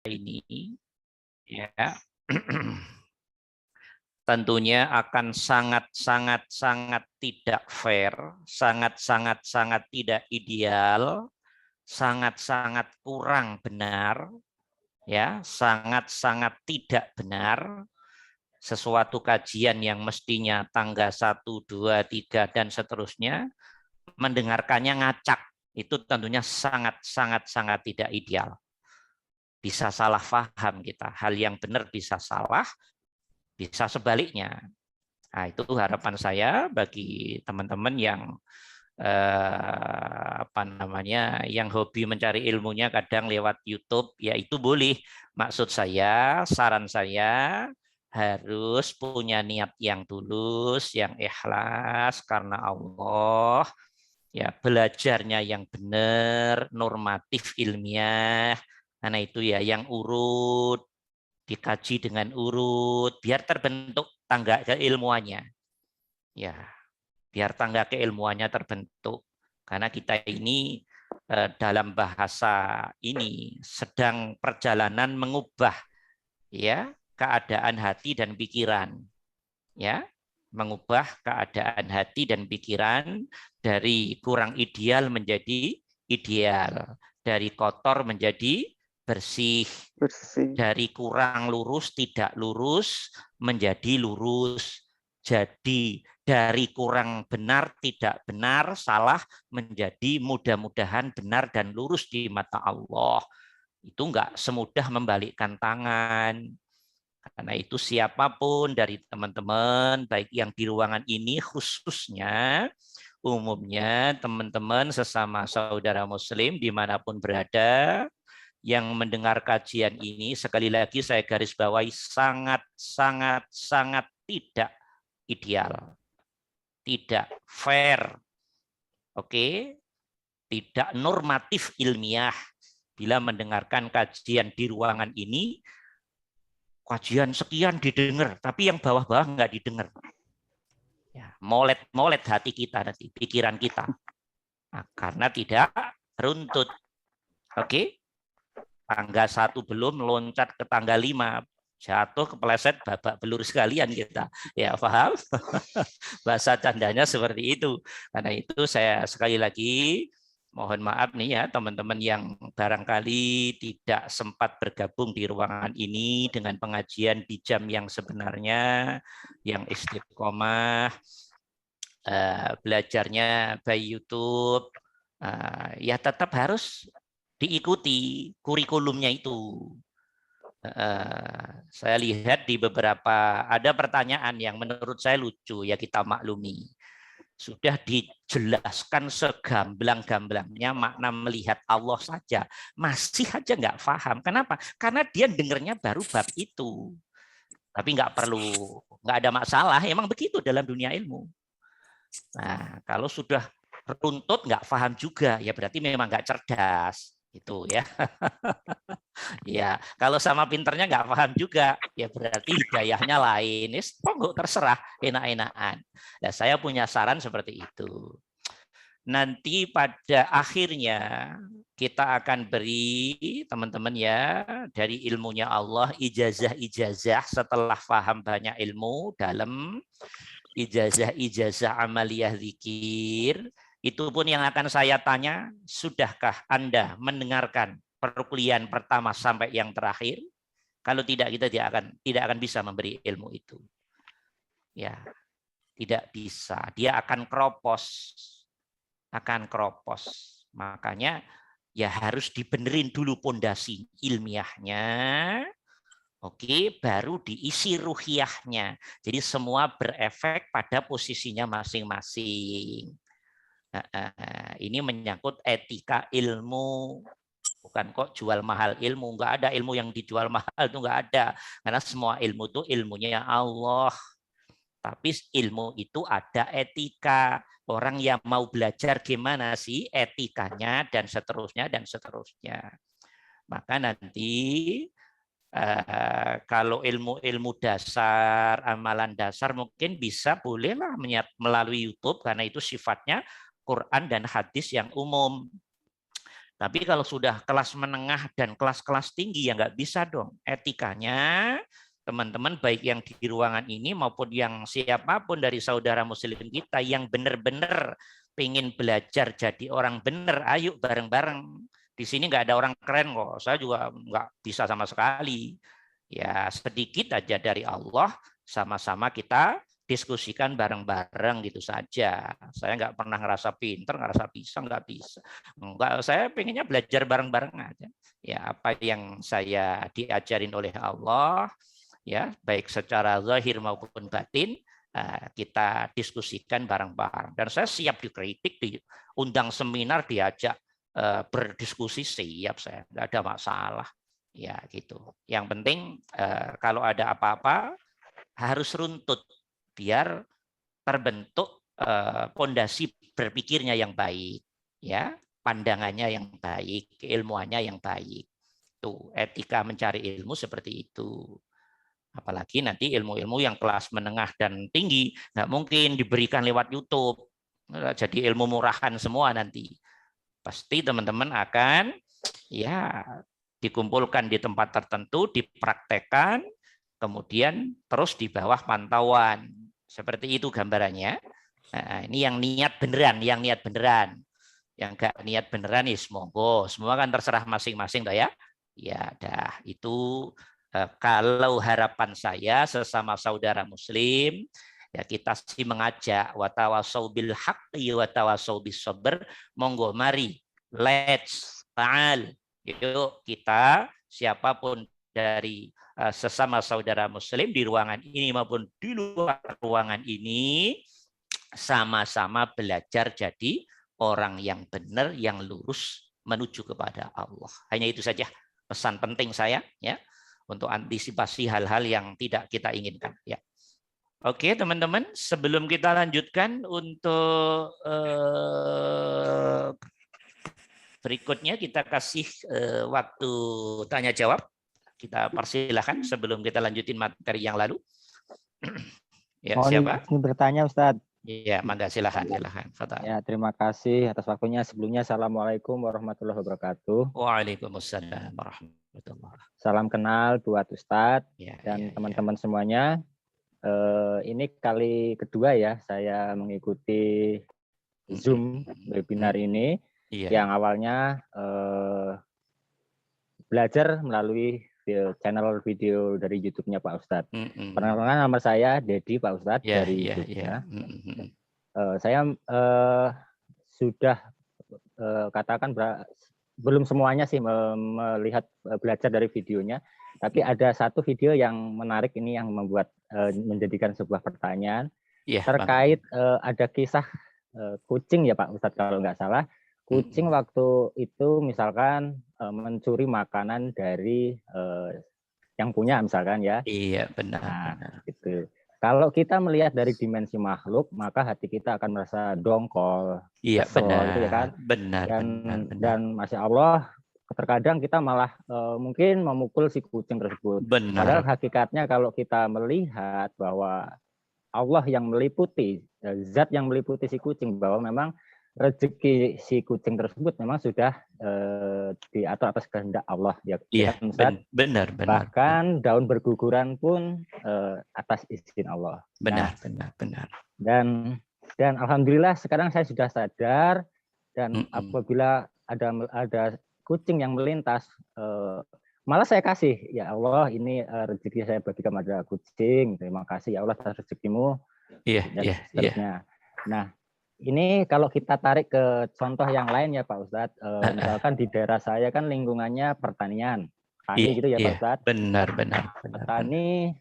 ini ya tentunya akan sangat tidak fair, sangat tidak ideal, sangat kurang benar, ya, sangat tidak benar. Sesuatu kajian yang mestinya tangga 1, 2, 3 dan seterusnya, mendengarkannya ngacak. Itu tentunya sangat tidak ideal. Bisa salah paham kita. Hal yang benar bisa salah, bisa sebaliknya. Nah, itu harapan saya bagi teman-teman yang yang hobi mencari ilmunya kadang lewat YouTube, ya itu boleh. Maksud saya, saran saya harus punya niat yang tulus, yang ikhlas karena Allah, ya belajarnya yang benar, normatif ilmiah, karena itu ya yang urut, dikaji dengan urut, biar terbentuk tangga keilmuannya. Ya, biar tangga keilmuannya terbentuk. Karena kita ini dalam bahasa ini sedang perjalanan mengubah ya keadaan hati dan pikiran. Ya, mengubah keadaan hati dan pikiran dari kurang ideal menjadi ideal, dari kotor menjadi bersih, dari kurang lurus tidak lurus menjadi lurus, jadi dari kurang benar tidak benar, salah menjadi mudah-mudahan benar dan lurus di mata Allah. Itu enggak semudah membalikkan tangan. Karena itu siapapun dari teman-teman, baik yang di ruangan ini khususnya, umumnya teman-teman sesama saudara muslim dimanapun berada, yang mendengar kajian ini, sekali lagi saya garis bawahi sangat tidak ideal, tidak fair, oke, tidak normatif ilmiah bila mendengarkan kajian di ruangan ini. Kajian sekian didengar, tapi yang bawah-bawah nggak didengar. Ya, molet hati kita nanti, pikiran kita, nah, karena tidak runtut. Oke, tangga 1 belum, loncat ke tangga 5, jatuh kepleset babak belur sekalian kita. Ya, paham? Bahasa candanya seperti itu. Karena itu saya sekali lagi mohon maaf nih ya teman-teman yang barangkali tidak sempat bergabung di ruangan ini dengan pengajian di jam yang sebenarnya, yang istiqomah, belajarnya by YouTube, ya tetap harus diikuti kurikulumnya itu. Saya lihat di beberapa ada pertanyaan yang menurut saya lucu, ya kita maklumi. Sudah dijelaskan segamblang-gamblangnya makna melihat Allah saja, masih aja nggak paham. Kenapa? Karena dia dengernya baru bab itu. Tapi nggak ada masalah. Emang begitu dalam dunia ilmu. Nah, kalau sudah runtut nggak paham juga, ya berarti memang nggak cerdas. Itu ya. Ya, kalau sama pinternya nggak paham juga, ya berarti hidayahnya lain. Monggo terserah, enak-enakan. Nah, saya punya saran seperti itu. Nanti pada akhirnya kita akan beri teman-teman ya dari ilmunya Allah ijazah-ijazah setelah paham banyak ilmu dalam ijazah-ijazah amaliyah zikir. Itu pun yang akan saya tanya, sudahkah Anda mendengarkan perkuliahan pertama sampai yang terakhir? Kalau tidak, kita tidak akan bisa memberi ilmu itu. Ya, tidak bisa. Dia akan keropos. Makanya ya harus dibenerin dulu pondasi ilmiahnya. Oke, baru diisi ruhiyahnya. Jadi semua berefek pada posisinya masing-masing. Ini menyangkut etika ilmu. Bukan kok jual mahal ilmu. Nggak ada ilmu yang dijual mahal, itu nggak ada. Karena semua ilmu itu ilmunya Allah. Tapi ilmu itu ada etika. Orang yang mau belajar gimana sih etikanya dan seterusnya dan seterusnya. Maka nanti kalau ilmu-ilmu dasar, amalan dasar mungkin bisa bolehlah melalui YouTube karena itu sifatnya Quran dan hadis yang umum. Tapi kalau sudah kelas menengah dan kelas-kelas tinggi ya nggak bisa dong. Etikanya teman-teman baik yang di ruangan ini maupun yang siapapun dari saudara muslim kita yang benar-benar pengen belajar jadi orang benar, ayo bareng-bareng. Di sini nggak ada orang keren kok. Saya juga nggak bisa sama sekali. Ya sedikit aja dari Allah, sama-sama kita diskusikan bareng-bareng gitu saja. Saya nggak pernah ngerasa pinter, ngerasa bisa, nggak bisa. Enggak, saya pengennya belajar bareng-bareng aja. Ya, apa yang saya diajarin oleh Allah, ya baik secara zahir maupun batin, kita diskusikan bareng-bareng. Dan saya siap dikritik, diundang seminar, diajak berdiskusi, siap saya, nggak ada masalah. Ya gitu. Yang penting kalau ada apa-apa harus runtut biar terbentuk pondasi berpikirnya yang baik, ya, pandangannya yang baik, keilmuannya yang baik. Tuh, etika mencari ilmu seperti itu. Apalagi nanti ilmu-ilmu yang kelas menengah dan tinggi nggak mungkin diberikan lewat YouTube. Jadi ilmu murahan semua nanti. Pasti teman-teman akan ya dikumpulkan di tempat tertentu, dipraktekkan, kemudian terus di bawah pantauan. Seperti itu gambarannya. Nah, ini yang niat beneran, yang niat beneran. Yang enggak niat beneran nih monggo. Semua kan terserah masing-masing toh ya. Ya, dah itu kalau harapan saya sesama saudara muslim ya kita sih mengajak watawasau bil haqqi watawasau bis sabr, monggo mari let's ta'al. Yuk kita siapapun dari sesama saudara muslim di ruangan ini maupun di luar ruangan ini sama-sama belajar jadi orang yang benar, yang lurus menuju kepada Allah. Hanya itu saja pesan penting saya ya untuk antisipasi hal-hal yang tidak kita inginkan ya. Oke teman-teman, sebelum kita lanjutkan untuk berikutnya kita kasih waktu tanya jawab. Kita persilahkan sebelum kita lanjutin materi yang lalu. Ya, siapa? Ini bertanya Ustadz. Ya, mangga silahkan. Ya, terima kasih atas waktunya. Sebelumnya Assalamualaikum warahmatullahi wabarakatuh. Waalaikumsalam warahmatullahi wabarakatuh. Salam kenal buat Ustadz dan teman-teman semuanya. Ini kali kedua ya saya mengikuti Zoom webinar ini. Yang awalnya belajar melalui channel video dari YouTube-nya Pak Ustadz. Perkenalkan nama saya Dedi Pak Ustadz dari Jogja. Saya sudah katakan belum semuanya sih melihat belajar dari videonya, tapi ada satu video yang menarik ini yang membuat menjadikan sebuah pertanyaan terkait ada kisah kucing ya Pak Ustadz kalau nggak salah. Kucing waktu itu misalkan mencuri makanan dari yang punya misalkan ya. Iya benar. Nah, gitu. Kalau kita melihat dari dimensi makhluk, maka hati kita akan merasa dongkol, kesel, benar, gitu ya kan. Benar. Dan masya Allah, terkadang kita malah mungkin memukul si kucing tersebut. Benar. Padahal hakikatnya kalau kita melihat bahwa Allah yang meliputi, zat yang meliputi si kucing, bahwa memang rezeki si kucing tersebut memang sudah diatur atas kehendak Allah ya. Iya, benar. Bahkan daun berguguran pun atas izin Allah. Benar. Dan alhamdulillah sekarang saya sudah sadar dan apabila ada kucing yang melintas, malah saya kasih ya Allah ini rezeki saya bagikan pada kucing. Terima kasih ya Allah atas rezekimu. Iya. Nah. Ini kalau kita tarik ke contoh yang lain ya Pak Ustadz, misalkan di daerah saya kan lingkungannya pertanian, tani gitu ya Pak Ustadz. Benar. Petani,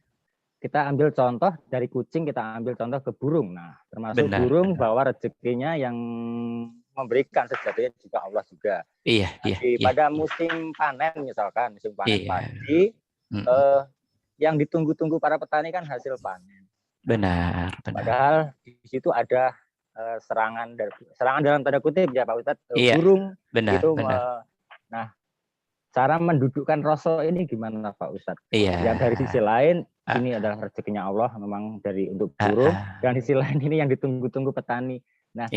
kita ambil contoh dari kucing, kita ambil contoh ke burung. Nah, termasuk burung bahwa rezekinya yang memberikan sejatinya juga Allah juga. Iya. Pada musim panen misalkan, musim panen padi, yang ditunggu-tunggu para petani kan hasil panen. Benar. Padahal di situ ada serangan dalam tanda kutip ya Pak Ustadz, burung benar. Nah, cara mendudukkan rasa ini gimana Pak Ustadz? Iya. Yang dari sisi lain ini adalah rezekinya Allah memang untuk burung, dan di sisi lain ini yang ditunggu-tunggu petani. Nah,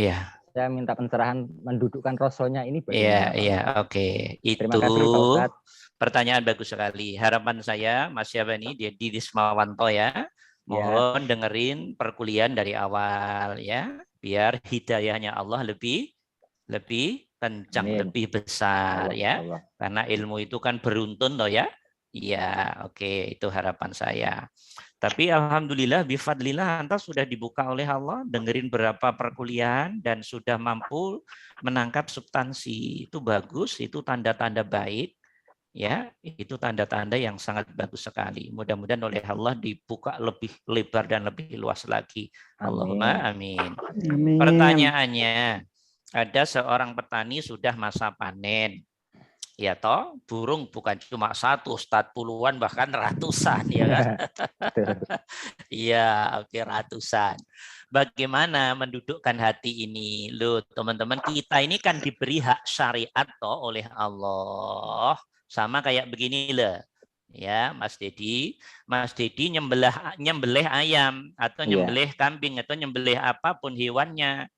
saya minta pencerahan mendudukkan rasonya ini bagaimana? Iya, oke. Terima Itu kasih, Pak Ustadz. Pertanyaan bagus sekali. Harapan saya, Mas Syabani, di Dismawanto ya, mohon dengerin perkuliahan dari awal ya, biar hidayahnya Allah lebih kencang, lebih besar ya. Karena ilmu itu kan beruntun loh ya. Iya, oke, itu harapan saya. Tapi alhamdulillah bifadlillah Anda sudah dibuka oleh Allah, dengerin berapa perkuliahan dan sudah mampu menangkap substansi. Itu bagus, itu tanda-tanda baik. Ya, itu tanda-tanda yang sangat bagus sekali. Mudah-mudahan oleh Allah dibuka lebih lebar dan lebih luas lagi. Allahumma amin. Pertanyaannya, ada seorang petani sudah masa panen. Ya toh, burung bukan cuma satu, Ustadz, puluhan bahkan ratusan ya kan. Iya, oke, ratusan. Bagaimana mendudukkan hati ini? Loh, teman-teman, kita ini kan diberi hak syariat toh oleh Allah. Sama kayak begini loh. Ya, Mas Dedi nyembelih ayam atau nyembelih kambing atau nyembelih apapun hewannya.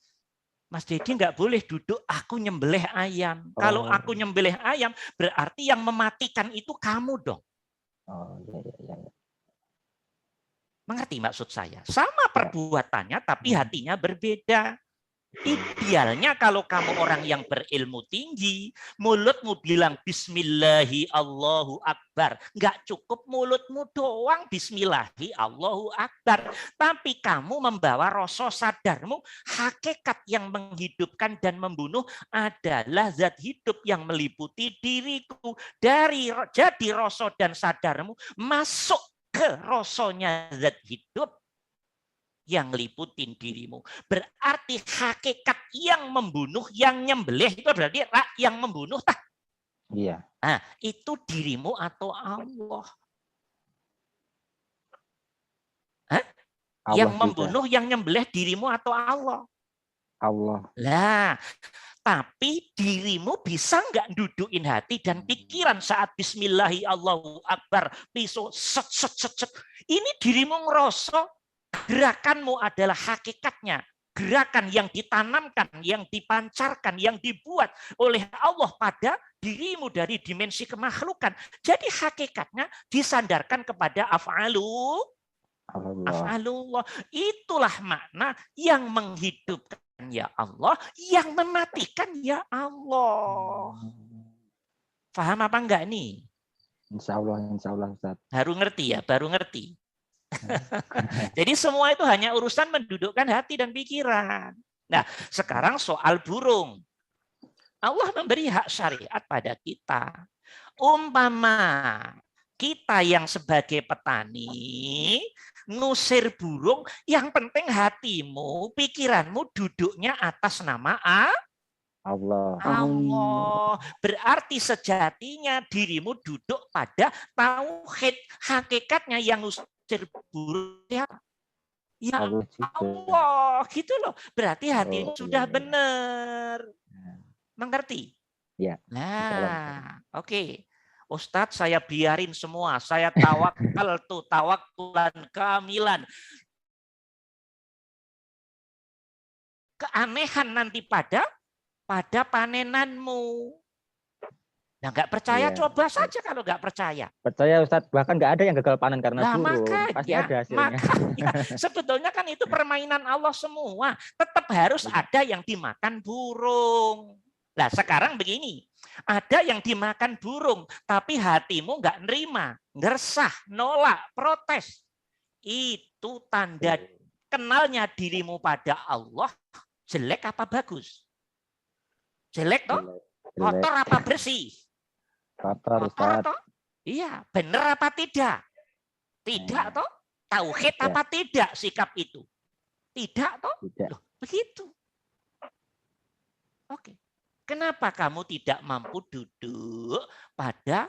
Mas Dedi nggak boleh duduk, aku nyembelih ayam. Kalau aku nyembelih ayam, berarti yang mematikan itu kamu dong. Mengerti maksud saya? Sama perbuatannya, tapi hatinya berbeda. Idealnya kalau kamu orang yang berilmu tinggi, mulutmu bilang Bismillahi Allahu Akbar. Nggak cukup mulutmu doang Bismillahi Allahu Akbar. Tapi kamu membawa rasa sadarmu, hakikat yang menghidupkan dan membunuh adalah zat hidup yang meliputi diriku. Jadi rasa dan sadarmu masuk ke rasanya zat hidup yang liputin dirimu. Berarti hakikat yang membunuh, yang nyembelih itu berarti yang membunuh. Iya. Nah, itu dirimu atau Allah? Allah yang membunuh, yang nyembelih dirimu atau Allah? Allah. Lah, tapi dirimu bisa nggak dudukin hati dan pikiran saat Bismillahi Allahu Akbar, pisau set set set set. Ini dirimu ngerosok. Gerakanmu adalah hakikatnya. Gerakan yang ditanamkan, yang dipancarkan, yang dibuat oleh Allah pada dirimu dari dimensi kemakhlukan. Jadi hakikatnya disandarkan kepada af'alullah. Itulah makna yang menghidupkan ya Allah, yang mematikan ya Allah. Paham apa enggak nih? Insya Allah Ustaz. Baru ngerti ya, baru ngerti. Jadi semua itu hanya urusan mendudukkan hati dan pikiran. Nah, sekarang soal burung. Allah memberi hak syariat pada kita. Umpama kita yang sebagai petani ngusir burung, yang penting hatimu, pikiranmu duduknya atas nama Allah. Berarti sejatinya dirimu duduk pada tauhid, hakikatnya yang ngusir burung ya Allah, gitu loh. Berarti hatimu sudah benar. Mengerti? Ya. Nah, oke. Ustadz, saya biarin semua. Saya tawakulan kamilan. Keanehan nanti pada panenanmu. Nah, nggak percaya, coba saja kalau nggak percaya. Percaya Ustadz, bahkan nggak ada yang gagal panen karena burung. Pasti ada hasilnya. Makanya, sebetulnya kan itu permainan Allah semua. Tetap harus ada yang dimakan burung. Nah, sekarang begini. Ada yang dimakan burung, tapi hatimu nggak nerima, ngeresah, nolak, protes. Itu tanda kenalnya dirimu pada Allah, jelek apa bagus? Jelek toh? Kotor apa bersih? Kotor, Ustaz. Iya, benar apa tidak? Tidak toh? Tauhid apa tidak sikap itu? Tidak toh? Loh, begitu. Oke. Kenapa kamu tidak mampu duduk pada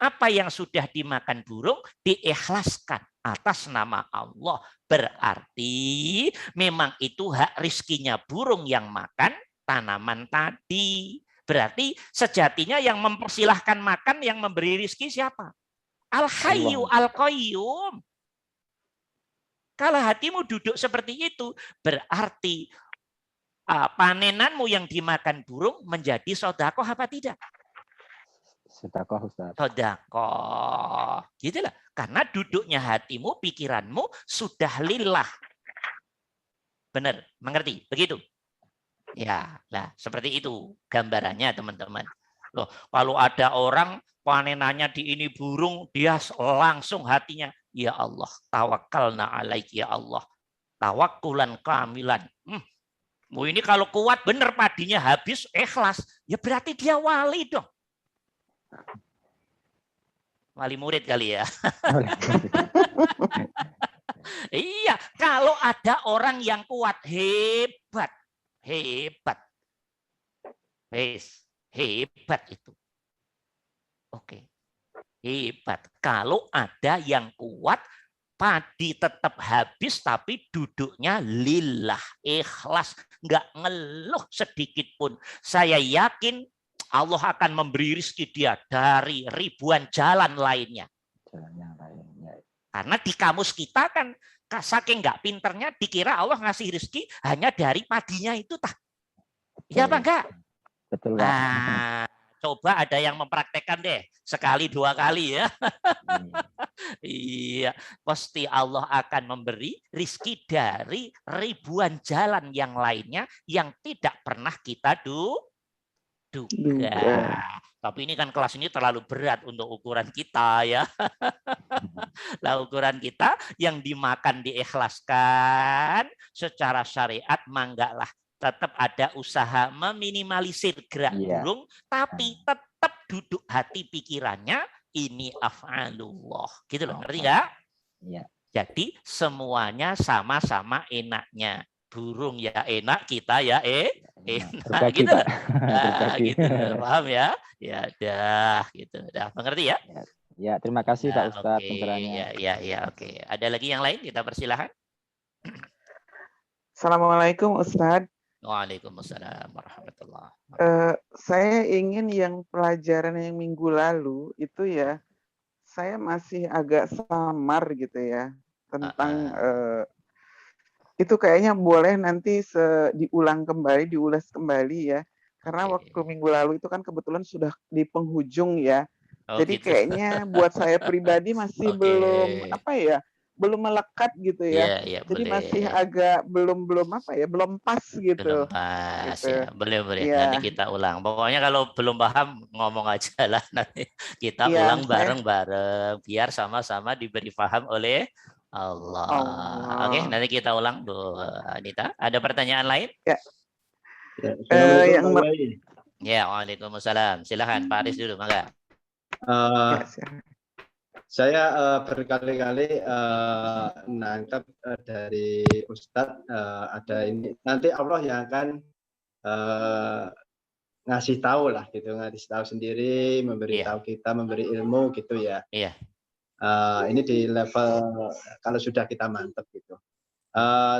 apa yang sudah dimakan burung diikhlaskan atas nama Allah? Berarti memang itu hak rizkinya burung yang makan tanaman tadi. Berarti sejatinya yang mempersilahkan makan, yang memberi rizki siapa? Al-Hayyu Al-Qayyum. Kalau hatimu duduk seperti itu, berarti Panenanmu yang dimakan burung menjadi sedekah apa tidak? Sedekah, Ustaz. Sedekah. Gitulah. Karena duduknya hatimu, pikiranmu sudah lillah. Benar, mengerti? Begitu. Ya, nah seperti itu gambarannya teman-teman. Loh, kalau ada orang panenannya di ini burung, dia langsung hatinya, ya Allah, tawakkalna alaik ya Allah. Tawakkulan kamilan. Ini kalau kuat bener padinya habis ikhlas, ya berarti dia wali dong. Wali murid kali ya. Iya, kalau ada orang yang kuat, hebat. Hebat. Hebat itu. Oke. Hebat. Kalau ada yang kuat, padi tetap habis, tapi duduknya lillah, ikhlas. Nggak ngeluh sedikit pun. Saya yakin Allah akan memberi rezeki dia dari ribuan jalan lainnya. Karena di kamus kita kan saking nggak pinternya dikira Allah ngasih rezeki hanya dari padinya itu tah. Iya apa enggak? Betul, Pak. Coba ada yang mempraktekkan deh sekali 2 kali ya. Iya, pasti Allah akan memberi rezeki dari ribuan jalan yang lainnya yang tidak pernah kita duga. Tapi ini kan kelas ini terlalu berat untuk ukuran kita ya. Lah ukuran kita yang dimakan diikhlaskan secara syariat manggaklah tetap ada usaha meminimalisir gerak burung, tapi tetap duduk hati pikirannya ini af'alullah. Gitu loh, ngerti nggak? Iya. Jadi semuanya sama-sama enaknya. Burung ya enak, kita ya enak. Gitu loh. Nah, gitu loh. Paham ya? Ya dah, gitu. Dah, mengerti ya? Ya, terima kasih Pak Ustadz pencerahannya. Ya, oke. Ada lagi yang lain? Kita persilahkan. Assalamualaikum Ustadz. Waalaikumsalam warahmatullahi wabarakatuh. Saya ingin yang pelajaran yang minggu lalu itu ya, saya masih agak samar gitu ya tentang itu kayaknya boleh nanti diulang kembali, diulas kembali ya. Karena waktu minggu lalu itu kan kebetulan sudah di penghujung ya. Jadi gitu. Kayaknya buat saya pribadi masih belum belum melekat gitu ya. Jadi boleh. Masih agak belum pas gitu. Belum pas gitu. Ya. Boleh. Ya. Nanti kita ulang. Pokoknya kalau belum paham ngomong aja lah, nanti kita ulang bareng-bareng biar sama-sama diberi paham oleh Allah. Oke, nanti kita ulang Bu Anita. Ada pertanyaan lain? Ya. Ya, waalaikumsalam. Silakan Pak Aris dulu, mangga. Saya berkali-kali nangkap dari Ustadz ada ini. Nanti Allah yang akan ngasih tahu lah gitu, ngasih tahu sendiri, memberi tahu kita, memberi ilmu gitu ya. Iya. Ini di level kalau sudah kita mantap gitu.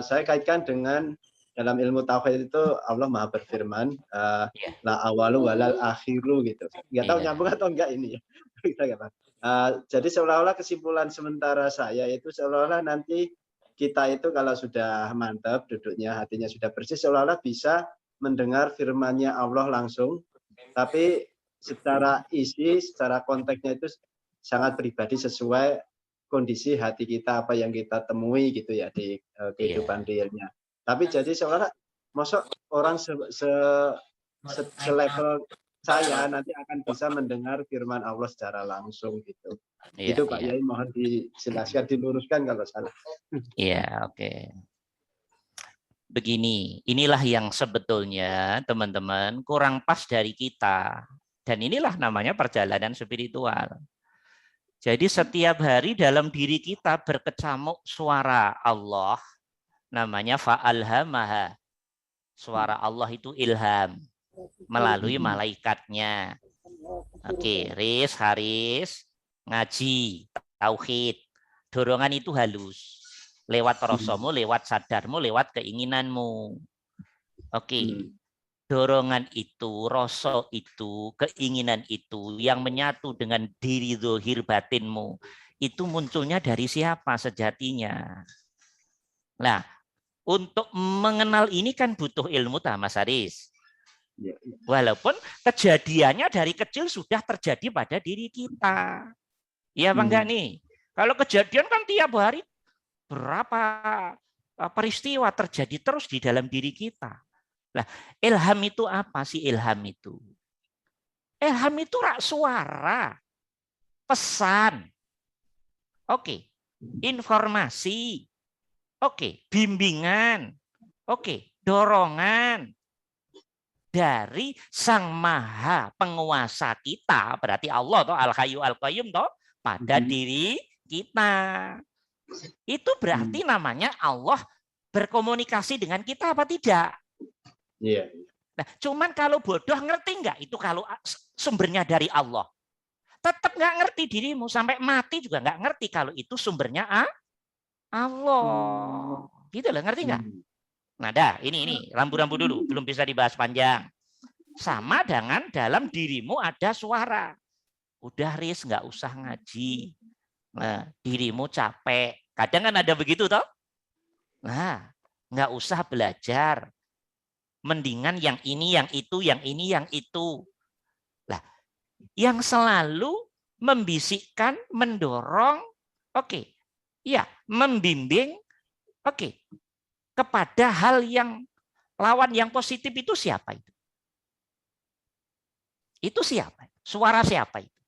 Saya kaitkan dengan dalam ilmu tauhid itu Allah Maha berfirman, la awalu walal akhiru gitu. Nggak tahu nyambung atau enggak ini ya. Jadi seolah-olah kesimpulan sementara saya itu seolah-olah nanti kita itu kalau sudah mantap duduknya, hatinya sudah bersih, seolah-olah bisa mendengar firman-Nya Allah langsung, tapi secara isi, secara konteksnya itu sangat pribadi sesuai kondisi hati kita, apa yang kita temui gitu ya di kehidupan realnya. Tapi jadi seolah-olah masuk orang selevel saya nanti akan bisa mendengar firman Allah secara langsung gitu. Itu Pak Yai, mohon dijelaskan, diluruskan kalau salah. Iya, oke. Begini, inilah yang sebetulnya teman-teman kurang pas dari kita. Dan inilah namanya perjalanan spiritual. Jadi setiap hari dalam diri kita berkecamuk suara Allah, namanya fa'alhamaha. Suara Allah itu ilham melalui malaikatnya. Oke, Haris, ngaji, tauhid. Dorongan itu halus. Lewat rasamu, lewat sadarmu, lewat keinginanmu. Oke. Dorongan itu, rasa itu, keinginan itu yang menyatu dengan diri zahir batinmu. Itu munculnya dari siapa sejatinya? Nah, Untuk mengenal ini kan butuh ilmu, Mas Haris. Walaupun kejadiannya dari kecil sudah terjadi pada diri kita. Iya apa enggak nih? Kalau kejadian kan tiap hari berapa peristiwa terjadi terus di dalam diri kita. Nah, ilham itu apa sih ilham itu? Ilham itu rak suara, pesan, oke, informasi, oke, bimbingan, oke, dorongan dari Sang Maha Penguasa kita, berarti Allah toh, Al-Hayyu Al-Qayyum toh, pada diri kita. Itu berarti namanya Allah berkomunikasi dengan kita apa tidak? Iya. Nah, cuman kalau bodoh ngerti nggak itu kalau sumbernya dari Allah? Tetap nggak ngerti dirimu sampai mati juga nggak ngerti kalau itu sumbernya Allah. Gitu loh, ngerti nggak? Nah, dah ini rambu-rambu dulu, belum bisa dibahas panjang. Sama dengan dalam dirimu ada suara. Udah Riz, nggak usah ngaji. Nah, dirimu capek. Kadang kan ada begitu toh? Nah, nggak usah belajar. Mendingan yang ini, yang itu, yang ini, yang itu. Lah, yang selalu membisikkan, mendorong, oke, ya, membimbing, oke, kepada hal yang lawan yang positif itu siapa itu? Itu siapa? Suara siapa itu?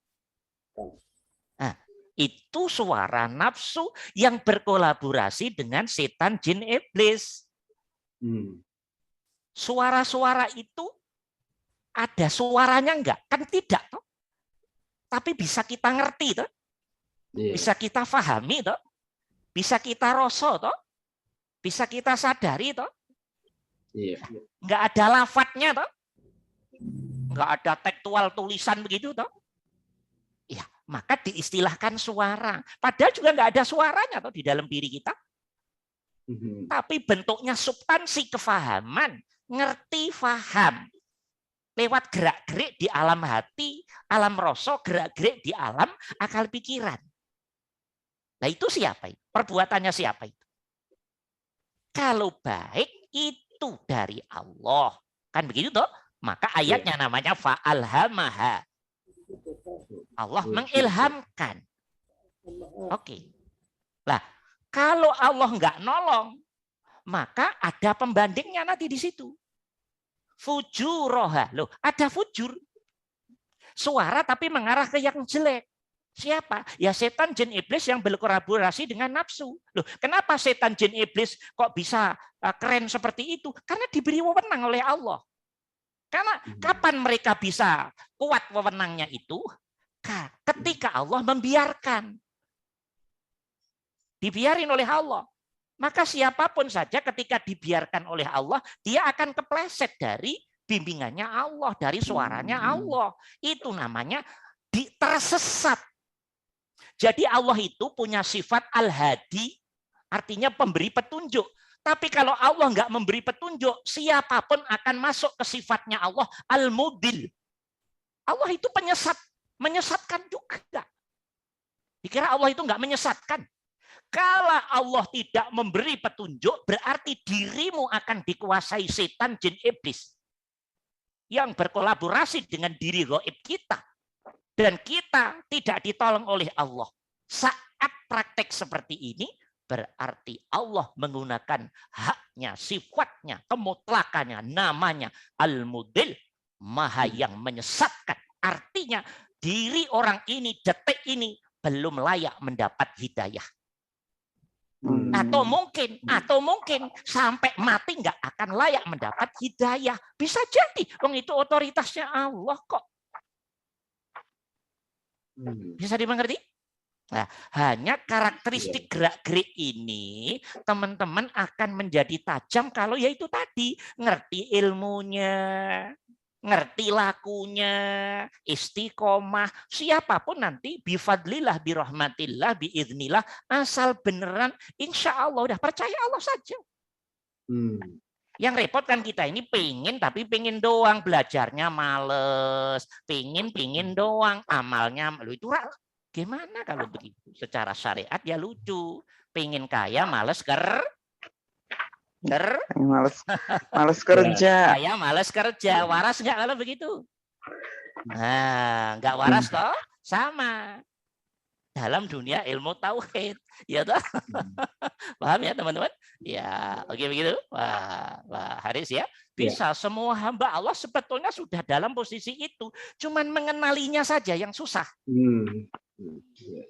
Nah, itu suara nafsu yang berkolaborasi dengan setan, jin, iblis. Suara-suara itu ada suaranya enggak? Kan tidak, toh. Tapi bisa kita ngerti, toh. Bisa kita pahami, toh. Bisa kita rasa, toh. Bisa kita sadari, toh. Enggak ada lafadznya, toh. Enggak ada tekstual tulisan begitu, toh. Ya, maka diistilahkan suara. Padahal juga enggak ada suaranya, toh, di dalam diri kita. Tapi bentuknya substansi kefahaman. Ngerti, faham. Lewat gerak-gerik di alam hati, alam rasa, gerak-gerik di alam akal pikiran. Nah itu siapa itu? Perbuatannya siapa itu? Kalau baik itu dari Allah. Kan begitu toh? Maka ayatnya namanya fa'alhamaha. Allah mengilhamkan. Oke. Lah, kalau Allah nggak nolong, maka ada pembandingnya nanti di situ. Fujuroha. Loh, ada fujur. Suara tapi mengarah ke yang jelek. Siapa? Ya setan, jin, iblis yang berkolaborasi dengan nafsu. Loh, kenapa setan, jin, iblis kok bisa keren seperti itu? Karena diberi wewenang oleh Allah. Karena kapan mereka bisa kuat wewenangnya itu? Ketika Allah membiarkan. Dibiarin oleh Allah. Maka siapapun saja ketika dibiarkan oleh Allah, dia akan kepleset dari bimbingannya Allah, dari suaranya Allah. Itu namanya tersesat. Jadi Allah itu punya sifat al-hadi, artinya pemberi petunjuk. Tapi kalau Allah nggak memberi petunjuk, siapapun akan masuk ke sifatnya Allah al-mudil. Allah itu penyesat, menyesatkan juga. Dikira Allah itu nggak menyesatkan. Kalau Allah tidak memberi petunjuk, berarti dirimu akan dikuasai setan, jin, iblis. Yang berkolaborasi dengan diri gaib kita. Dan kita tidak ditolong oleh Allah. Saat praktek seperti ini, berarti Allah menggunakan haknya, sifatnya, kemutlakannya, namanya Al-Mudil, Maha yang menyesatkan. Artinya, diri orang ini, detik ini, belum layak mendapat hidayah. Atau mungkin sampai mati nggak akan layak mendapat hidayah. Bisa jadi, itu otoritasnya Allah kok. Bisa dimengerti? Nah, hanya karakteristik gerak-gerik ini teman-teman akan menjadi tajam kalau yaitu tadi ngerti ilmunya, ngerti lakunya, istiqomah. Siapapun nanti bifadlillah, birahmatillah, biiznillah, asal beneran insya Allah udah percaya Allah saja. Yang repot kan kita ini pengen tapi pengen doang, belajarnya males, pengen doang, amalnya itu gimana kalau begitu? Secara syariat ya lucu, pengen kaya males Males kerja. Saya males kerja. Waras nggak kalau begitu? Nah, nggak waras toh? Sama. Dalam dunia ilmu tauhid, ya toh? Paham ya teman-teman? Ya, oke begitu. Wah, Haris ya. Bisa semua hamba Allah sebetulnya sudah dalam posisi itu, cuman mengenalinya saja yang susah.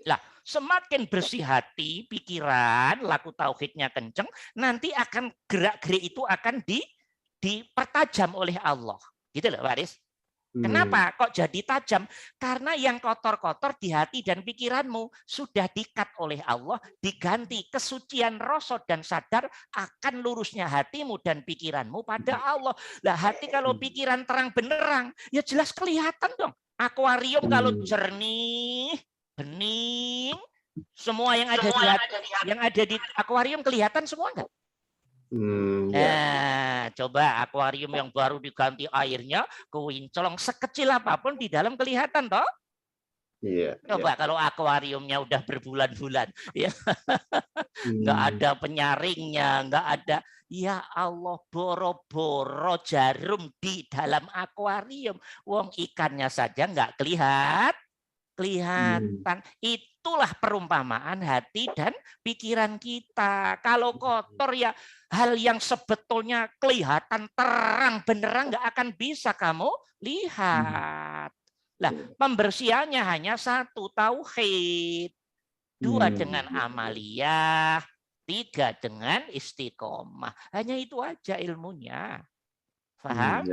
Lah, semakin bersih hati, pikiran, laku tauhidnya kenceng, nanti akan gerak-gerik itu akan dipertajam oleh Allah. Gitu loh, Pak Haris. Kenapa kok jadi tajam? Karena yang kotor-kotor di hati dan pikiranmu sudah di-cut oleh Allah, diganti kesucian rasa dan sadar akan lurusnya hatimu dan pikiranmu pada Allah. Lah hati kalau pikiran terang benderang, ya jelas kelihatan dong. Akuarium kalau jernih, bening, semua yang ada di akuarium kelihatan semua enggak? Coba akuarium yang baru diganti airnya kewincolong sekecil apapun di dalam kelihatan toh. Coba kalau akuariumnya udah berbulan-bulan, ya nggak ada penyaringnya, nggak ada. Ya Allah, boro-boro jarum di dalam akuarium, wong ikannya saja nggak kelihatan. Itulah perumpamaan hati dan pikiran kita. Kalau kotor ya hal yang sebetulnya kelihatan terang benerang nggak akan bisa kamu lihat. Lah, pembersihannya hanya satu, tauhid. 2 dengan amaliyah, 3 dengan istiqomah. Hanya itu aja ilmunya. Paham?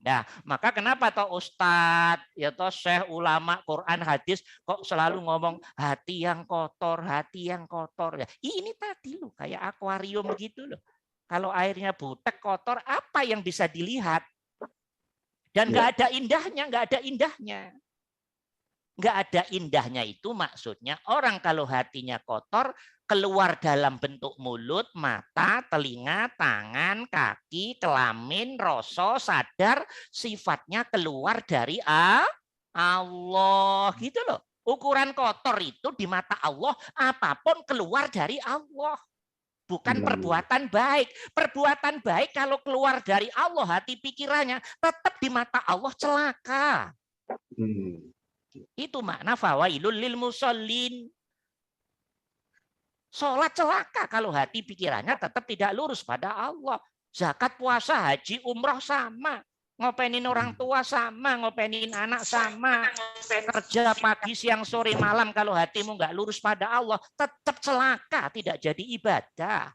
Nah, maka kenapa toh Ustadz, ya toh Syekh, ulama, Quran, hadis kok selalu ngomong hati yang kotor, hati yang kotor. Ya, ini tadi loh, kayak akuarium gitu loh. Kalau airnya butek, kotor, apa yang bisa dilihat? Dan nggak ada indahnya, nggak ada indahnya. Nggak ada indahnya itu maksudnya orang kalau hatinya kotor, keluar dalam bentuk mulut, mata, telinga, tangan, kaki, kelamin, rasa, sadar, sifatnya keluar dari Allah. Gitu loh. Ukuran kotor itu di mata Allah, apapun keluar dari Allah. Bukan perbuatan baik. Perbuatan baik kalau keluar dari Allah, hati pikirannya, tetap di mata Allah celaka. Itu makna fawailul lil musallin. Sholat celaka kalau hati pikirannya tetap tidak lurus pada Allah. Zakat, puasa, haji, umroh sama. Ngopenin orang tua sama, ngopenin anak sama. Kerja pagi, siang, sore, malam kalau hatimu nggak lurus pada Allah, tetap celaka, tidak jadi ibadah.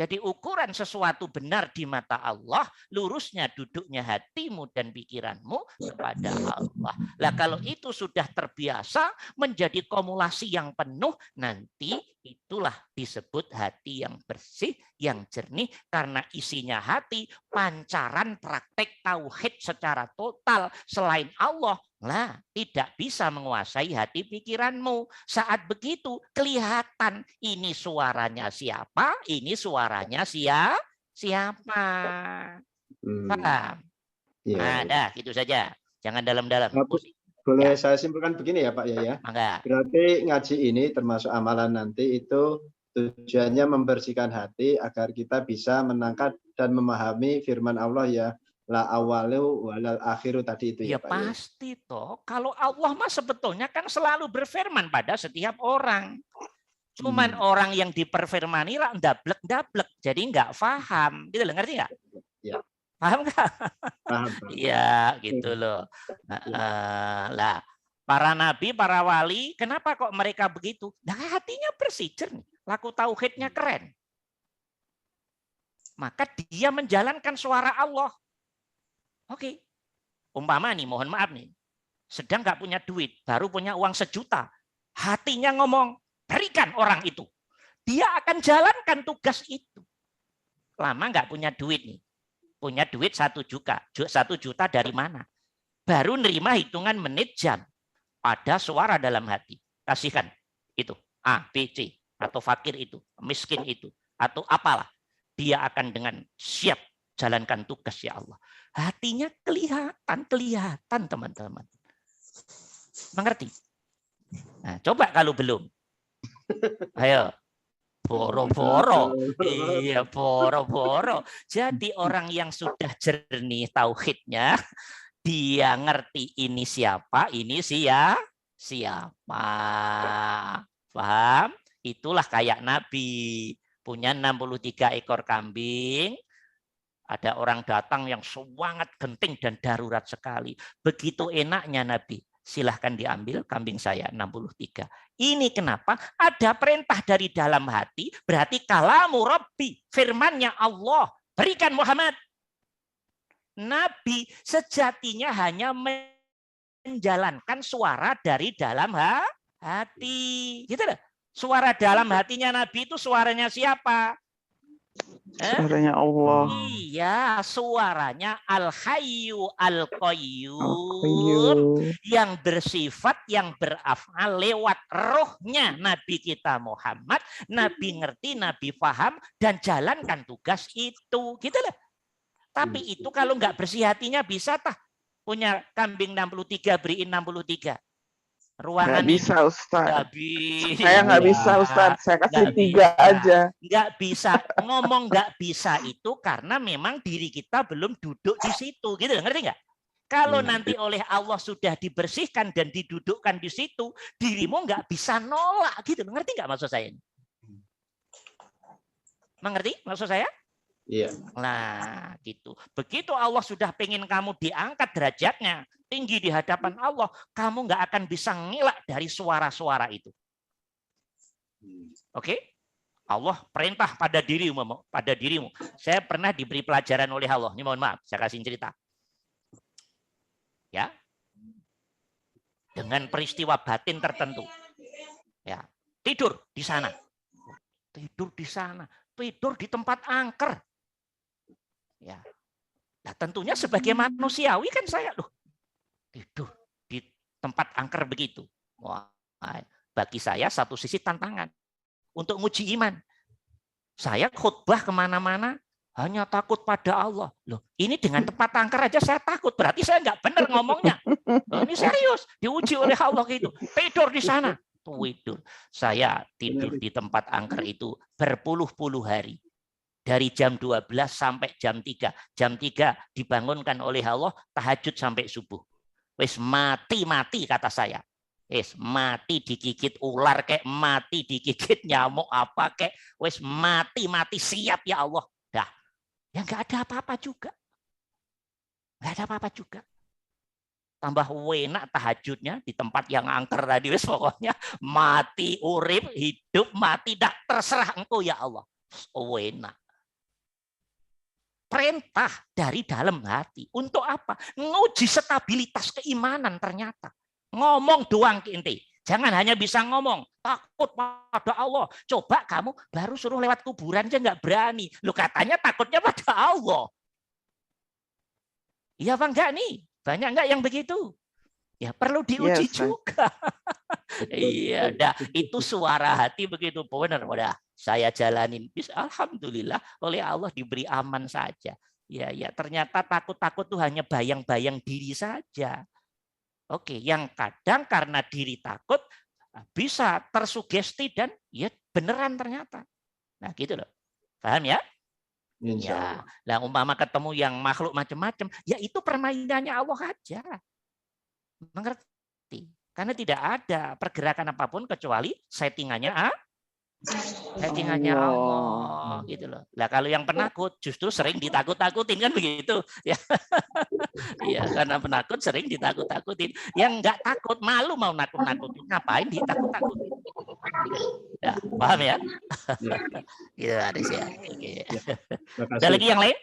Jadi ukuran sesuatu benar di mata Allah, lurusnya duduknya hatimu dan pikiranmu kepada Allah. Lah kalau itu sudah terbiasa menjadi kumulasi yang penuh, nanti itulah disebut hati yang bersih, yang jernih, karena isinya hati pancaran praktek tauhid secara total selain Allah. Nah, tidak bisa menguasai hati pikiranmu. Saat begitu kelihatan ini suaranya siapa, ini suaranya siapa. Paham? Nah, dah gitu saja. Jangan dalam-dalam. Boleh saya simpulkan begini ya Pak ya. Berarti ngaji ini termasuk amalan nanti itu tujuannya membersihkan hati agar kita bisa menangkap dan memahami firman Allah ya. La awalu walal akhiru tadi itu ya Pak. Ya pasti toh. Kalau Allah mah sebetulnya kan selalu berfirman pada setiap orang. Cuman orang yang diperfirmani lah ndablek-ndablek. Jadi nggak paham. Gitu loh, ngerti nggak? Ya. Paham nggak? Paham. Ya gitu loh. Lah, para nabi, para wali, kenapa kok mereka begitu? Nah, hatinya bersih, jernih. Laku tauhidnya keren. Maka dia menjalankan suara Allah. Oke, umpama nih, mohon maaf nih, sedang nggak punya duit, baru punya uang 1 juta, hatinya ngomong, berikan orang itu. Dia akan jalankan tugas itu. Lama nggak punya duit nih, punya duit 1 juta, 1 juta dari mana? Baru nerima hitungan menit jam, ada suara dalam hati, kasihkan itu, A, B, C, atau fakir itu, miskin itu, atau apalah. Dia akan dengan siap jalankan tugas ya Allah. Hatinya kelihatan teman-teman. Mengerti? Nah, coba kalau belum. Ayo. boro-boro. Iya, boro-boro. Jadi orang yang sudah jernih tauhidnya, dia ngerti ini siapa, ini siapa. Paham? Itulah kayak Nabi. Punya 63 ekor kambing. Ada orang datang yang sangat genting dan darurat sekali. Begitu enaknya Nabi. Silahkan diambil kambing saya 63. Ini kenapa? Ada perintah dari dalam hati. Berarti kalamu Rabbi. Firmannya Allah. Berikan Muhammad. Nabi sejatinya hanya menjalankan suara dari dalam hati. Gitu loh. Suara dalam hatinya Nabi itu suaranya siapa? Suaranya Allah. Iya, suaranya Al-Hayyu Al-Qayyum yang bersifat, yang beraf'al lewat rohnya Nabi kita Muhammad. Nabi ngerti, Nabi paham, dan jalankan tugas itu. Gitu loh. Tapi itu kalau nggak bersih hatinya bisa tah punya kambing 63 beriin 63. Ruangan nggak bisa Ustaz. Nggak bisa. Saya nggak bisa Ustaz. Saya kasih 3 aja. Nggak bisa. Ngomong nggak bisa itu karena memang diri kita belum duduk di situ. Gitu, ngerti nggak? Kalau nanti oleh Allah sudah dibersihkan dan didudukkan di situ, dirimu nggak bisa nolak. Gitu, ngerti nggak maksud saya? Mengerti maksud saya? Iya. Nah, gitu. Begitu Allah sudah pengen kamu diangkat derajatnya tinggi di hadapan Allah, kamu nggak akan bisa ngelak dari suara-suara itu. Oke? Allah perintah pada dirimu, pada dirimu. Saya pernah diberi pelajaran oleh Allah. Ini mohon maaf, saya kasih cerita. Ya. Dengan peristiwa batin tertentu. Ya. Tidur di sana. Tidur di sana. Tidur di tempat angker. Ya. Nah, tentunya sebagai manusiawi kan saya tidur di tempat angker begitu. Wah, bagi saya satu sisi tantangan untuk nguji iman. Saya khutbah kemana-mana hanya takut pada Allah. Loh, ini dengan tempat angker aja saya takut. Berarti saya nggak benar ngomongnya. Loh, ini serius diuji oleh Allah gitu. Tidur di sana. Tidur. Saya tidur di tempat angker itu berpuluh-puluh hari. Dari jam 12 sampai jam 3. Jam 3 dibangunkan oleh Allah, tahajud sampai subuh. Wis mati-mati kata saya. Wis mati digigit ular kayak, mati digigit nyamuk apa kayak, wis mati-mati siap ya Allah. Dah. Ya enggak ada apa-apa juga. Enggak ada apa-apa juga. Tambah enak tahajudnya di tempat yang angker tadi, wis pokoknya mati urip, hidup mati, dah terserah engkau ya Allah. Enak. Perintah dari dalam hati. Untuk apa? Nguji stabilitas keimanan ternyata. Ngomong doang inti. Jangan hanya bisa ngomong. Takut pada Allah. Coba kamu baru suruh lewat kuburan aja nggak berani. Lu katanya takutnya pada Allah. Iya Bang enggak nih? Banyak nggak yang begitu? Ya perlu diuji juga. Iya, dah itu suara hati begitu benar, udah saya jalanin. Alhamdulillah oleh Allah diberi aman saja. Ya ternyata takut-takut tuh hanya bayang-bayang diri saja. Oke, yang kadang karena diri takut bisa tersugesti dan ya beneran ternyata. Nah, gitu loh. Paham ya? Ya, nah umpama ketemu yang makhluk macam-macam, ya itu permainannya Allah aja. Mengerti? Karena tidak ada pergerakan apapun kecuali settingannya Allah gitu loh. Lah kalau yang penakut justru sering ditakut-takutin kan begitu ya. Iya, karena penakut sering ditakut-takutin. Yang enggak takut malu mau nakut-nakutin, ngapain ditakut-takutin? Ya, paham ya? Iya, ada sih. Oke. Ada lagi yang lain?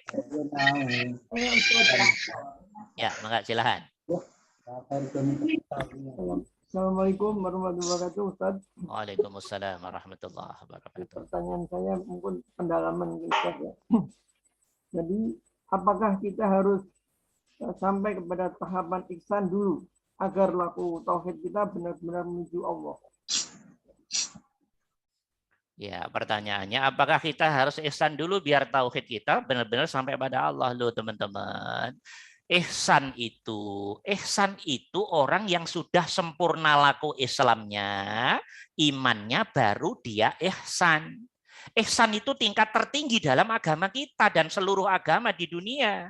Ya, mangga silakan. Assalamualaikum warahmatullahi wabarakatuh, Ustaz. Waalaikumsalam warahmatullahi wabarakatuh. Pertanyaan saya mungkin pendalaman Ustaz ya. Jadi, apakah kita harus sampai kepada tahapan ihsan dulu agar laku tauhid kita benar-benar menuju Allah? Ya, pertanyaannya apakah kita harus ihsan dulu biar tauhid kita benar-benar sampai pada Allah loh, teman-teman. Ihsan itu orang yang sudah sempurna laku Islamnya, imannya baru dia ihsan. ihsan itu tingkat tertinggi dalam agama kita dan seluruh agama di dunia.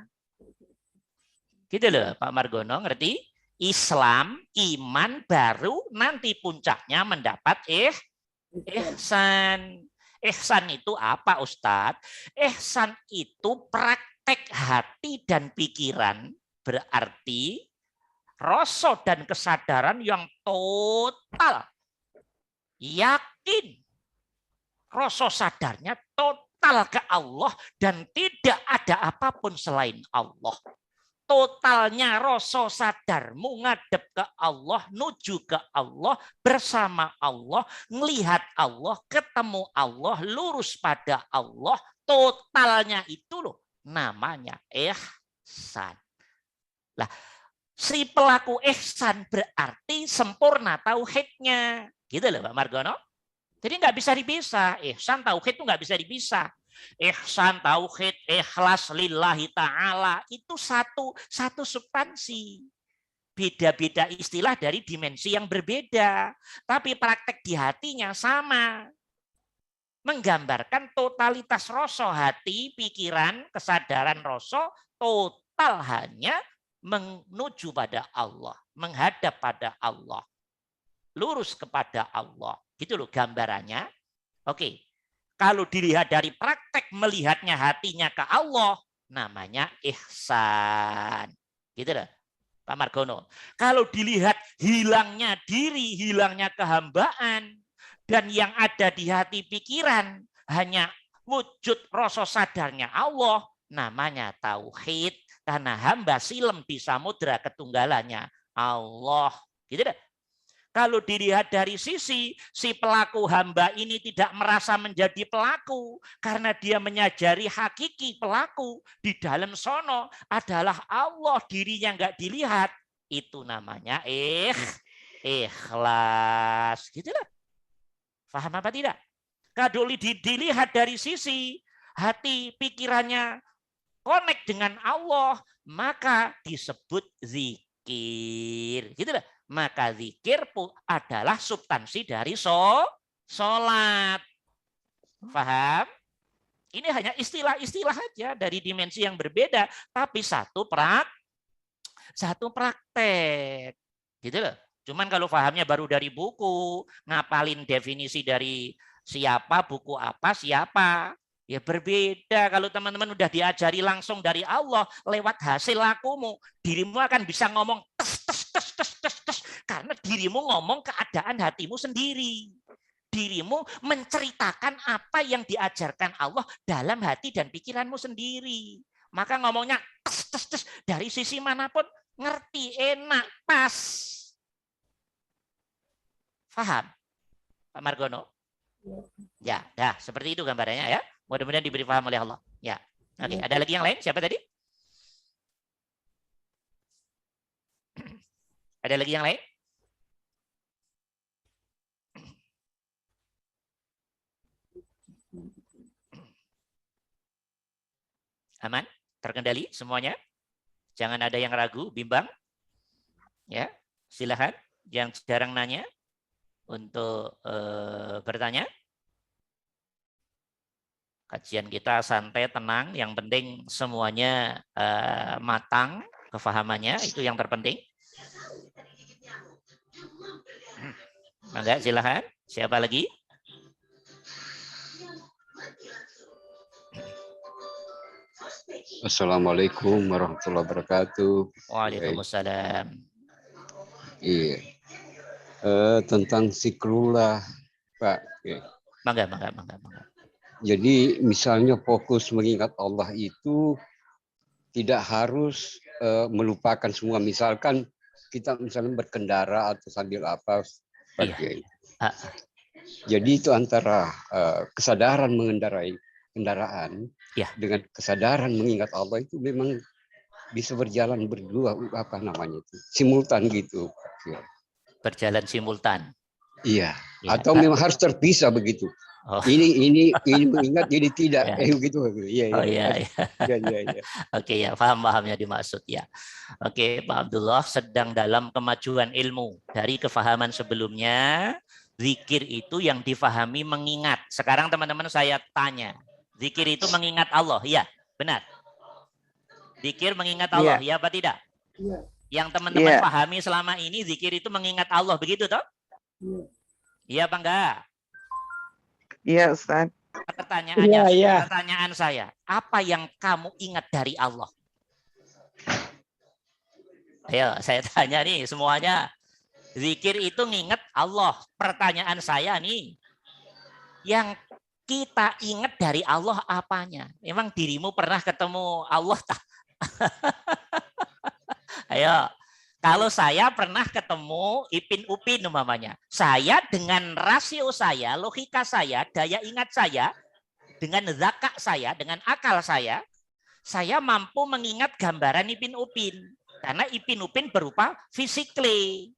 Gitu loh Pak Margono, ngerti? Islam, iman, baru nanti puncaknya mendapat ihsan. Ihsan itu apa Ustadz? Ihsan itu praktek hati dan pikiran, berarti rasa dan kesadaran yang total, yakin, rasa sadarnya total ke Allah dan tidak ada apapun selain Allah. Totalnya rasa sadarmu ngadep ke Allah, nuju ke Allah, bersama Allah, ngelihat Allah, ketemu Allah, lurus pada Allah. Totalnya itu loh namanya ihsan. Lah, si pelaku ihsan berarti sempurna tauhidnya. Gitu loh Pak Margono. Jadi nggak bisa dipisah. Ihsan tauhid itu nggak bisa dipisah. Ihsan, tauhid, ikhlas lillahi ta'ala itu satu substansi. Beda-beda istilah dari dimensi yang berbeda. Tapi praktek di hatinya sama. Menggambarkan totalitas rasa hati, pikiran, kesadaran rasa total hanya menuju pada Allah. Menghadap pada Allah. Lurus kepada Allah. Gitu loh gambarannya. Oke. Kalau dilihat dari praktek melihatnya hatinya ke Allah, namanya ihsan. Gitu loh, Pak Margono. Kalau dilihat hilangnya diri, hilangnya kehambaan, dan yang ada di hati pikiran hanya wujud rasa sadarnya Allah, namanya tauhid. Karena hamba silem di samudra ketunggalannya Allah. Gitu loh. Kalau dilihat dari sisi si pelaku hamba ini tidak merasa menjadi pelaku karena dia menyadari hakiki pelaku di dalam sono adalah Allah, dirinya nggak dilihat, itu namanya ikhlas. Gitulah. Paham apa tidak? Kalau dilihat dari sisi hati pikirannya connect dengan Allah, maka disebut zikir. Gitulah. Maka zikir adalah substansi dari sholat. Paham? Ini hanya istilah-istilah saja dari dimensi yang berbeda, tapi satu praktek. Gitu loh. Cuman kalau pahamnya baru dari buku, ngapalin definisi dari siapa, buku apa, siapa, ya berbeda. Kalau teman-teman udah diajari langsung dari Allah lewat hasil lakumu, dirimu akan bisa ngomong karena dirimu ngomong keadaan hatimu sendiri. Dirimu menceritakan apa yang diajarkan Allah dalam hati dan pikiranmu sendiri. Maka ngomongnya dari sisi manapun ngerti, enak, pas. Paham, Pak Margono? Ya, dah seperti itu gambarannya ya. Mudah-mudahan diberi paham oleh Allah. Ya. Oke, ada lagi yang lain? Siapa tadi? Ada lagi yang lain? Aman? Terkendali semuanya? Jangan ada yang ragu, bimbang. Ya, silakan. Yang jarang nanya untuk bertanya. Kajian kita santai, tenang. Yang penting semuanya matang kefahamannya. Itu yang terpenting. Mangga, silakan. Siapa lagi? Assalamualaikum warahmatullahi wabarakatuh. Waalaikumsalam. Iya. Tentang zikrullah, Pak. Mangga. Jadi misalnya fokus mengingat Allah itu tidak harus melupakan semua. Misalkan kita misalnya berkendara atau sambil apa, Pak. Iya. Jadi itu antara kesadaran mengendarai kendaraan dengan kesadaran mengingat Allah itu memang bisa berjalan berdua, apa namanya itu, simultan gitu. Berjalan simultan. Iya. Atau memang harus terpisah begitu. Oh. Ini mengingat jadi tidak begitu. Iya. Oke ya, pahamnya dimaksud ya. Oke, Pak Abdullah sedang dalam kemajuan ilmu dari kefahaman sebelumnya. Zikir itu yang difahami mengingat. Sekarang teman-teman saya tanya, zikir itu mengingat Allah? Iya, benar. Zikir mengingat Allah, ya apa tidak? Iya. Yang teman-teman pahami selama ini, zikir itu mengingat Allah, begitu toh? Iya apa enggak? Iya, Ustaz. Pertanyaan saya, apa yang kamu ingat dari Allah? Ayo, saya tanya nih semuanya. Zikir itu nginget Allah. Pertanyaan saya nih, yang kita ingat dari Allah apanya? Emang dirimu pernah ketemu Allah tak? Ayo, kalau saya pernah ketemu Ipin Upin umpamanya. Saya dengan rasio saya, logika saya, daya ingat saya, dengan zakat saya, dengan akal saya mampu mengingat gambaran Ipin Upin. Karena Ipin Upin berupa physically.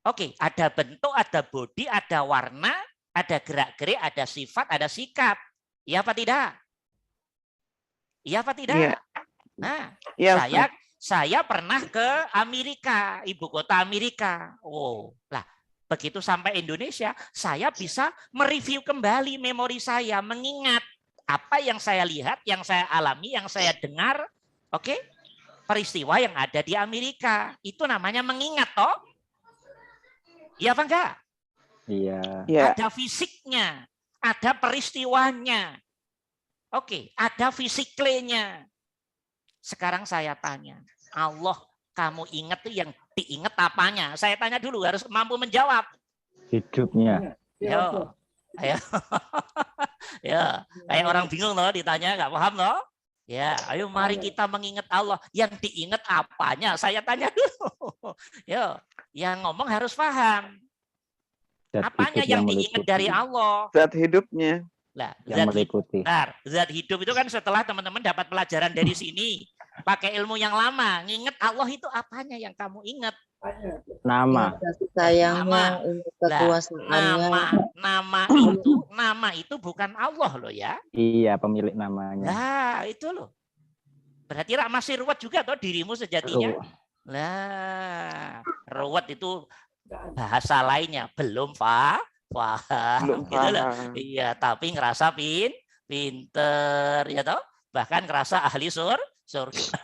Oke, ada bentuk, ada body, ada warna, ada gerak-gerik, ada sifat, ada sikap. Iya apa tidak? Iya apa tidak? Iya. Nah, Iya, saya pernah ke Amerika, ibu kota Amerika. Oh, lah begitu sampai Indonesia, saya bisa mereview kembali memori saya, mengingat apa yang saya lihat, yang saya alami, yang saya dengar. Oke, peristiwa yang ada di Amerika. Itu namanya mengingat, toh? Iya apa enggak? Iya. Ada fisiknya, ada peristiwanya. Oke, ada fisiklenya. Sekarang saya tanya, Allah kamu ingat tuh yang diingat apanya? Saya tanya dulu, harus mampu menjawab. Hidupnya. Ayo. Ya, kayak orang bingung loh ditanya, nggak paham loh. Ya, ayo mari kita mengingat Allah. Yang diingat apanya? Saya tanya dulu. Yo, yang ngomong harus paham. Apanya yang diingat dari Allah? Zat hidupnya. Lah, yang meliputi. Zat hidup itu kan setelah teman-teman dapat pelajaran dari sini, pakai ilmu yang lama, nginget Allah itu apanya yang kamu ingat? Nama. Sayangnya, kekuasaannya. Nama itu bukan Allah loh ya. Iya, pemilik namanya. Nah, itu loh. Berarti masih ruwet juga toh dirimu sejatinya. Lah, ruwet itu bahasa lainnya, belum paham. Gitu loh. Iya, tapi ngerasa pinter ya toh, bahkan ngerasa ahli surga.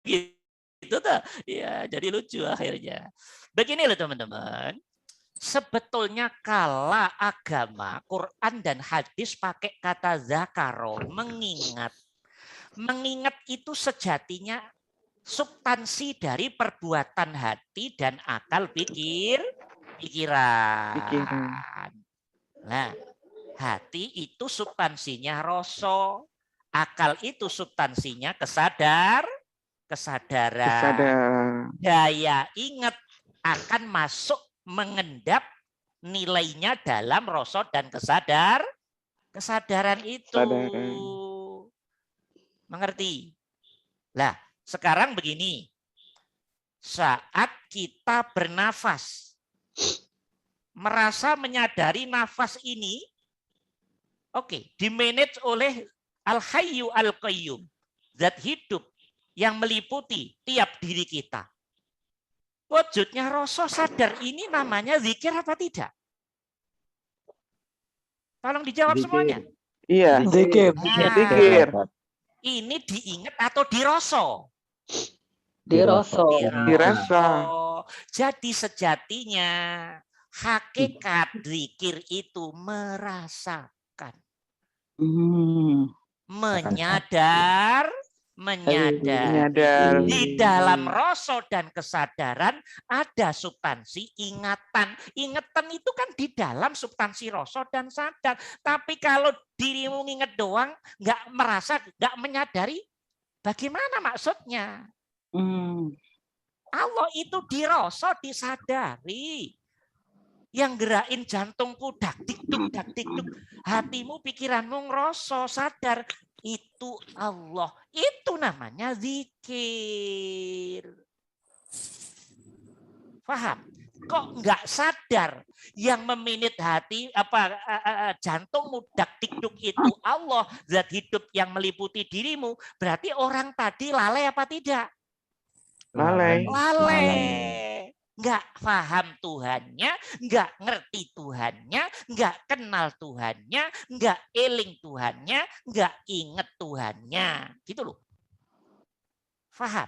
Gitu tuh. Ya, jadi lucu akhirnya. Begini loh teman-teman. Sebetulnya kala agama, Quran dan hadis pakai kata zakaro, mengingat. Mengingat itu sejatinya substansi dari perbuatan hati dan akal pikiran. Nah, hati itu substansinya rasa, akal itu substansinya kesadaran. Daya ingat akan masuk mengendap nilainya dalam rasa dan kesadaran itu. Mengerti? Lah, sekarang begini. Saat kita bernafas, merasa menyadari nafas ini, oke, dimanage oleh Al-Hayyu Al-Qayyum, zat hidup yang meliputi tiap diri kita. Wujudnya rasa sadar ini namanya zikir apa tidak? Tolong dijawab semuanya. Iya, zikir. Zikir. Ini diingat atau dirasa? Dirasa. Jadi sejatinya hakikat zikir itu merasakan. Menyadari. Di dalam rasa dan kesadaran ada substansi ingatan. Ingatan itu kan di dalam substansi rasa dan sadar. Tapi kalau dirimu nginget doang, nggak merasa, nggak menyadari, bagaimana maksudnya? Allah itu dirasa, disadari. Yang gerakin jantungku dak dikduk, hatimu, pikiranmu ngerasa, sadar. Itu Allah. Itu namanya zikir. Paham? Kok nggak sadar yang meminit hati jantungmu dak dikduk itu Allah, zat hidup yang meliputi dirimu. Berarti orang tadi lalai apa tidak? Lalai. nggak paham Tuhannya, nggak ngerti Tuhannya, nggak kenal Tuhannya, nggak eling Tuhannya, nggak inget Tuhannya. Gitu loh. Paham?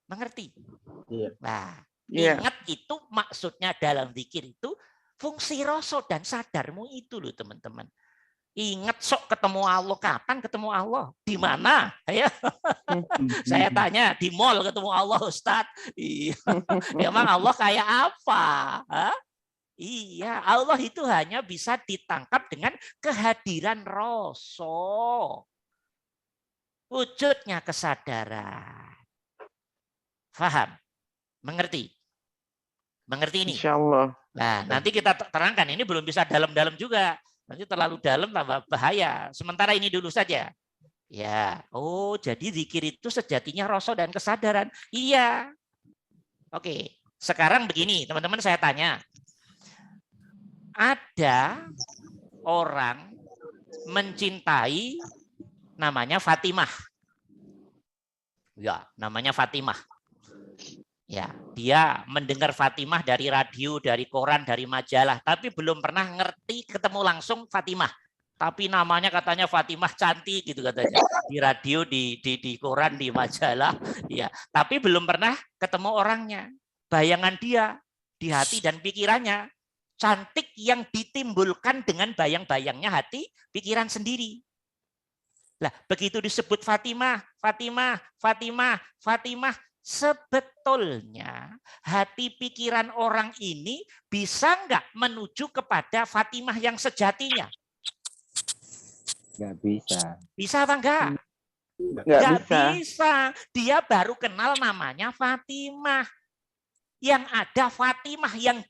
Mengerti? Nah, ingat itu maksudnya dalam zikir itu fungsi rasa dan sadarmu itu loh teman-teman. Ingat sok ketemu Allah, kapan ketemu Allah? Di mana? Ya. Saya tanya, di mall ketemu Allah Ustadz. Iya. Emang Allah kayak apa? Hah? Iya, Allah itu hanya bisa ditangkap dengan kehadiran rasa. Wujudnya kesadaran. Faham? Mengerti? Mengerti ini? Insya Allah. Nah, nanti kita terangkan. Ini belum bisa dalam-dalam juga. Nanti terlalu dalam tambah bahaya. Sementara ini dulu saja. Ya, oh jadi zikir itu sejatinya rasa dan kesadaran. Iya. Oke, sekarang begini teman-teman saya tanya. Ada orang mencintai namanya Fatimah. Ya, namanya Fatimah. Ya, dia mendengar Fatimah dari radio, dari koran, dari majalah, tapi belum pernah ngerti ketemu langsung Fatimah. Tapi namanya katanya Fatimah cantik gitu katanya. Di radio, di koran, di majalah, ya. Tapi belum pernah ketemu orangnya. Bayangan dia di hati dan pikirannya cantik yang ditimbulkan dengan bayang-bayangnya hati, pikiran sendiri. Lah, begitu disebut Fatimah, Fatimah, Fatimah, Fatimah, sebetulnya hati pikiran orang ini bisa nggak menuju kepada Fatimah yang sejatinya? Nggak bisa. Bisa apa enggak? Nggak bisa. Dia baru kenal namanya Fatimah. Yang ada Fatimah yang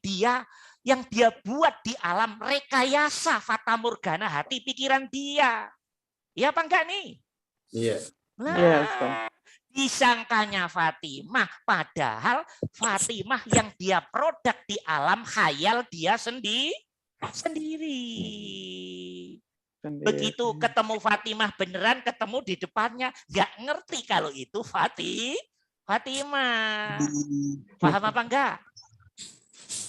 dia buat di alam rekayasa fatamorgana hati pikiran dia. Iya apa enggak nih? Iya. Nah, disangkanya Fatimah, padahal Fatimah yang dia produk di alam khayal dia sendiri. Begitu ketemu Fatimah beneran, ketemu di depannya, nggak ngerti kalau itu Fatimah. Paham apa enggak?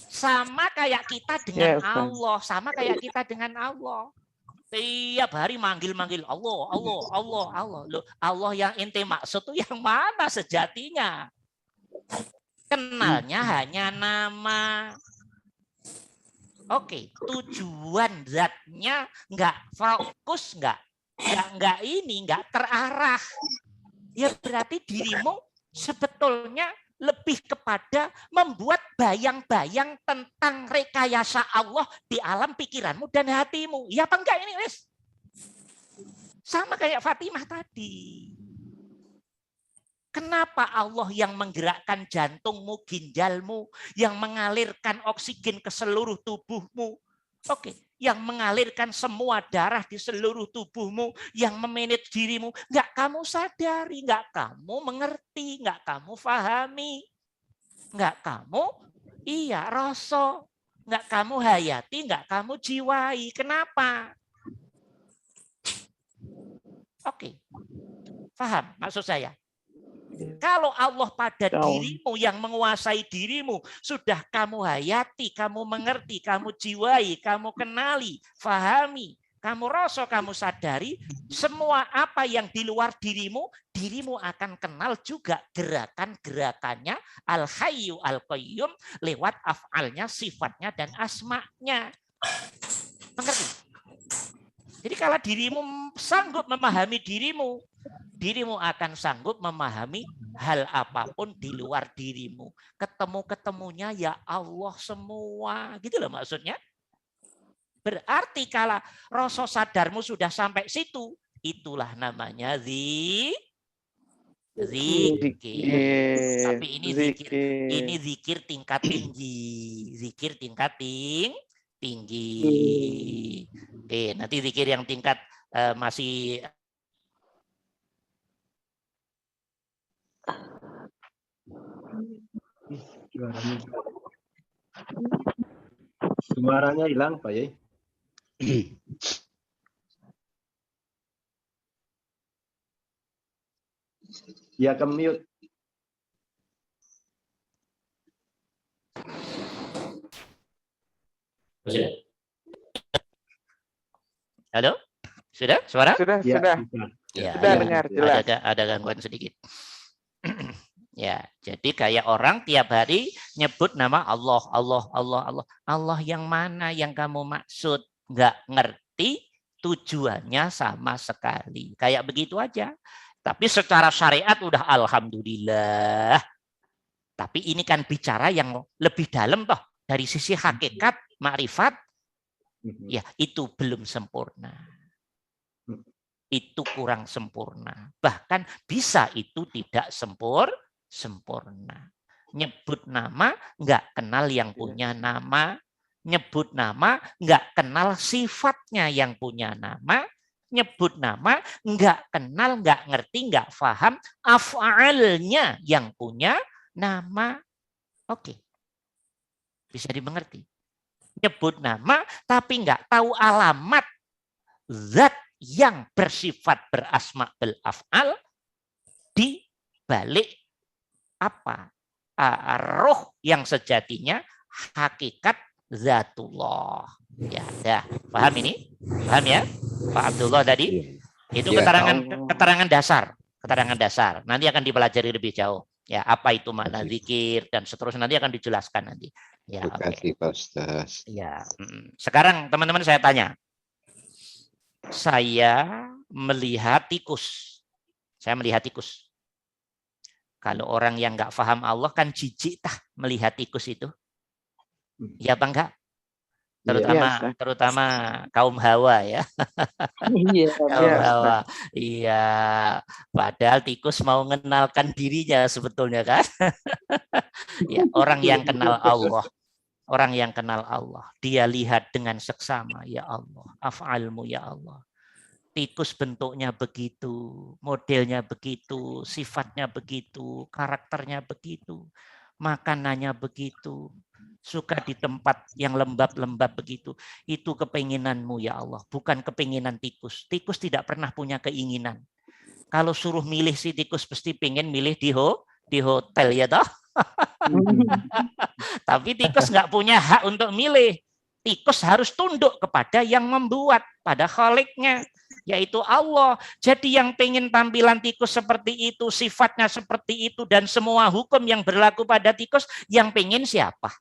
Sama kayak kita dengan Allah, sama kayak kita dengan Allah. Tiap hari manggil-manggil Allah, Allah, Allah, Allah. Loh, Allah yang ente maksud tuh yang mana sejatinya? Kenalnya hanya nama. Oke, tujuan zatnya nggak fokus, nggak ini, nggak terarah. Ya berarti dirimu sebetulnya lebih kepada membuat bayang-bayang tentang rekayasa Allah di alam pikiranmu dan hatimu. Ya apa enggak ini, Wes? Sama kayak Fatimah tadi. Kenapa Allah yang menggerakkan jantungmu, ginjalmu, yang mengalirkan oksigen ke seluruh tubuhmu? Oke, yang mengalirkan semua darah di seluruh tubuhmu, yang memanage dirimu, nggak kamu sadari, nggak kamu mengerti, nggak kamu pahami, nggak kamu rasa, nggak kamu hayati, nggak kamu jiwai. Kenapa? Oke, paham maksud saya? Kalau Allah pada dirimu yang menguasai dirimu, sudah kamu hayati, kamu mengerti, kamu jiwai, kamu kenali, fahami, kamu rasa, kamu sadari, semua apa yang di luar dirimu, dirimu akan kenal juga gerakan-gerakannya Al-Hayyu Al-Qayyum lewat af'alnya, sifatnya, dan asma'nya. Mengerti? Jadi kalau dirimu sanggup memahami dirimu, dirimu akan sanggup memahami hal apapun di luar dirimu. Ketemu-ketemunya ya Allah semua. Gitu loh maksudnya. Berarti kalau rasa sadarmu sudah sampai situ, itulah namanya zikir. Tapi ini zikir tingkat tinggi. Zikir tingkat tinggi. Oke, nanti zikir yang tingkat masih Suaranya hilang, Pak Yai. Ya, ke mute. Sudah? Halo? Sudah? Suara? Sudah. Ya, sudah dengar jelas. Ada gangguan sedikit. Ya, jadi kayak orang tiap hari nyebut nama Allah, Allah, Allah, Allah. Allah yang mana yang kamu maksud? Nggak ngerti tujuannya sama sekali. Kayak begitu aja. Tapi secara syariat udah alhamdulillah. Tapi ini kan bicara yang lebih dalam toh. Dari sisi hakikat, makrifat, ya itu belum sempurna. Itu kurang sempurna. Bahkan bisa itu tidak sempurna. Nyebut nama, nggak kenal yang punya nama. Nyebut nama, nggak kenal sifatnya yang punya nama. Nyebut nama, nggak kenal, nggak ngerti, nggak paham af'alnya yang punya nama. Oke. Bisa dimengerti. Nyebut nama, tapi nggak tahu alamat zat yang bersifat berasma bil af'al di balik apa? Roh yang sejatinya hakikat zatullah. Ya, dah. Paham ini? Paham ya? Pak Abdullah tadi? Itu keterangan dasar. Keterangan dasar. Nanti akan dipelajari lebih jauh. Ya, apa itu makna zikir dan seterusnya nanti akan dijelaskan nanti. Ya, terima kasih, Pak Ustaz. Ya. Sekarang teman-teman saya tanya. Saya melihat tikus. Saya melihat tikus. Kalau orang yang nggak paham Allah kan jijik melihat tikus itu. Ya apa enggak? Terutama kaum Hawa ya. Kaum Hawa. Iya. Padahal tikus mau mengenalkan dirinya sebetulnya kan. Ya, orang yang kenal Allah. Orang yang kenal Allah. Dia lihat dengan seksama. Ya Allah. Af'almu ya Allah. Tikus bentuknya begitu, modelnya begitu, sifatnya begitu, karakternya begitu, makanannya begitu, suka di tempat yang lembab-lembab begitu. Itu kepinginanmu ya Allah, bukan kepinginan tikus. Tikus tidak pernah punya keinginan. Kalau suruh milih si tikus pasti pengen milih di hotel ya toh. Tapi tikus nggak punya hak untuk milih. Tikus harus tunduk kepada yang membuat, pada Khaliknya, yaitu Allah. Jadi yang pengen tampilan tikus seperti itu, sifatnya seperti itu, dan semua hukum yang berlaku pada tikus, yang pengen siapa?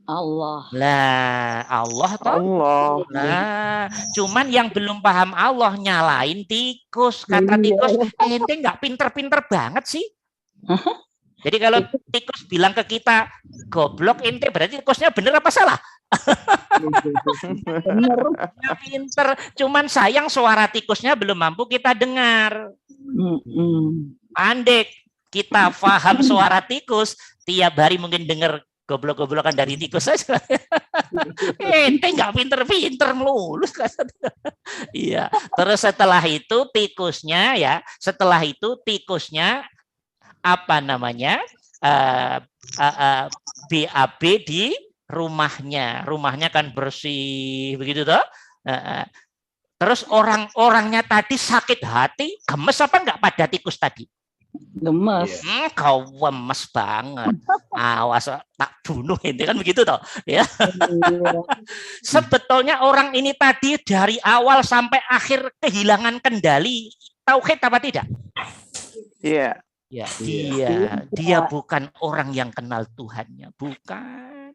Allah. Lah, Allah toh? Allah. Nah, cuman yang belum paham Allah nyalain tikus. Kata tikus, ente nggak pinter-pinter banget sih. Jadi kalau tikus bilang ke kita, goblok ente, berarti tikusnya bener apa salah? Bener. Pinter, cuman sayang suara tikusnya belum mampu kita dengar. Pandek, kita paham suara tikus, tiap hari mungkin dengar goblok-goblokan dari tikus saja. Ente nggak pinter-pinter melulus. Iya. Terus setelah itu tikusnya apa namanya? BAB di rumahnya kan bersih begitu toh. Terus orang-orangnya tadi sakit hati, gemes apa enggak pada tikus tadi? Gemes. Kau gemes banget. Awas tak bunuh ini kan begitu toh, ya. Sebetulnya orang ini tadi dari awal sampai akhir kehilangan kendali tauhid apa tidak? Iya. Ya, dia bukan orang yang kenal Tuhannya, bukan.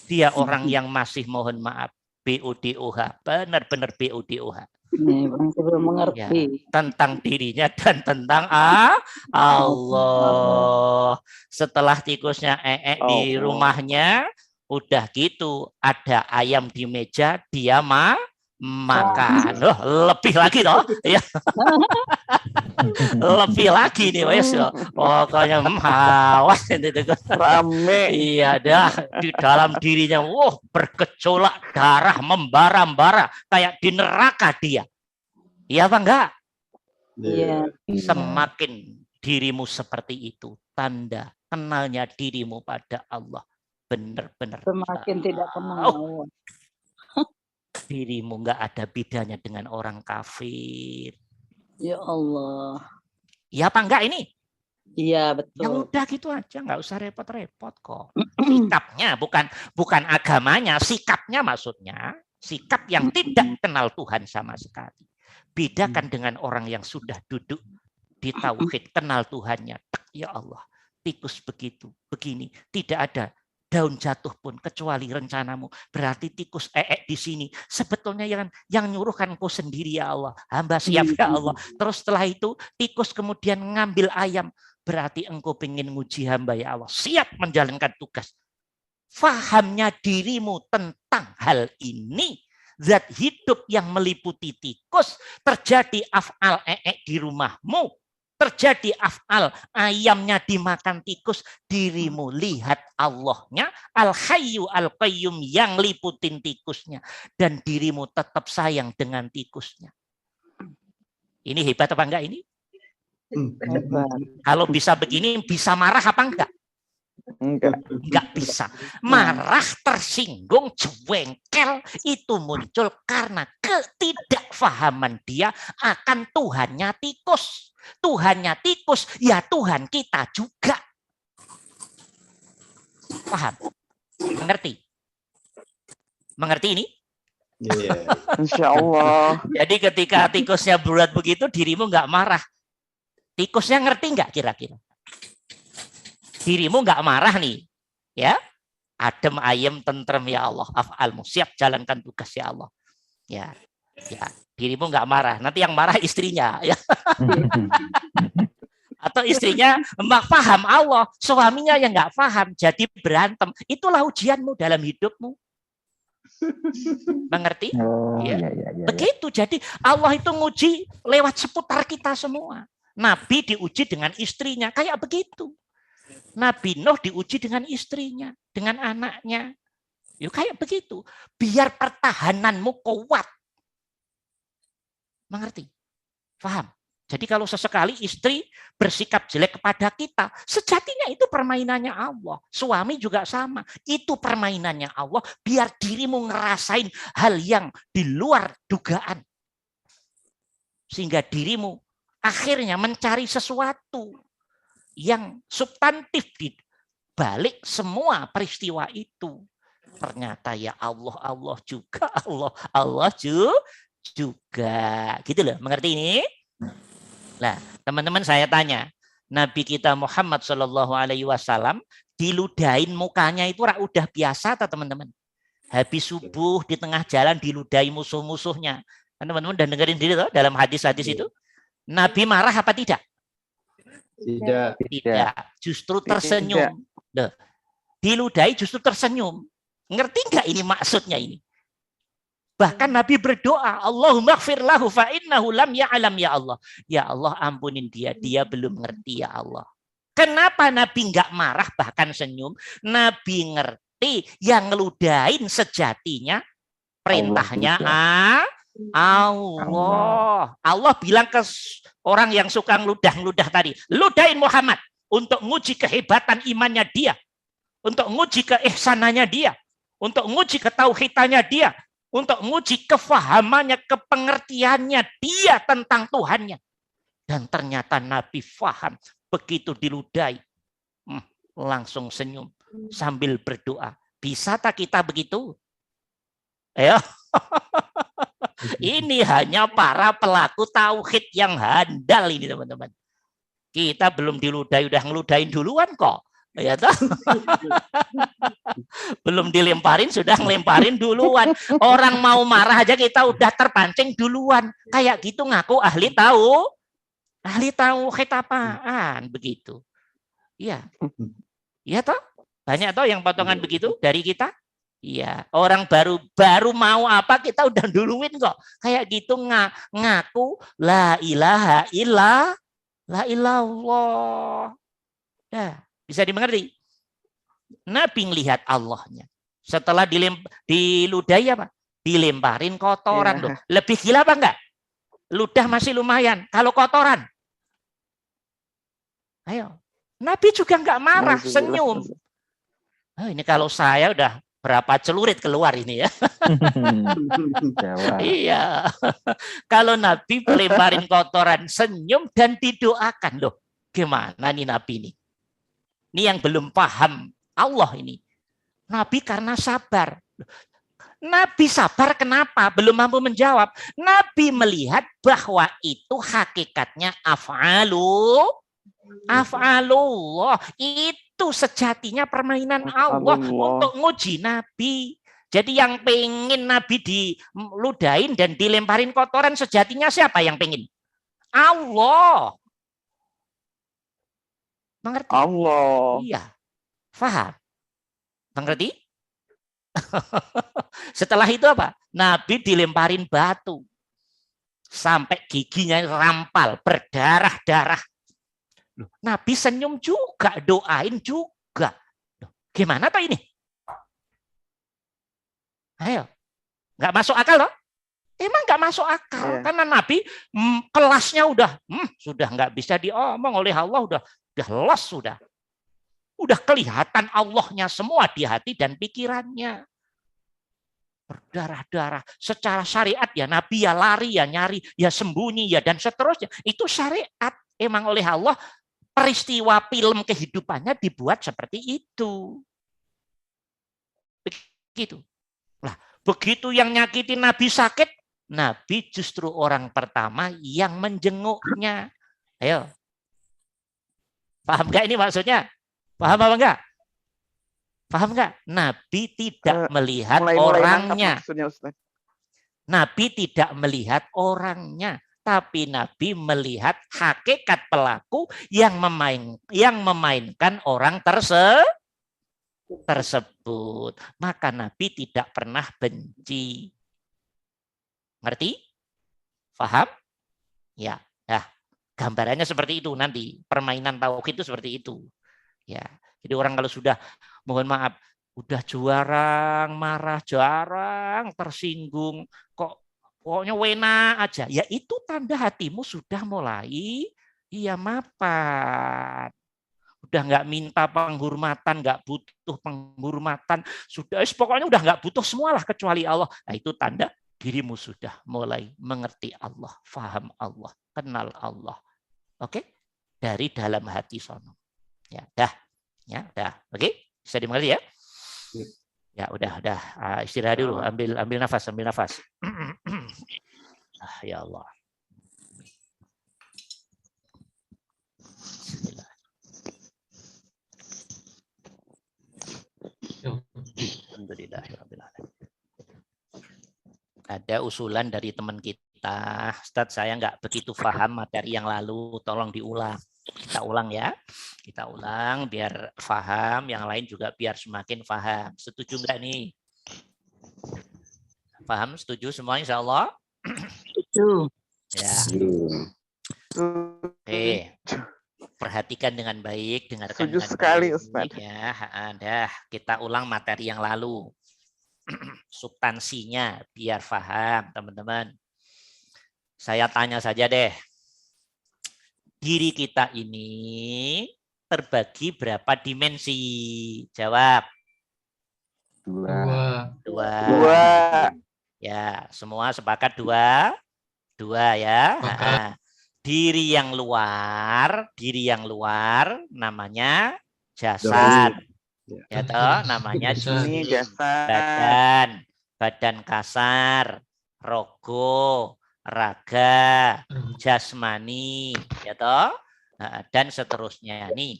Dia orang yang masih mohon maaf BODOH, benar-benar BODOH. Belum mengerti tentang dirinya dan tentang Allah. Setelah tikusnya di rumahnya, udah gitu ada ayam di meja, dia makan. Lebih lagi toh, ya. Lebih lagi nih wes, pokoknya awas rame. Iya dah, di dalam dirinya bergejolak, darah membara-bara kayak di neraka dia. Iya apa enggak? Iya. Semakin dirimu seperti itu, tanda kenalnya dirimu pada Allah benar-benar semakin tidak kenal. Dirimu enggak ada bedanya dengan orang kafir. Ya Allah. Iya apa enggak ini? Iya betul. Ya udah gitu aja, nggak usah repot-repot kok. Sikapnya, bukan agamanya, sikapnya maksudnya. Sikap yang tidak kenal Tuhan sama sekali. Bedakan dengan orang yang sudah duduk di tauhid, kenal Tuhannya. Ya Allah, tikus begitu, begini, tidak ada daun jatuh pun kecuali rencanamu. Berarti tikus di sini. Sebetulnya yang nyuruh kan kau sendiri ya Allah. Hamba siap ya Allah. Terus setelah itu tikus kemudian ngambil ayam. Berarti engkau pengen nguji hamba ya Allah. Siap menjalankan tugas. Fahamnya dirimu tentang hal ini. Zat hidup yang meliputi tikus. Terjadi af'al di rumahmu. Terjadi af'al ayamnya dimakan tikus, dirimu lihat Allahnya Al-Hayyu Al-Qayyum yang liputin tikusnya, dan dirimu tetap sayang dengan tikusnya. Ini hebat apa enggak ini? Kalau bisa begini, bisa marah apa enggak? Enggak bisa. Marah, tersinggung, jengkel itu muncul karena ketidakfahaman dia akan Tuhannya tikus. Tuhannya tikus, ya Tuhan kita juga. Paham? Mengerti? Mengerti ini? Yeah. Insya Allah. Jadi ketika tikusnya berat begitu, dirimu nggak marah. Tikusnya ngerti nggak kira-kira? Dirimu nggak marah nih, ya? Adem ayem tentrem ya Allah. Af'almu siap jalankan tugas ya Allah. Ya. Dirimu nggak marah, nanti yang marah istrinya, ya. Atau istrinya mak paham Allah, suaminya yang nggak paham, jadi berantem. Itulah ujianmu dalam hidupmu. Mengerti? Ya. Begitu. Jadi Allah itu nguji lewat seputar kita semua. Nabi diuji dengan istrinya, kayak begitu. Nabi Nuh diuji dengan istrinya, dengan anaknya. Yuk kayak begitu. Biar pertahananmu kuat. Mengerti? Paham? Jadi kalau sesekali istri bersikap jelek kepada kita, sejatinya itu permainannya Allah. Suami juga sama. Itu permainannya Allah biar dirimu ngerasain hal yang di luar dugaan. Sehingga dirimu akhirnya mencari sesuatu yang substantif di balik semua peristiwa itu. Ternyata ya Allah juga, Allah juga. Gitu loh, mengerti ini? Nah, teman-teman saya tanya, Nabi kita Muhammad SAW diludahin mukanya itu udah biasa atau teman-teman? Habis subuh di tengah jalan diludahi musuh-musuhnya. Teman-teman udah dengerin diri loh dalam hadis-hadis itu. Nabi marah apa tidak? Tidak. Justru tersenyum. Loh, diludahi justru tersenyum. Ngerti nggak ini maksudnya ini? Bahkan Nabi berdoa, Allahumma ighfir lahu fa innahu lam ya'lam ya Allah. Ya Allah ampunin dia belum ngerti ya Allah. Kenapa Nabi nggak marah bahkan senyum? Nabi ngerti yang ngeludahin sejatinya perintahnya Allah. Allah bilang ke orang yang suka ngeludah tadi, ludahin Muhammad untuk nguji kehebatan imannya dia, untuk nguji keihsanannya dia, untuk nguji ketauhidannya dia, untuk nguji kefahamannya, kepengertiannya dia tentang Tuhannya. Dan ternyata Nabi faham. Begitu diludahi, langsung senyum sambil berdoa. Bisa tak kita begitu? Ya. Ini hanya para pelaku tauhid yang handal ini teman-teman. Kita belum diludahi, udah ngeludahin duluan kok. Ya toh? Belum dilemparin sudah ngelemparin duluan. Orang mau marah aja kita udah terpancing duluan. Kayak gitu ngaku ahli tauhid apaan begitu. Iya. Iya toh? Banyak toh yang potongan begitu dari kita? Iya, orang baru mau apa kita udah duluin kok. Kayak gitu ngaku la ilaha illallah. Ya. Bisa dimengerti? Nabi melihat Allahnya. Setelah diludahi apa? Dilemparin kotoran. Loh. Lebih gila apa enggak? Ludah masih lumayan. Kalau kotoran. Ayo. Nabi juga enggak marah, senyum. Oh, ini kalau saya udah berapa celurit keluar ini ya. Iya. Kalau Nabi lemparin kotoran, senyum dan didoakan. Loh, gimana nih Nabi ini? Ini yang belum paham Allah ini. Nabi karena sabar. Nabi sabar kenapa? Belum mampu menjawab. Nabi melihat bahwa itu hakikatnya af'alullah. Itu sejatinya permainan Allah untuk nguji Nabi. Jadi yang pengen Nabi diludahin dan dilemparin kotoran sejatinya siapa yang pengen? Allah. Mengerti? Allah. Iya. Faham? Mengerti? Setelah itu apa? Nabi dilemparin batu. Sampai giginya rampal, berdarah-darah. Nabi senyum juga, doain juga. Gimana toh ini? Ayo. Nggak masuk akal loh. Emang nggak masuk akal. Karena Nabi kelasnya sudah nggak bisa diomong oleh Allah. Udah los sudah. Udah kelihatan Allahnya semua di hati dan pikirannya. Berdarah-darah. Secara syariat ya Nabi ya lari, ya nyari, ya sembunyi, ya dan seterusnya. Itu syariat. Emang oleh Allah peristiwa film kehidupannya dibuat seperti itu. Begitu. Nah, begitu yang nyakitin Nabi sakit, Nabi justru orang pertama yang menjenguknya. Ayo. Paham nggak ini maksudnya? Paham apa enggak? Paham enggak? Nabi tidak melihat orangnya. Nabi tidak melihat orangnya, tapi Nabi melihat hakikat pelaku yang memainkan orang tersebut. Maka Nabi tidak pernah benci. Ngerti? Paham? Ya. Nah, gambarannya seperti itu nanti. Permainan tauhid itu seperti itu. Ya. Jadi orang kalau sudah, mohon maaf, udah jarang tersinggung, kok pokoknya wena aja. Ya itu tanda hatimu sudah mulai mapan. Udah nggak minta penghormatan, nggak butuh penghormatan, sudah pokoknya udah nggak butuh semualah kecuali Allah. Nah itu tanda dirimu sudah mulai mengerti Allah, faham Allah, kenal Allah. Oke? Dari dalam hati sono. Ya, dah. Ya, dah. Oke? Bisa dimengerti ya? Ya, udah. Istirahat dulu, ambil nafas. Ya Allah. Bismillah. Alhamdulillahirrahmanirrahim. Ada usulan dari teman kita, Ustadz saya nggak begitu paham materi yang lalu, tolong diulang. Kita ulang ya, kita ulang biar paham, yang lain juga biar semakin paham. Setuju nggak nih? Paham? Setuju semua insya Allah? Setuju. Ya. Oke. Perhatikan dengan baik, dengarkan dengan sekali, baik. Ustaz. Ya, dah kita ulang materi yang lalu. Substansinya biar paham, teman-teman. Saya tanya saja deh. Diri kita ini terbagi berapa dimensi? Jawab. Dua. Ya, semua sepakat dua? Dua ya. Diri yang luar namanya jasad. Ya toh, namanya badan kasar, rogo, raga, jasmani, ya toh, dan seterusnya. Nih,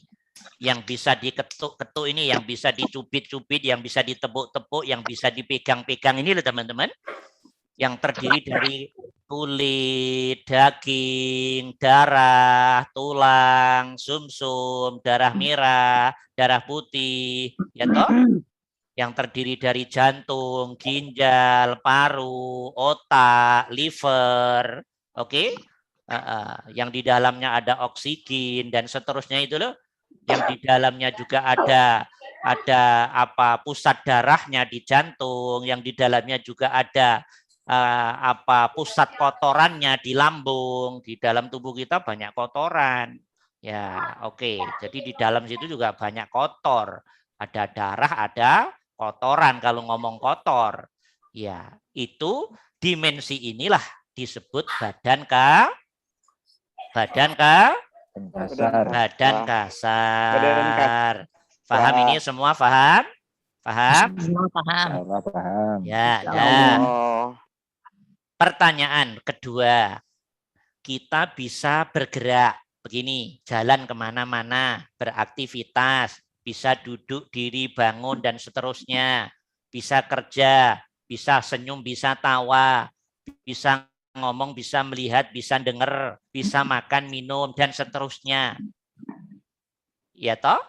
yang bisa diketuk-ketuk ini, yang bisa dicubit-cubit, yang bisa ditepuk-tepuk, yang bisa dipegang-pegang ini loh teman-teman. Yang terdiri dari kulit, daging, darah, tulang, sumsum, darah merah, darah putih, ya toh? Yang terdiri dari jantung, ginjal, paru, otak, liver, oke? Yang di dalamnya ada oksigen dan seterusnya itu loh. Yang di dalamnya juga ada pusat darahnya di jantung, yang di dalamnya juga ada pusat kotorannya di lambung. Di dalam tubuh kita banyak kotoran. Ya, oke. Jadi di dalam situ juga banyak kotor. Ada darah, ada kotoran kalau ngomong kotor. Ya, itu dimensi inilah disebut badan kasar. Paham ini semua, paham? Paham? Paham. Paham. Ya, nah. Pertanyaan kedua, kita bisa bergerak begini, jalan kemana-mana, beraktivitas, bisa duduk, diri, bangun, dan seterusnya. Bisa kerja, bisa senyum, bisa tawa, bisa ngomong, bisa melihat, bisa dengar, bisa makan, minum, dan seterusnya. Ya toh?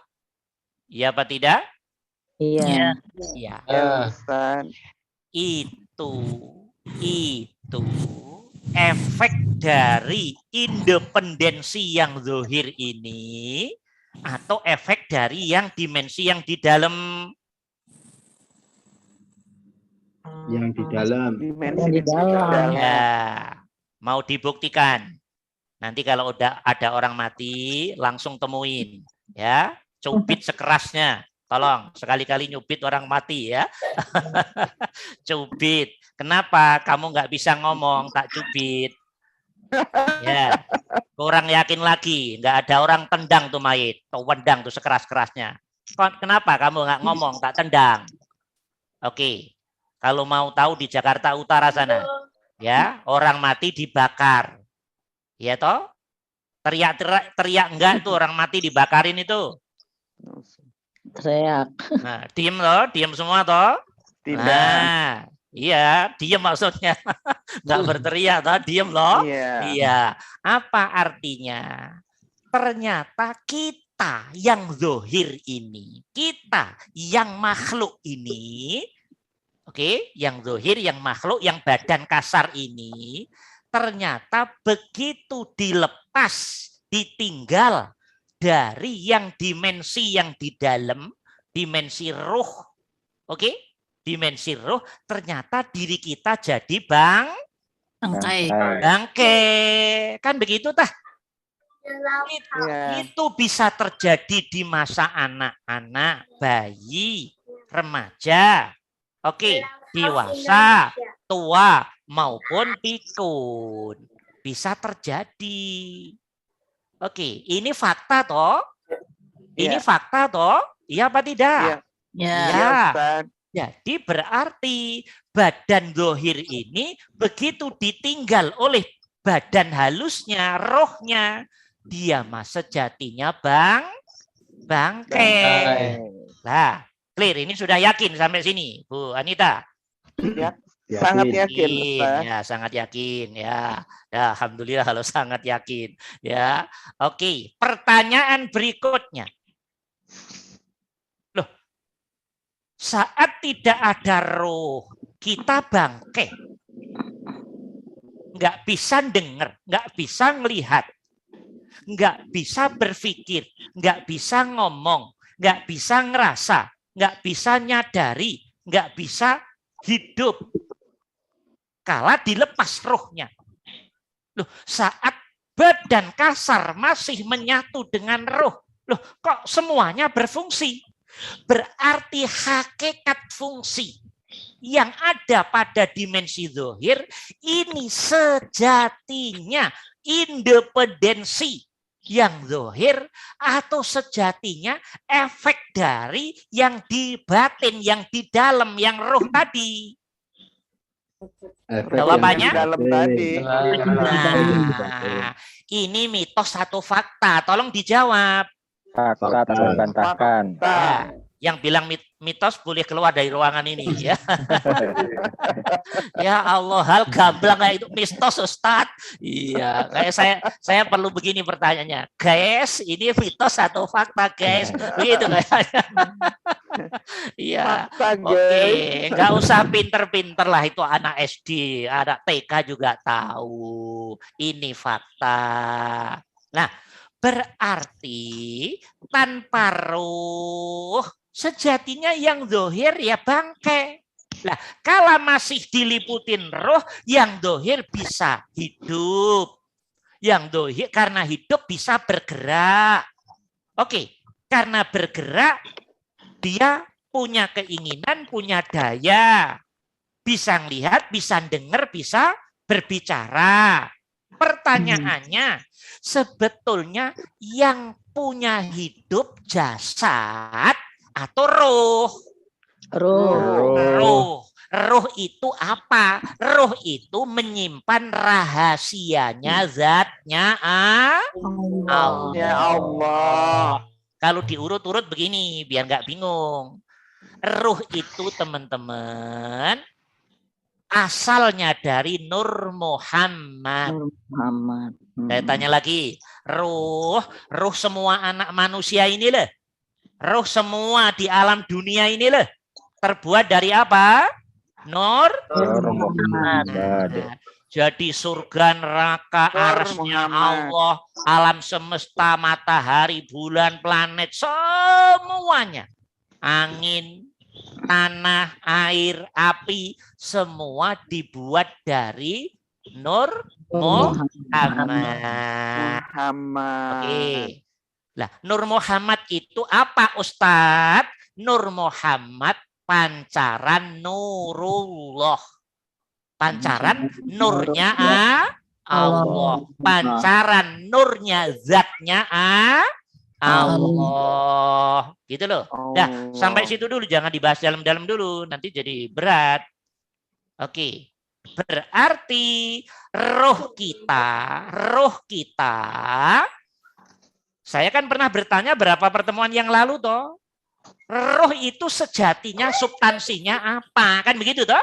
Iya apa tidak? Iya. Iya. Ustaz. Itu efek dari independensi yang zahir ini atau efek dari yang dimensi yang di dalam? Yang di dalam. Dimensi di dalam. Ya, mau dibuktikan. Nanti kalau udah ada orang mati, langsung temuin. Ya, cubit sekerasnya. Tolong, sekali-kali nyubit orang mati ya. Cubit. Kenapa kamu nggak bisa ngomong, tak cubit? Ya, kurang yakin lagi. Nggak ada orang tendang tuh mayit. Tuh wendang tuh sekeras-kerasnya. Kenapa kamu nggak ngomong, tak tendang? Oke. Kalau mau tahu di Jakarta Utara sana, ya orang mati dibakar, ya toh? Teriak enggak tuh orang mati dibakarin itu? Teriak. Nah, diem loh, diem semua toh? Tidak. Nah, iya, diem maksudnya, nggak berteriak toh, diem loh? Iya. Apa artinya? Ternyata kita yang zahir ini, kita yang makhluk ini. Oke, yang zahir, yang makhluk, yang badan kasar ini ternyata begitu dilepas, ditinggal dari yang dimensi yang di dalam, dimensi ruh. Oke, dimensi ruh, ternyata diri kita jadi bangke. Kan begitu tah? Itu bisa terjadi di masa anak-anak, bayi, remaja. Oke, dewasa, tua, maupun pikun. Bisa terjadi. Oke, ini fakta toh? Ini fakta toh? Iya apa tidak? Ya. Jadi berarti badan zahir ini begitu ditinggal oleh badan halusnya, rohnya, dia mah sejatinya bangke. Lah, clear, ini sudah yakin sampai sini, Bu Anita? Ya, sangat yakin, Ustaz. Ya, sangat yakin ya. Ya, alhamdulillah kalau sangat yakin ya. Oke, pertanyaan berikutnya. Loh, saat tidak ada roh, kita bangke. Nggak bisa dengar, nggak bisa melihat, nggak bisa berpikir, nggak bisa ngomong, nggak bisa ngerasa, nggak bisa nyadari, nggak bisa hidup. Kala dilepas rohnya. Loh, saat badan kasar masih menyatu dengan roh, loh kok semuanya berfungsi? Berarti hakikat fungsi yang ada pada dimensi zahir ini sejatinya independensi yang zahir atau sejatinya efek dari yang di batin, yang di dalam, yang roh tadi. Jawabannya? Nah, ini mitos atau fakta? Tolong dijawab. Fakta terbantahkan. Ya, yang bilang mitos boleh keluar dari ruangan ini ya. Ya Allah, hal gamblang kayak itu mitos Ustaz. Iya, kayak saya perlu begini pertanyaannya. Guys, ini mitos atau fakta, guys? Begitu kayaknya. Iya. Oke, nggak usah pinter-pinter lah, itu anak SD, anak TK juga tahu. Ini fakta. Nah, berarti tanpa roh sejatinya yang zahir ya bangke. Nah, kalau masih diliputin roh, yang zahir bisa hidup. Yang zahir karena hidup bisa bergerak. Oke, karena bergerak dia punya keinginan, punya daya. Bisa melihat, bisa dengar, bisa berbicara. Pertanyaannya, sebetulnya yang punya hidup jasad atau roh? Ruh itu apa? Ruh itu menyimpan rahasianya zatnya Allah. Ya Allah. Kalau diurut-urut begini, biar nggak bingung. Ruh itu teman-teman asalnya dari Nur Muhammad. Saya tanya lagi, ruh semua anak manusia ini loh. Ruh semua di alam dunia ini loh. Terbuat dari apa? Nur Muhammad. Jadi surga, neraka, arsy-Nya Allah, alam semesta, matahari, bulan, planet, semuanya. Angin, tanah, air, api, semua dibuat dari Nur Muhammad. Oke. Lah, Nur Muhammad itu apa, Ustadz? Nur Muhammad pancaran nurullah. Pancaran nurnya Allah. Pancaran nurnya zatnya Allah. Gitu loh. Nah, sampai situ dulu, jangan dibahas dalam-dalam dulu, nanti jadi berat. Oke. Berarti roh kita, saya kan pernah bertanya berapa pertemuan yang lalu toh. Roh itu sejatinya, substansinya apa? Kan begitu toh?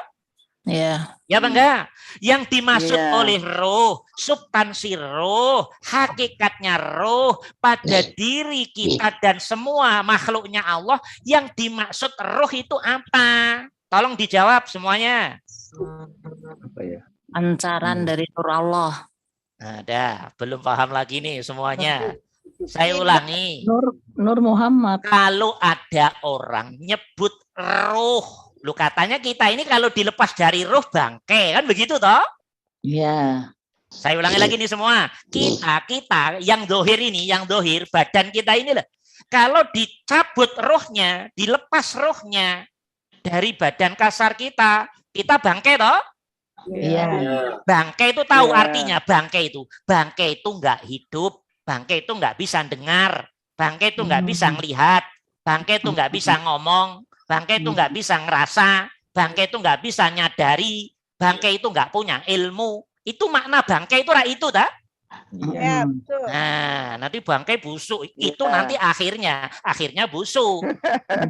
Iya. Ya bangga. Yang dimaksud oleh roh, substansi roh, hakikatnya roh pada diri kita dan semua makhluknya Allah, yang dimaksud roh itu apa? Tolong dijawab semuanya. Apa ya? Pancaran dari nur Allah. Ada, belum paham lagi nih semuanya. Saya ulangi. Nur Muhammad. Kalau ada orang nyebut roh, lu katanya kita ini kalau dilepas dari roh bangke, kan begitu toh? Iya. Saya ulangi lagi nih semua. Kita yang dohir ini, yang dohir, badan kita ini lah. Kalau dicabut rohnya, dilepas rohnya dari badan kasar kita bangke toh? Iya. Bangke itu tahu artinya, bangke itu nggak hidup. Bangke itu nggak bisa dengar, bangke itu nggak bisa ngelihat, bangke itu nggak bisa ngomong, bangke itu nggak bisa ngerasa, bangke itu nggak bisa nyadari, bangke itu nggak punya ilmu. Itu makna bangke itu itu tak? Ya, betul. Nah, nanti bangke busuk, itu nanti akhirnya busuk.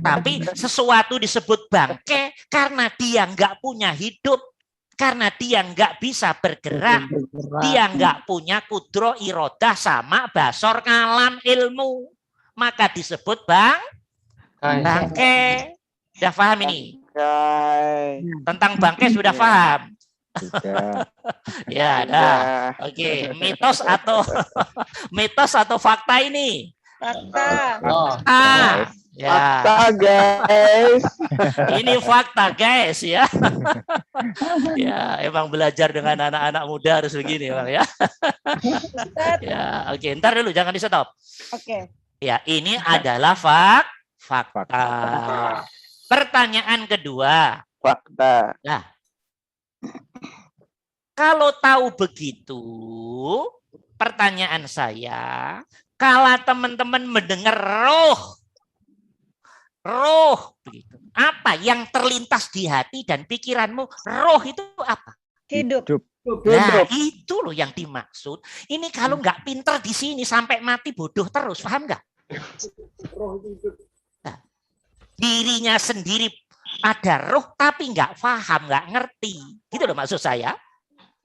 Tapi sesuatu disebut bangke karena dia nggak punya hidup. Karena dia nggak bisa bergerak, dia nggak punya kudro irodah sama basor kalam ilmu, maka disebut bangke. Sudah paham ini? Tentang bangke sudah paham? Ya, dah. Oke, mitos atau fakta ini? Fakta. Ya. Fakta guys. Ini fakta guys ya. Ya, emang belajar dengan anak-anak muda harus begini Bang ya. Ya, oke, ntar dulu jangan di-stop. Oke. Ya, ini adalah fakta. Pertanyaan kedua. Fakta. Nah, kalau tahu begitu, pertanyaan saya, kalau teman-teman mendengar roh begitu, apa yang terlintas di hati dan pikiranmu? Roh itu apa? Hidup. Nah, itu loh yang dimaksud. Ini kalau nggak pinter di sini sampai mati bodoh terus, paham nggak? Nah, dirinya sendiri ada roh tapi nggak paham, nggak ngerti, gitu loh maksud saya.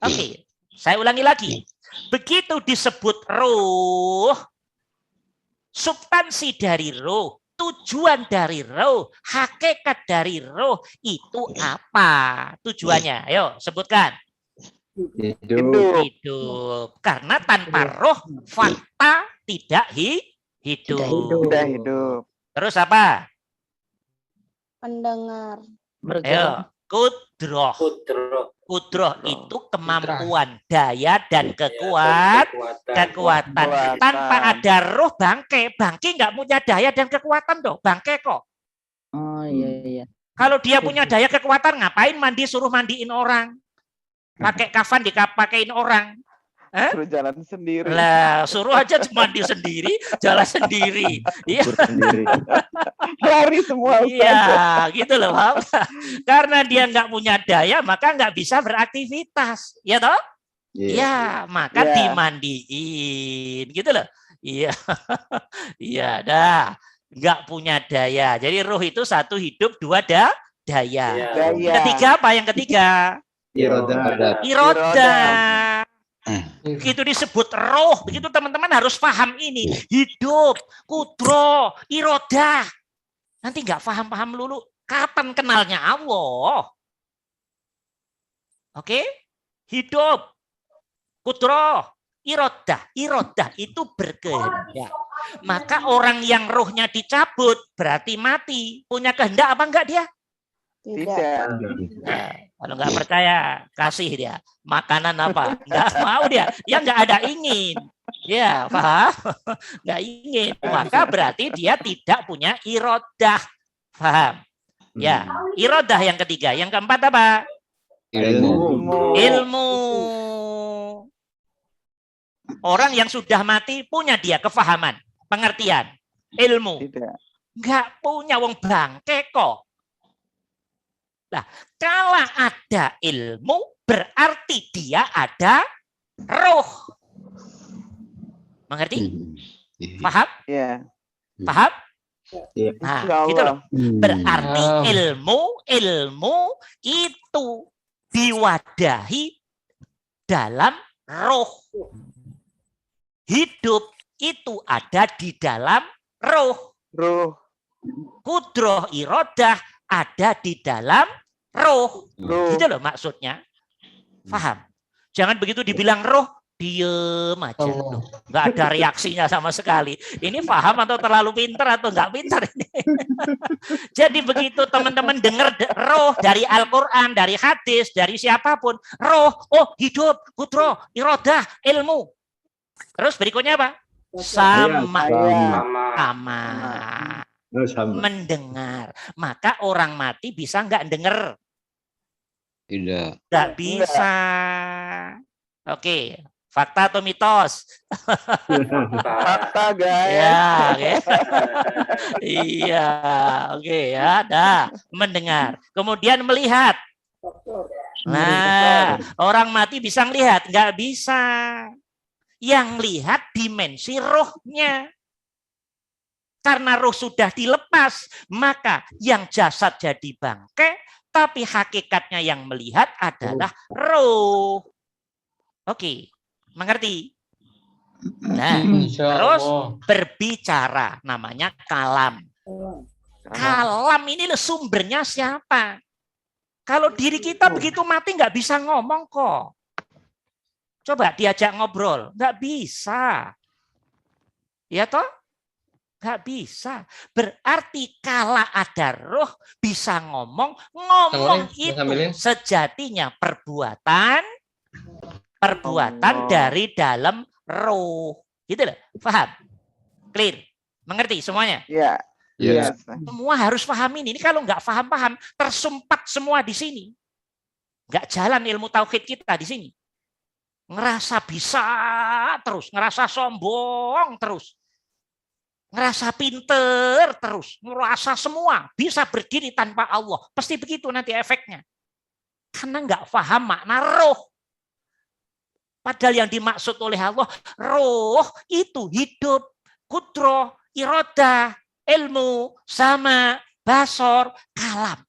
Oke, saya ulangi lagi. Begitu disebut roh, substansi dari roh, tujuan dari roh, hakikat dari roh itu apa? Tujuannya, ayo sebutkan. Hidup. Karena tanpa roh, fakta tidak hidup. Terus apa? Pendengar. Ayo, kudroh. Kudroh itu kemampuan, daya dan kekuatan. Tanpa ada roh bangke nggak punya daya dan kekuatan dong, bangke kok. Oh iya. Kalau dia punya daya kekuatan, ngapain suruh mandiin orang? Pakai kafan dipakein orang. Suruh jalan sendiri. Lah, suruh aja mandi sendiri, jalan sendiri. Iya. Lari semua. Iya, gitu loh, Pak. Karena dia nggak punya daya, maka nggak bisa beraktivitas, ya toh? Iya, maka dimandiin, gitu loh. Iya, iya, dah. Nggak punya daya. Jadi ruh itu satu hidup, dua daya. Ketiga apa? Yang ketiga? Iroda. Begitu disebut roh, begitu teman-teman harus paham ini. Hidup, kudro, iroda. Nanti nggak paham-paham dulu. Kapan kenalnya Allah? Oke? Hidup, kudro, iroda. Iroda itu berkehendak. Maka orang yang rohnya dicabut berarti mati. Punya kehendak apa enggak dia? Tidak. Nah, kalau nggak percaya, kasih dia makanan apa? Nggak mau dia. Ya nggak ada ingin. Ya, paham? Nggak ingin. Maka berarti dia tidak punya irodah. Paham? Ya, irodah yang ketiga. Yang keempat apa? Ilmu. Orang yang sudah mati punya dia kefahaman, pengertian, ilmu. Nggak punya, wong bangke kok. Nah, kalau ada ilmu, berarti dia ada roh. Mengerti? Paham? Iya. Paham? Nah, gitu loh. Berarti ilmu itu diwadahi dalam roh. Hidup itu ada di dalam roh. Kudroh irodah ada di dalam roh. Gitu loh maksudnya. Paham? Jangan begitu dibilang roh, diem aja. Loh. Nggak ada reaksinya sama sekali. Ini paham atau terlalu pintar atau nggak pintar ini? Jadi begitu teman-teman dengar roh dari Al-Quran, dari hadis, dari siapapun. Roh, oh hidup, kudroh, irodah, ilmu. Terus berikutnya apa? Sama. Mendengar. Maka orang mati bisa nggak dengar? Tidak. Nggak bisa. Oke. Fakta atau mitos? Fakta, guys. Ya, okay. Iya. Oke ya. Dah. Mendengar. Kemudian melihat. Nah, orang mati bisa melihat? Nggak bisa. Yang lihat dimensi rohnya. Karena roh sudah dilepas, maka yang jasad jadi bangkai, tapi hakikatnya yang melihat adalah roh. Oke, mengerti? Nah, terus berbicara, namanya kalam. Kalam ini sumbernya siapa? Kalau diri kita begitu mati nggak bisa ngomong kok. Coba diajak ngobrol, nggak bisa. Ya toh? Nggak bisa. Berarti kala ada roh bisa ngomong itu sejatinya perbuatan dari dalam roh. Gitu loh. Paham? Clear? Mengerti semuanya? Iya. Yes. Semua harus paham ini. Ini kalau nggak paham, tersumpat semua di sini. Nggak jalan ilmu tauhid kita di sini. Ngerasa bisa terus, ngerasa sombong terus. Ngerasa pinter terus, ngerasa semua bisa berdiri tanpa Allah. Pasti begitu nanti efeknya. Karena nggak paham makna roh. Padahal yang dimaksud oleh Allah, roh itu hidup, kudroh, irodah, ilmu, sama, basor, kalam.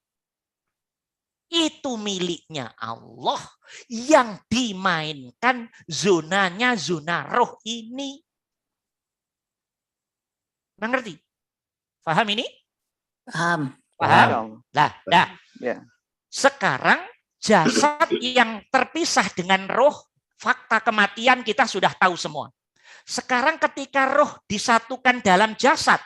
Itu miliknya Allah yang dimainkan zonanya zona roh ini. Mengerti? Paham ini? Paham. Paham? Nah. Sekarang jasad yang terpisah dengan roh, fakta kematian kita sudah tahu semua. Sekarang ketika roh disatukan dalam jasad,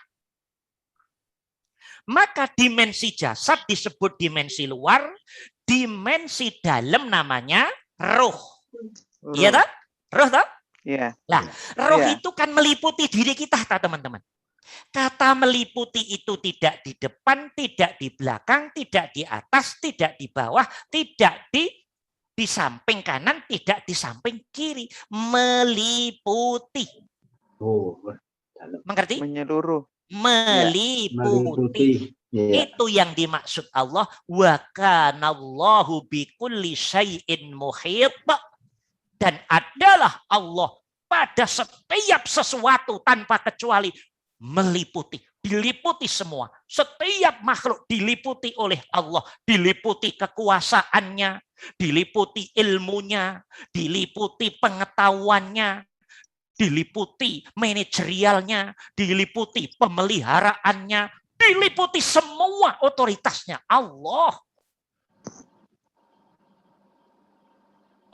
maka dimensi jasad disebut dimensi luar, dimensi dalam namanya roh. Iya tak? Roh tak? Iya. Nah, roh itu kan meliputi diri kita, teman-teman. Kata meliputi itu tidak di depan, tidak di belakang, tidak di atas, tidak di bawah, tidak di di samping kanan, tidak di samping kiri. Meliputi. Oh, mengerti? Menyeluruh. Meliputi. Yeah. Itu yang dimaksud Allah. Wa kanallahu bikulli syai'in muhit. Dan adalah Allah pada setiap sesuatu tanpa kecuali meliputi. Diliputi semua. Setiap makhluk diliputi oleh Allah. Diliputi kekuasaannya. Diliputi ilmunya. Diliputi pengetahuannya. Diliputi manajerialnya. Diliputi pemeliharaannya. Diliputi semua otoritasnya Allah.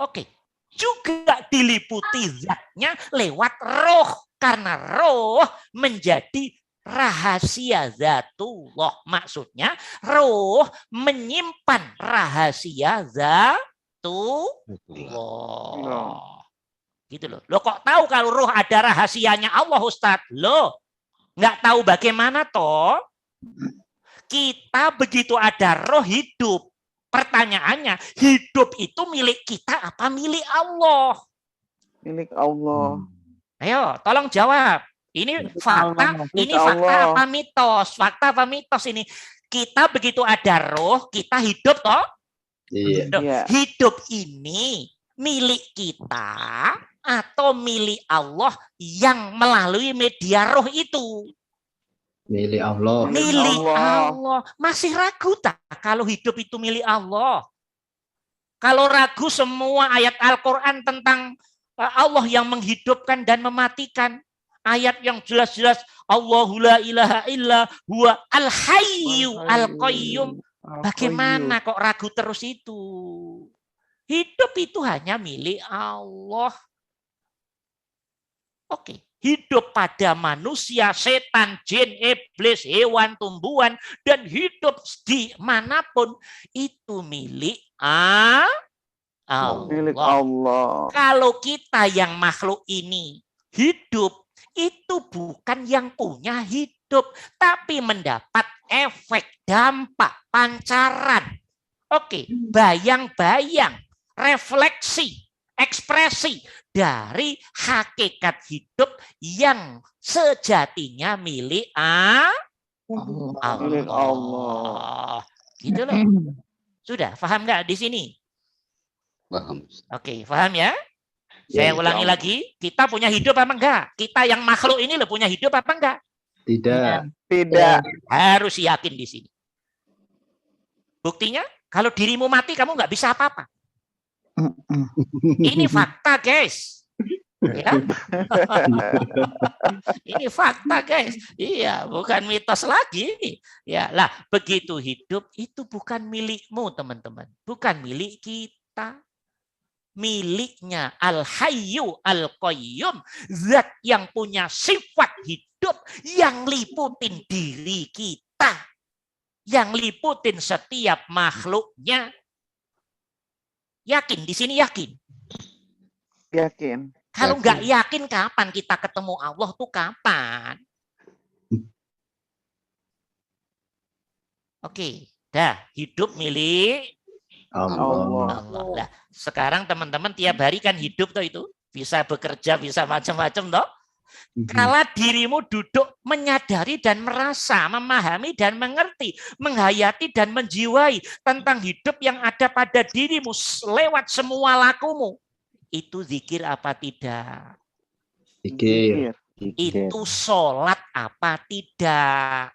Oke. Juga diliputi zatnya lewat roh. Karena roh menjadi rahasia zatullah. Maksudnya roh menyimpan rahasia zatullah. Gitu loh. Lo kok tahu kalau roh ada rahasianya Allah, Ustadz? Lo nggak tahu bagaimana toh? Kita begitu ada roh hidup. Pertanyaannya, hidup itu milik kita apa milik Allah? Milik Allah. Ayo, tolong jawab. Ini fakta, apa mitos? Fakta apa mitos ini? Kita begitu ada roh, kita hidup toh? Iya. Hidup ini milik kita atau milik Allah yang melalui media roh itu? Milik Allah. Milik Allah. Masih ragu tak kalau hidup itu milik Allah? Kalau ragu semua ayat Al-Quran tentang Allah yang menghidupkan dan mematikan. Ayat yang jelas-jelas Allahu la ilaha illa huwa al-hayyu al-qayyum. Bagaimana kok ragu terus itu? Hidup itu hanya milik Allah. Oke. Hidup pada manusia, setan, jin, iblis, hewan, tumbuhan, dan hidup di manapun itu milik Allah. Milik Allah. Kalau kita yang makhluk ini hidup, itu bukan yang punya hidup, tapi mendapat efek, dampak, pancaran. Oke, bayang-bayang, refleksi, ekspresi dari hakikat hidup yang sejatinya milik Allah. Milik Allah. Gitu loh. Sudah, paham nggak di sini? Paham. Oke, paham ya? Saya ulangi lagi, kita punya hidup apa enggak? Kita yang makhluk ini loh punya hidup apa enggak? Tidak. Tidak. Harus yakin di sini. Buktinya, kalau dirimu mati, kamu nggak bisa apa-apa. Ini fakta, guys. Ya? Ini fakta, guys. Iya, bukan mitos lagi. Ya, lah begitu hidup itu bukan milikmu, teman-teman. Bukan milik kita. Miliknya Al-Hayyu Al-Qayyum, zat yang punya sifat hidup, yang liputin diri kita, yang liputin setiap makhluknya. Yakin? Di sini yakin? Yakin. Kalau nggak yakin, kapan kita ketemu Allah tuh kapan? Oke, dah hidup milik Allah. Nah, sekarang teman-teman tiap hari kan hidup toh itu, bisa bekerja, bisa macam-macam toh. Kalau dirimu duduk menyadari dan merasa, memahami dan mengerti, menghayati dan menjiwai tentang hidup yang ada pada dirimu lewat semua lakumu, itu zikir apa tidak? Zikir. Itu sholat apa tidak?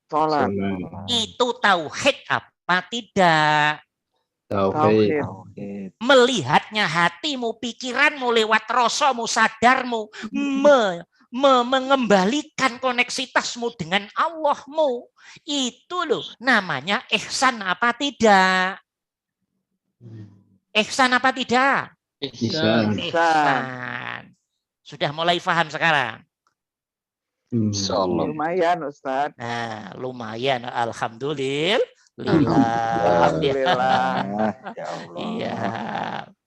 Sholat. Itu tauhid apa tidak? Tauhid. Melihatnya hatimu, pikiranmu lewat rasamu, sadarmu, mengembalikan koneksitasmu dengan Allahmu. Itu loh namanya ihsan apa tidak? Ihsan apa tidak? Ihsan. Sudah mulai paham sekarang? Lumayan, Ustaz. Nah, lumayan. Alhamdulillah. Alhamdulillah. Iya,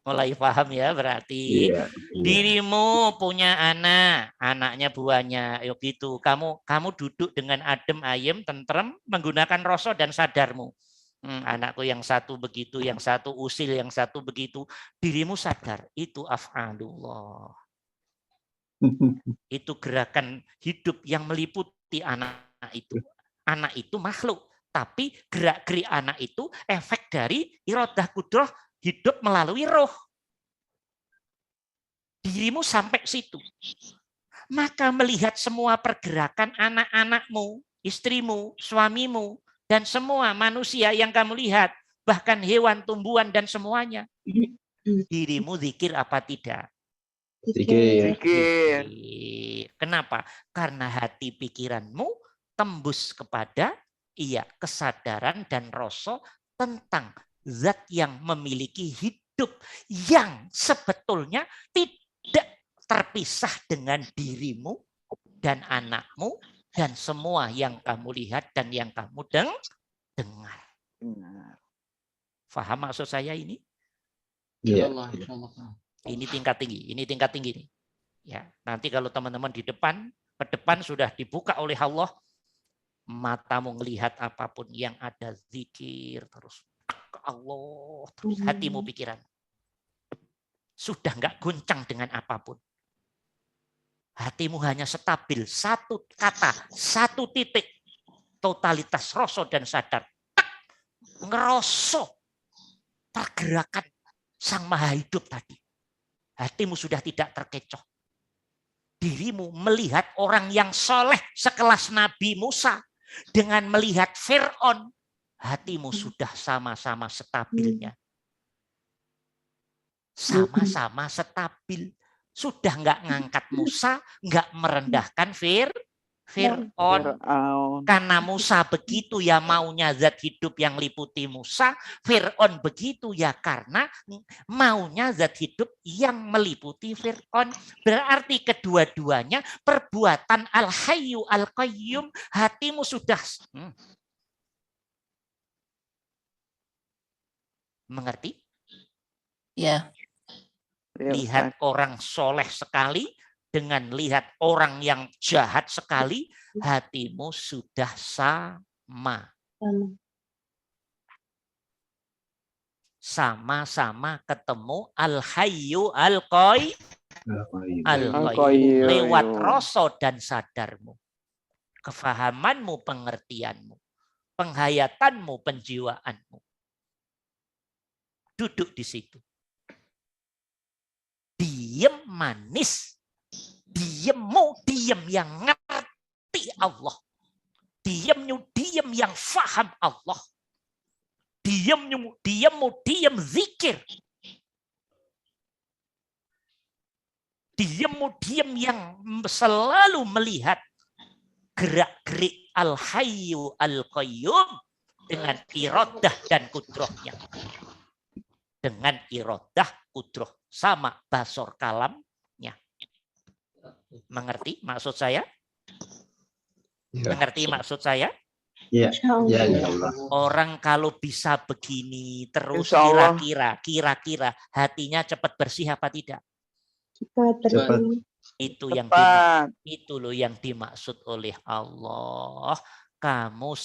mulai paham ya berarti. Dirimu punya anak, anaknya buahnya, yuk gitu. Kamu duduk dengan adem ayem, tentrem, menggunakan rasa dan sadarmu. Anakku yang satu begitu, yang satu usil, yang satu begitu. Dirimu sadar, itu af'alullah. Itu gerakan hidup yang meliputi anak itu. Anak itu makhluk. Tapi gerak-gerik anak itu efek dari iradah kudroh hidup melalui roh. Dirimu sampai situ. Maka melihat semua pergerakan anak-anakmu, istrimu, suamimu, dan semua manusia yang kamu lihat, bahkan hewan, tumbuhan, dan semuanya. Dirimu zikir apa tidak? Zikir. Kenapa? Karena hati pikiranmu tembus kepada kesadaran dan rasa tentang zat yang memiliki hidup yang sebetulnya tidak terpisah dengan dirimu dan anakmu dan semua yang kamu lihat dan yang kamu dengar. Faham maksud saya ini? Iya. Ini tingkat tinggi, ini tingkat tinggi nih. Ya, nanti kalau teman-teman ke depan sudah dibuka oleh Allah, matamu melihat apapun yang ada zikir terus ke Allah, terus hatimu pikiran. Sudah enggak goncang dengan apapun. Hatimu hanya stabil, satu kata, satu titik. Totalitas rasa dan sadar. Ngerosok pergerakan Sang Maha Hidup tadi. Hatimu sudah tidak terkecoh. Dirimu melihat orang yang soleh sekelas Nabi Musa. Dengan melihat Fir'aun, hatimu sudah sama-sama stabilnya. Sama-sama stabil. Sudah enggak ngangkat Musa, enggak merendahkan Fir'aun. Karena Musa begitu ya maunya zat hidup yang liputi Musa. Fir'aun begitu ya karena maunya zat hidup yang meliputi Fir'aun. Berarti kedua-duanya perbuatan Al-Hayyu Al-Qayyum. Hatimu sudah mengerti? Ya. Lihat orang soleh sekali dengan lihat orang yang jahat sekali, hatimu sudah sama. Sama-sama ketemu Al-Hayyu Al-Qayyum lewat rasa dan sadarmu, kefahamanmu, pengertianmu, penghayatanmu, penjiwaanmu. Duduk di situ. Diem manis. Diemmu diem yang ngerti Allah. Diemmu diem yang faham Allah. Diemmu diem zikir. Diemmu diem yang selalu melihat gerak-gerik Al-Hayyu Al-Qayyum dengan iradah dan kudrohnya. Dengan iradah, kudroh, sama basor kalamnya. Mengerti maksud saya? Mengerti maksud saya? Iya. Ya, Orang kalau bisa begini terus kira-kira hatinya cepat bersih apa tidak? Cepat. Itu loh yang dimaksud oleh Allah. Kamu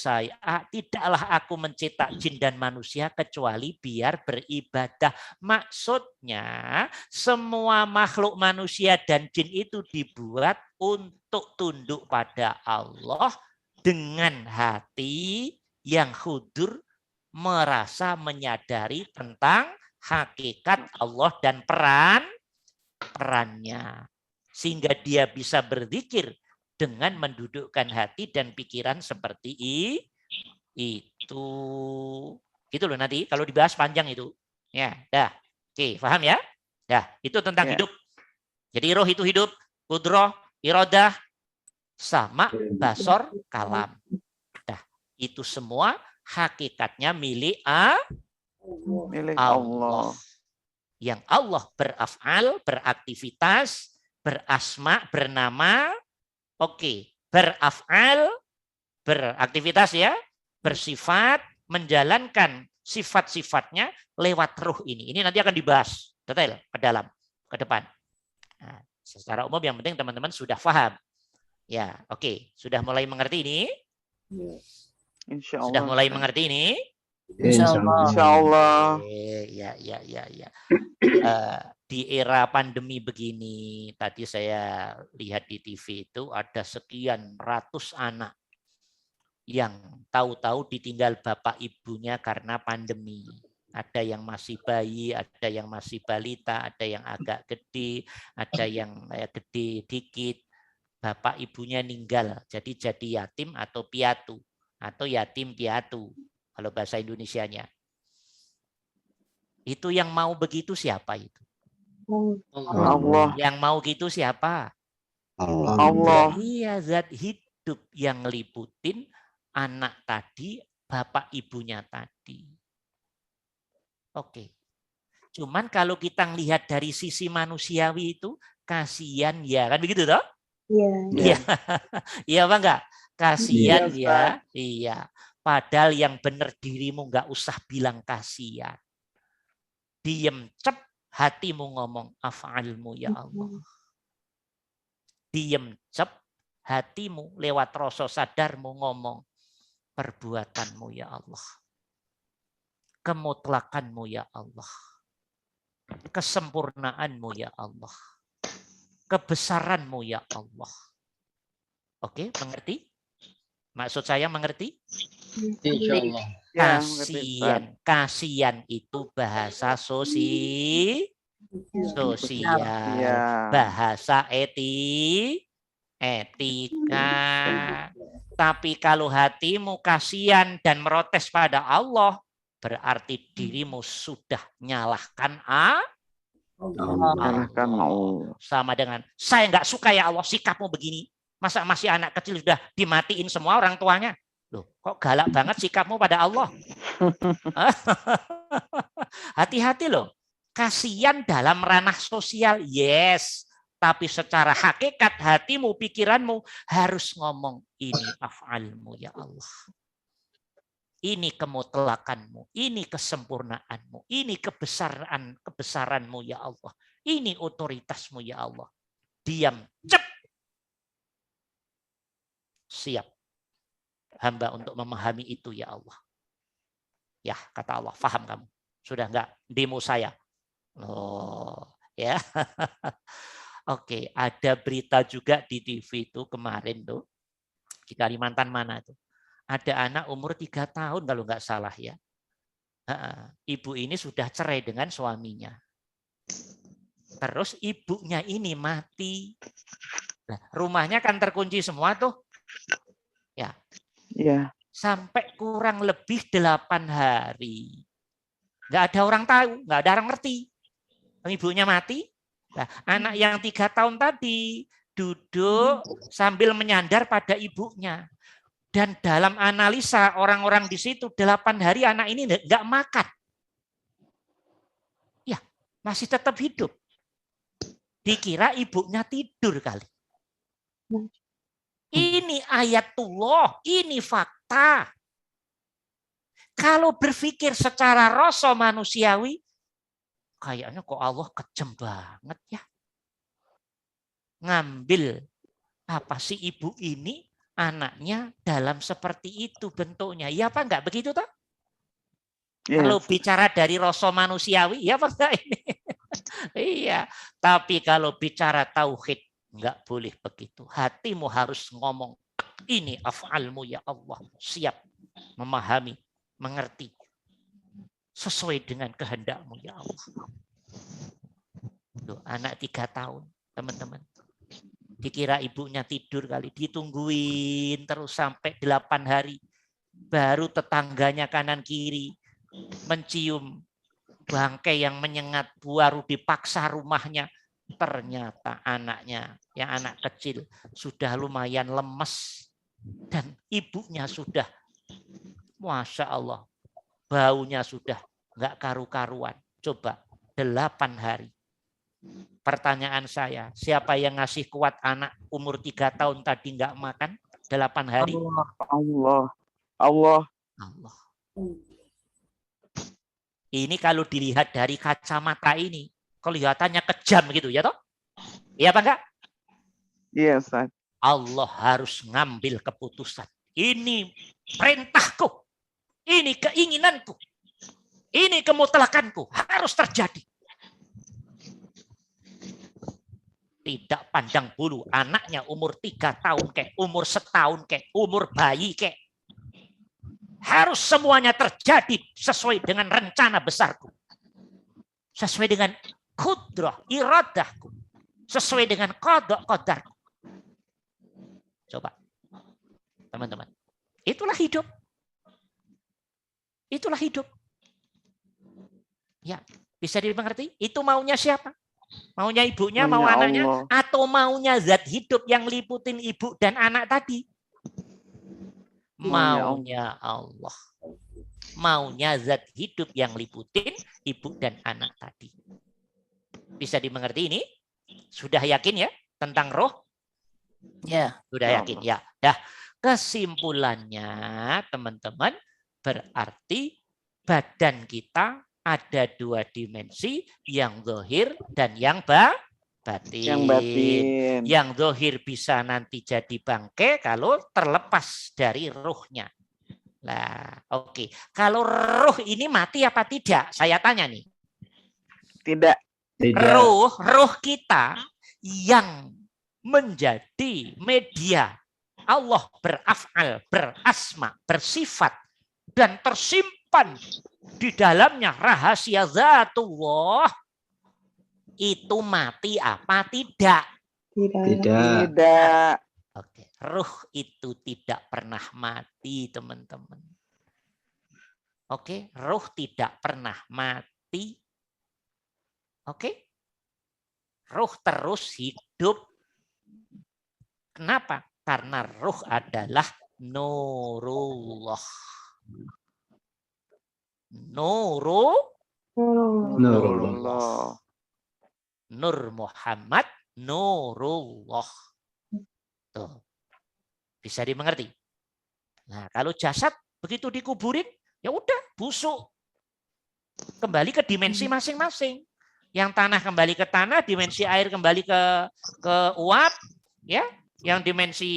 tidaklah aku mencetak jin dan manusia kecuali biar beribadah. Maksudnya semua makhluk manusia dan jin itu dibuat untuk tunduk pada Allah dengan hati yang khudur, merasa menyadari tentang hakikat Allah dan perannya. Sehingga dia bisa berzikir dengan mendudukkan hati dan pikiran seperti itu. Gitu loh nanti kalau dibahas panjang itu. Ya, dah. Oke, paham ya? Dah, itu tentang hidup. Jadi roh itu hidup, kudroh, iradah, sama basor kalam. Dah, itu semua hakikatnya milik Allah. Yang Allah beraf'al, beraktivitas, berasma, bernama. Oke, beraf'al, beraktivitas ya, bersifat, menjalankan sifat-sifatnya lewat ruh ini. Ini nanti akan dibahas detail ke dalam, ke depan. Nah, secara umum yang penting teman-teman sudah paham. Ya, oke, sudah mulai mengerti ini? Insya Allah. Sudah mulai mengerti ini? Insyaallah. Ya. Di era pandemi begini, tadi saya lihat di TV itu ada sekian ratus anak yang tahu-tahu ditinggal bapak ibunya karena pandemi. Ada yang masih bayi, ada yang masih balita, ada yang agak gede, ada yang gede dikit. Bapak ibunya meninggal, jadi yatim atau piatu, atau yatim piatu, kalau bahasa Indonesianya. Itu yang mau begitu siapa itu? Allah. Yang mau gitu siapa? Allah. Iya, zat hidup yang ngeliputin anak tadi, bapak ibunya tadi. Oke. Cuman kalau kita melihat dari sisi manusiawi itu, kasihan ya, kan begitu toh? Iya. Iya apa enggak? Kasihan ya. Iya. Padahal yang benar dirimu enggak usah bilang kasihan. Diem cep, hatimu ngomong af'almu ya Allah. Diem cep, hatimu lewat rasa sadarmu ngomong perbuatanmu ya Allah. Kemutlakanmu ya Allah. Kesempurnaanmu ya Allah. Kebesaranmu ya Allah. Oke, mengerti? Maksud saya mengerti? Insyaallah. Kasihan itu bahasa sosial, bahasa etika. Tapi kalau hatimu kasihan dan merotes pada Allah, berarti dirimu sudah nyalahkan Allah. Sama dengan saya nggak suka ya Allah sikapmu begini. Masa masih anak kecil sudah dimatiin semua orang tuanya? Loh, kok galak banget sikapmu pada Allah? Hati-hati loh. Kasihan dalam ranah sosial, yes. Tapi secara hakikat hatimu, pikiranmu harus ngomong ini af'almu ya Allah. Ini kemutlakanmu, ini kesempurnaanmu, ini kebesaranmu ya Allah. Ini otoritasmu ya Allah. Diam, cep. Siap. Hamba untuk memahami itu ya Allah. Ya, kata Allah, faham kamu. Sudah enggak demo saya. Oh, ya. Oke, ada berita juga di TV itu kemarin tuh. Di Kalimantan mana tuh? Ada anak umur 3 tahun kalau nggak salah ya. Ibu ini sudah cerai dengan suaminya. Terus ibunya ini mati. Nah, rumahnya kan terkunci semua tuh. Ya. Iya. Sampai kurang lebih 8 hari. Nggak ada orang tahu, nggak ada orang ngerti. Ibunya mati. Nah, anak yang 3 tahun tadi duduk sambil menyandar pada ibunya. Dan dalam analisa orang-orang di situ 8 hari anak ini nggak makan. Ya, masih tetap hidup. Dikira ibunya tidur kali. Ini ayatullah, ini fakta. Kalau berpikir secara rasa manusiawi, kayaknya kok Allah kejem banget ya. Ngambil apa sih ibu ini? Anaknya dalam seperti itu bentuknya. Ya apa enggak begitu toh? Yes. Kalau bicara dari rasa manusiawi, ya apa enggak ini? Iya. Tapi kalau bicara tauhid, enggak boleh begitu. Hatimu harus ngomong, ini af'almu ya Allah. Siap memahami, mengerti. Sesuai dengan kehendakmu ya Allah. Loh, anak 3 tahun, teman-teman. Dikira ibunya tidur kali, ditungguin terus sampai 8 hari. Baru tetangganya kanan kiri mencium bangkai yang menyengat, baru dipaksa rumahnya. Ternyata anaknya, yang anak kecil, sudah lumayan lemes. Dan ibunya sudah, Masya Allah, baunya sudah nggak karu-karuan. Coba 8 hari. Pertanyaan saya, siapa yang ngasih kuat anak umur 3 tahun tadi nggak makan 8 hari? Allah. Ini kalau dilihat dari kacamata ini, kelihatannya kejam gitu ya toh? Iya apa enggak? Iya, Ustaz. Allah harus ngambil keputusan. Ini perintahku. Ini keinginanku. Ini kemutlakanku. Harus terjadi. Tidak pandang bulu. Anaknya umur 3 tahun kek, umur setahun kek, umur bayi kek. Harus semuanya terjadi sesuai dengan rencana besarku. Sesuai dengan kudrah, iradahku. Sesuai dengan qada qadarku. Coba. Teman-teman. Itulah hidup. Itulah hidup. Ya, bisa dimengerti? Itu maunya siapa? Maunya ibunya, mau anaknya, Allah. Atau maunya zat hidup yang liputin ibu dan anak tadi? Maunya Allah. Maunya zat hidup yang liputin ibu dan anak tadi. Bisa dimengerti ini? Sudah yakin ya tentang roh? Ya. Sudah yakin ya. Dah. Kesimpulannya teman-teman, berarti badan kita ada 2 dimensi, yang zahir dan yang batin. Yang batin. Yang zahir bisa nanti jadi bangkai kalau terlepas dari ruhnya. Nah, oke. Kalau ruh ini mati apa tidak? Saya tanya nih. Tidak. Ruh kita yang menjadi media Allah beraf'al, berasma, bersifat, dan tersimpan di dalamnya rahasia zatullah, itu mati apa tidak? Tidak. Oke. Ruh itu tidak pernah mati, teman-teman. Oke, ruh tidak pernah mati. Oke. Ruh terus hidup. Kenapa? Karena ruh adalah nurullah. Nurullah. Nur Muhammad, nurullah. Tuh. Bisa dimengerti? Nah, kalau jasad begitu dikuburin, ya udah busuk. Kembali ke dimensi masing-masing. Yang tanah kembali ke tanah, dimensi air kembali ke uap, ya. Yang dimensi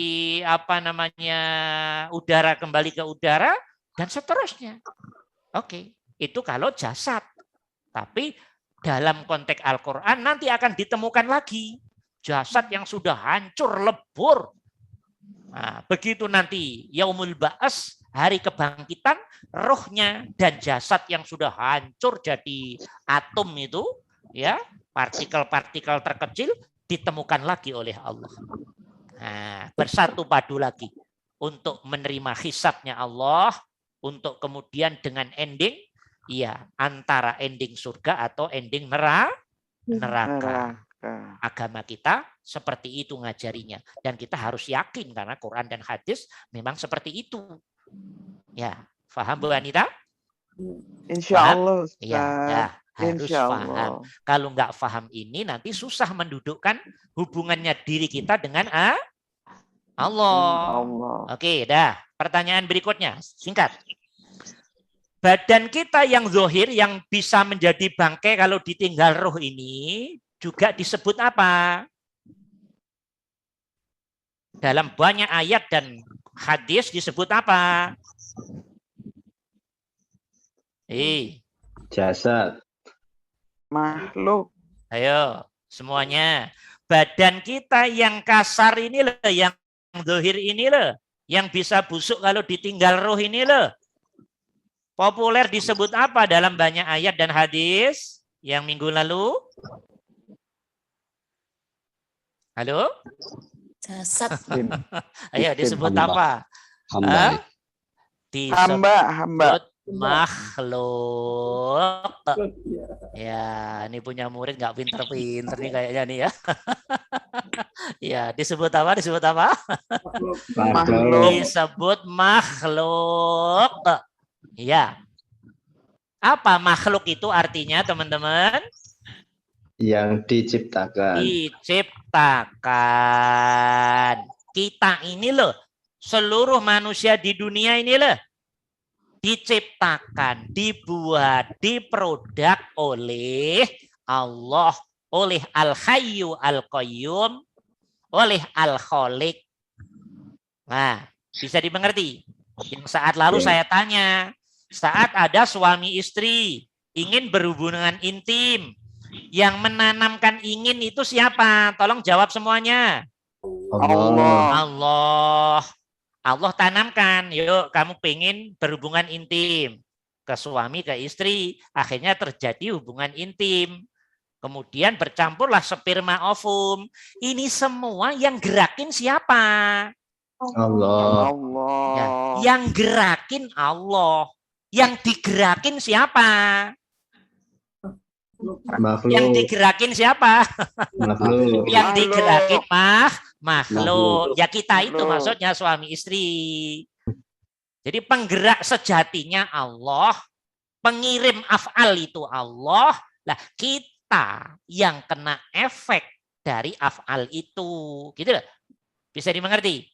udara kembali ke udara, dan seterusnya. Oke, itu kalau jasad. Tapi dalam konteks Al-Quran nanti akan ditemukan lagi jasad yang sudah hancur lebur. Nah, begitu nanti yaumul ba'as, hari kebangkitan, rohnya dan jasad yang sudah hancur jadi atom itu, ya, partikel-partikel terkecil ditemukan lagi oleh Allah. Nah, bersatu padu lagi untuk menerima hisabnya Allah, untuk kemudian dengan ending, ya, antara ending surga atau ending neraka. Agama kita seperti itu ngajarinya, dan kita harus yakin karena Quran dan hadis memang seperti itu. Ya, paham Bu Anita? Insya Allah. Ya, harus paham. Kalau nggak paham ini nanti susah mendudukkan hubungannya diri kita dengan Allah. Oke, dah. Pertanyaan berikutnya, singkat. Badan kita yang zahir yang bisa menjadi bangkai kalau ditinggal roh ini juga disebut apa? Dalam banyak ayat dan hadis disebut apa? Jasad. Makhluk. Ayo, semuanya. Badan kita yang kasar ini loh, yang zahir ini loh, yang bisa busuk kalau ditinggal roh ini loh. Populer disebut apa dalam banyak ayat dan hadis yang minggu lalu? Halo? Jasad. Ayo disebut apa? Hamba. Disebut makhluk. Ya, ini punya murid nggak pinter-pinter nih kayaknya nih ya. Ya, disebut apa? Disebut apa? Makhluk. Disebut makhluk. Ya. Apa makhluk itu artinya, teman-teman? Yang diciptakan. Diciptakan. Kita ini loh, seluruh manusia di dunia ini loh, diciptakan, dibuat, diproduk oleh Allah, oleh Al-Hayyu Al-Qayyum, oleh Al-Khaliq. Nah, bisa dimengerti? Yang saat lalu saya tanya, saat ada suami istri ingin berhubungan intim. Yang menanamkan ingin itu siapa? Tolong jawab semuanya. Allah. Allah tanamkan, yuk kamu pengen berhubungan intim. Ke suami, ke istri. Akhirnya terjadi hubungan intim. Kemudian bercampurlah sperma ovum. Ini semua yang gerakin siapa? Allah. Ya, yang gerakin Allah. Yang digerakin siapa? Makhluk. Yang digerakin siapa? Makhluk. Yang digerakin makhluk. Ya kita itu maksudnya suami istri. Jadi penggerak sejatinya Allah, pengirim af'al itu Allah. Lah kita yang kena efek dari af'al itu. Gitu loh. Bisa dimengerti?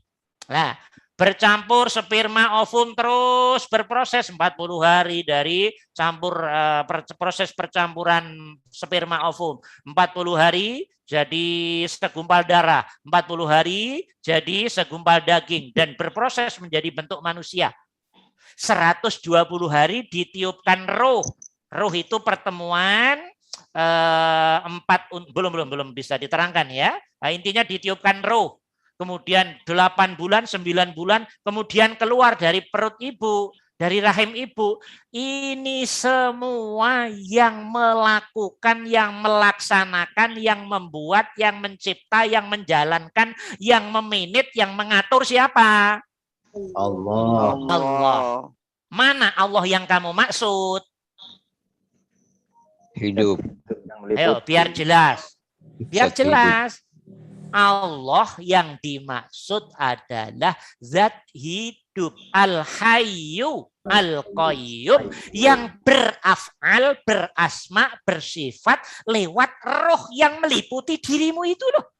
Nah, bercampur sperma ovum terus berproses 40 hari dari proses percampuran sperma ovum. 40 hari jadi segumpal darah, 40 hari jadi segumpal daging dan berproses menjadi bentuk manusia. 120 hari ditiupkan roh. Roh itu pertemuan belum bisa diterangkan ya. Nah, intinya ditiupkan roh. Kemudian 8 bulan, 9 bulan, kemudian keluar dari perut ibu, dari rahim ibu. Ini semua yang melakukan, yang melaksanakan, yang membuat, yang mencipta, yang menjalankan, yang memanage, yang mengatur siapa? Allah. Mana Allah yang kamu maksud? Hidup. Ayo, biar jelas. Biar jelas. Allah yang dimaksud adalah zat hidup, al-hayyu, al-qayyum, yang beraf'al, berasma, bersifat lewat roh yang meliputi dirimu itu loh.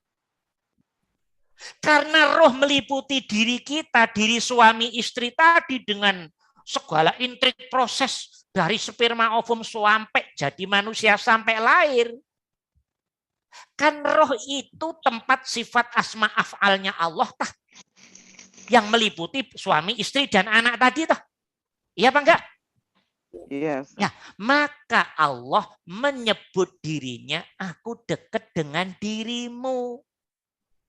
Karena roh meliputi diri kita, diri suami istri tadi dengan segala intrik proses dari sperma ovum sampai jadi manusia sampai lahir. Kan roh itu tempat sifat asma af'alnya Allah tah. Yang meliputi suami, istri, dan anak tadi tah. Iya apa enggak? Yes. Ya, maka Allah menyebut dirinya, aku dekat dengan dirimu.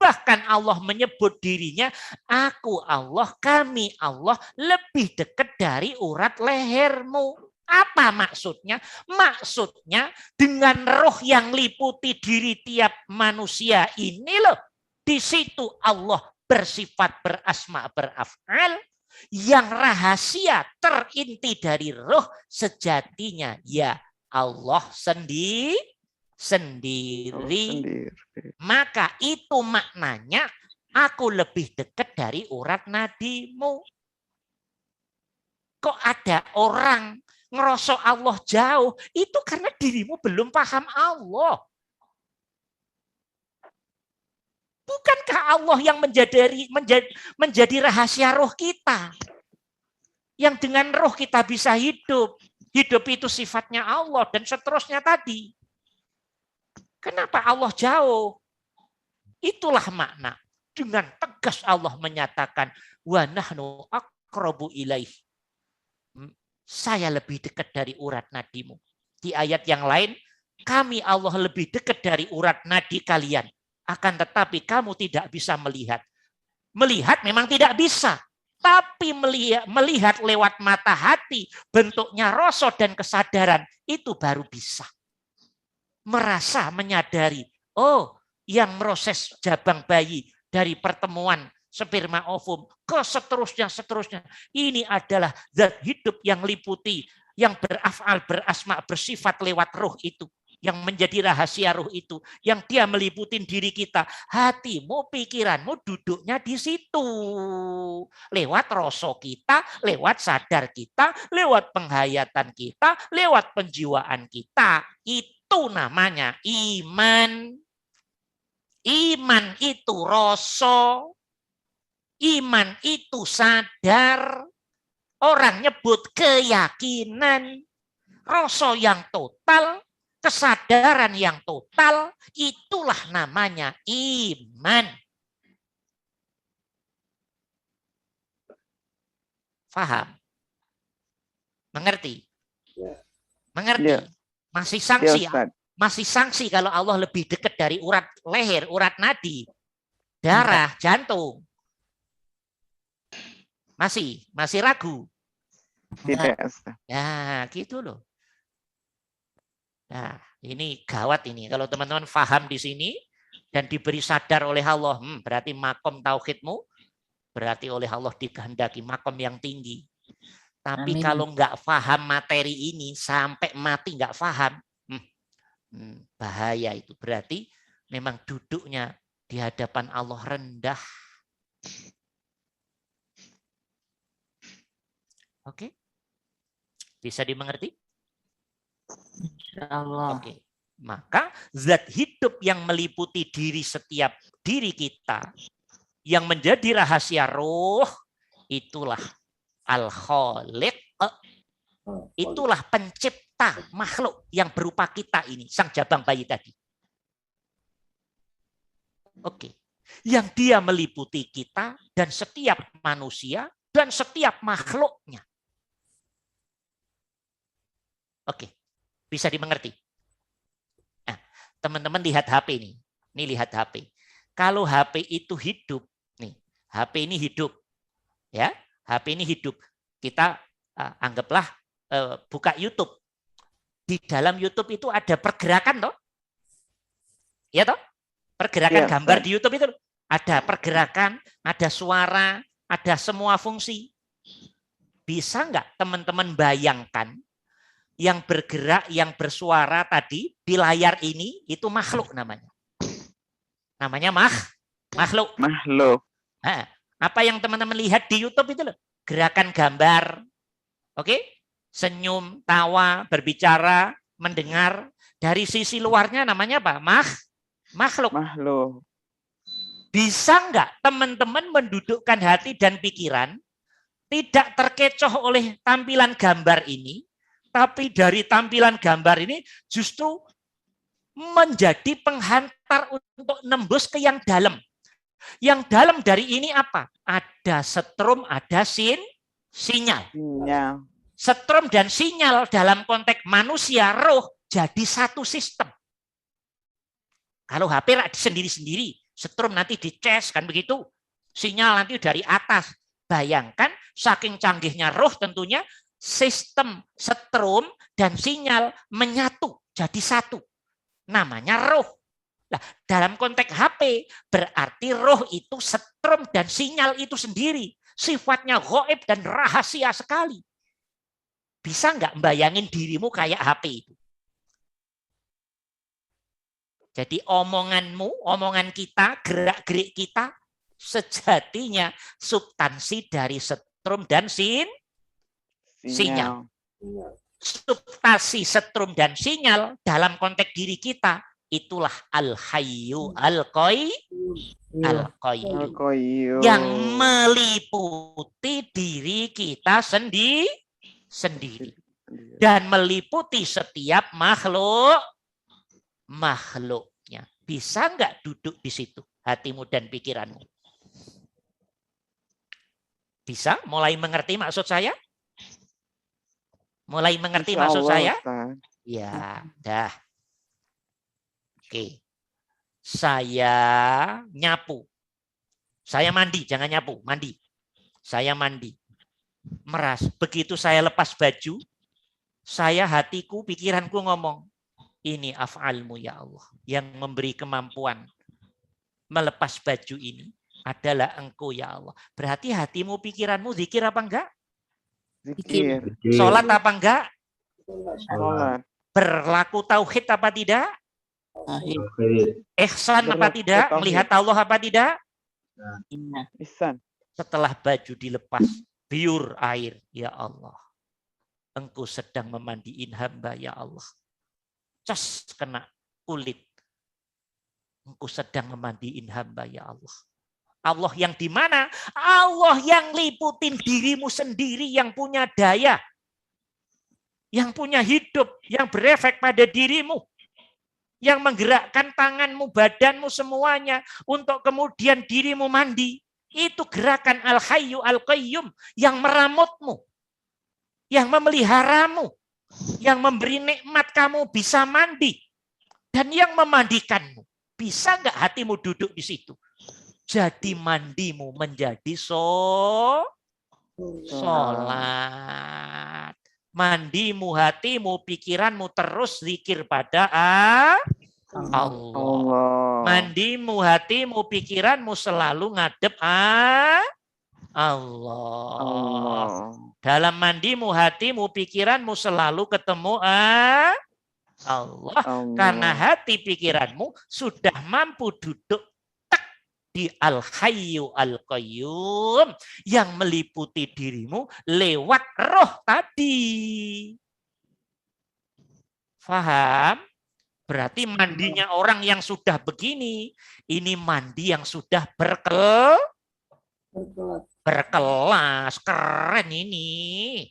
Bahkan Allah menyebut dirinya, aku Allah, kami Allah, lebih dekat dari urat lehermu. Apa maksudnya? Maksudnya dengan roh yang liputi diri tiap manusia ini loh. Di situ Allah bersifat berasma beraf'al. Yang rahasia terinti dari roh sejatinya ya Allah sendiri. Maka itu maknanya aku lebih dekat dari urat nadimu. Kok ada orang ngerosok Allah jauh? Itu karena dirimu belum paham Allah. Bukankah Allah yang menjadi rahasia roh kita? Yang dengan roh kita bisa hidup. Hidup itu sifatnya Allah dan seterusnya tadi. Kenapa Allah jauh? Itulah makna. Dengan tegas Allah menyatakan, wa nahnu aqrabu ilaih. Saya lebih dekat dari urat nadimu. Di ayat yang lain, kami Allah lebih dekat dari urat nadi kalian. Akan tetapi kamu tidak bisa melihat. Melihat memang tidak bisa. Tapi melihat lewat mata hati, bentuknya rasa dan kesadaran, itu baru bisa. Merasa, menyadari, oh yang proses jabang bayi dari pertemuan sperma ovum ke seterusnya. Ini adalah zat hidup yang liputi, yang beraf'al, berasma, bersifat lewat roh itu. Yang menjadi rahasia roh itu. Yang dia meliputi diri kita. Hatimu, pikiranmu duduknya di situ. Lewat rasa kita, lewat sadar kita, lewat penghayatan kita, lewat penjiwaan kita. Itu namanya iman. Iman itu rasa. Iman itu sadar. Orang nyebut keyakinan. Rasa yang total. Kesadaran yang total. Itulah namanya iman. Faham? Mengerti? Ya. Mengerti? Ya. Masih sanksi. Ya, masih sanksi kalau Allah lebih dekat dari urat leher, urat nadi, darah, jantung. Masih ragu. Tidak. Nah, gitu loh. Nah, ini gawat ini. Kalau teman-teman paham di sini dan diberi sadar oleh Allah, berarti makom tauhidmu, berarti oleh Allah dikehendaki makom yang tinggi. Tapi kalau nggak paham materi ini sampai mati nggak paham, bahaya itu. Berarti memang duduknya di hadapan Allah rendah. Oke, bisa dimengerti? Insyaallah. Oke, maka zat hidup yang meliputi setiap diri kita, yang menjadi rahasia roh, itulah Al-Khaliq, itulah pencipta makhluk yang berupa kita ini, sang jabang bayi tadi. Oke, yang dia meliputi kita dan setiap manusia dan setiap makhluknya. Oke, bisa dimengerti? Nah, teman-teman lihat HP ini. Ini lihat HP. Kalau HP itu hidup, nih, HP ini hidup. Ya, HP ini hidup. Kita anggaplah buka YouTube. Di dalam YouTube itu ada pergerakan toh? Ya toh? Pergerakan gambar di YouTube itu ada pergerakan, ada suara, ada semua fungsi. Bisa nggak teman-teman bayangkan yang bergerak, yang bersuara tadi di layar ini itu makhluk namanya. Namanya makhluk. Makhluk. Nah, apa yang teman-teman lihat di YouTube itu loh, gerakan gambar, oke, senyum, tawa, berbicara, mendengar. Dari sisi luarnya namanya apa? Makhluk. Makhluk. Bisa nggak teman-teman mendudukkan hati dan pikiran tidak terkecoh oleh tampilan gambar ini, tapi dari tampilan gambar ini justru menjadi penghantar untuk nembus ke yang dalam. Yang dalam dari ini apa? Ada setrum, ada sinyal. Setrum dan sinyal dalam konteks manusia, roh, jadi satu sistem. Kalau HP sendiri-sendiri, setrum nanti dicas, kan begitu. Sinyal nanti dari atas. Bayangkan, saking canggihnya roh tentunya, sistem setrum dan sinyal menyatu jadi satu. Namanya roh. Nah, dalam konteks HP berarti roh itu setrum dan sinyal itu sendiri. Sifatnya gaib dan rahasia sekali. Bisa nggak membayangin dirimu kayak HP itu? Jadi omonganmu, omongan kita, gerak-gerik kita sejatinya substansi dari setrum dan sinyal. Substansi setrum dan sinyal dalam konteks diri kita itulah al-hayyu al-qayyum yang meliputi diri kita sendiri dan meliputi setiap makhluknya. Bisa nggak duduk di situ hatimu dan pikiranmu? Bisa? Mulai mengerti maksud saya? Mulai mengerti maksud saya? Ya, dah. Oke. Saya nyapu. Saya mandi, jangan nyapu, mandi. Saya mandi. Meras. Begitu saya lepas baju, saya hatiku, pikiranku ngomong, ini af'almu ya Allah. Yang memberi kemampuan melepas baju ini adalah Engkau ya Allah. Berarti hatimu, pikiranmu zikir apa enggak? Zikir. Sholat apa enggak? Sholat. Berlaku tauhid apa tidak? Ihsan apa tidak? Melihat Allah apa tidak? Ihsan. Setelah baju dilepas, biur air, ya Allah. Engkau sedang memandiin hamba, ya Allah. Cas kena kulit. Engkau sedang memandiin hamba, ya Allah. Allah yang di mana? Allah yang liputin dirimu sendiri, yang punya daya, yang punya hidup, yang berefek pada dirimu, yang menggerakkan tanganmu, badanmu semuanya untuk kemudian dirimu mandi. Itu gerakan Al-Hayyu Al-Qayyum yang meramutmu. yang memeliharamu, yang memberi nikmat kamu bisa mandi, dan yang memandikanmu. Bisa nggak hatimu duduk di situ? Jadi mandimu menjadi sholat. Mandimu, hatimu, pikiranmu terus zikir pada Allah. Mandimu, hatimu, pikiranmu selalu ngadep Allah. Dalam mandimu, hatimu, pikiranmu selalu ketemu Allah. Karena hati pikiranmu sudah mampu duduk di Al-Hayyu Al-Qayyum yang meliputi dirimu lewat roh tadi. Faham? Berarti mandinya orang yang sudah begini, ini mandi yang sudah berkelas, keren ini.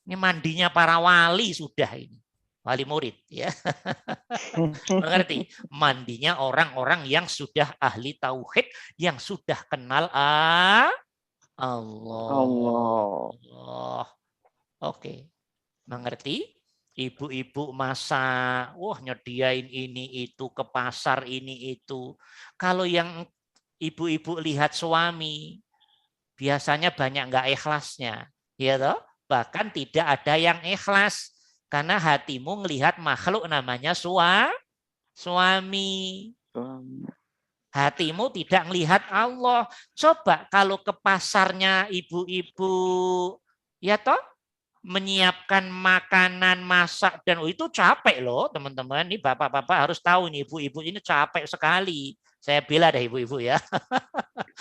Ini mandinya para wali sudah ini. Wali murid ya. Mengerti? Mandinya orang-orang yang sudah ahli tauhid, yang sudah kenal Allah. Oke. Mengerti? Ibu-ibu masak, wah nyediain ini itu ke pasar ini itu. Kalau yang ibu-ibu lihat suami, biasanya banyak nggak ikhlasnya, ya toh? Bahkan tidak ada yang ikhlas karena hatimu melihat makhluk namanya suami. Hatimu tidak melihat Allah. Coba kalau ke pasarnya ibu-ibu, ya toh? Menyiapkan makanan, masak, dan itu capek loh teman-teman. Ini bapak-bapak harus tahu nih, ibu-ibu ini capek sekali. Saya bela deh ibu-ibu ya.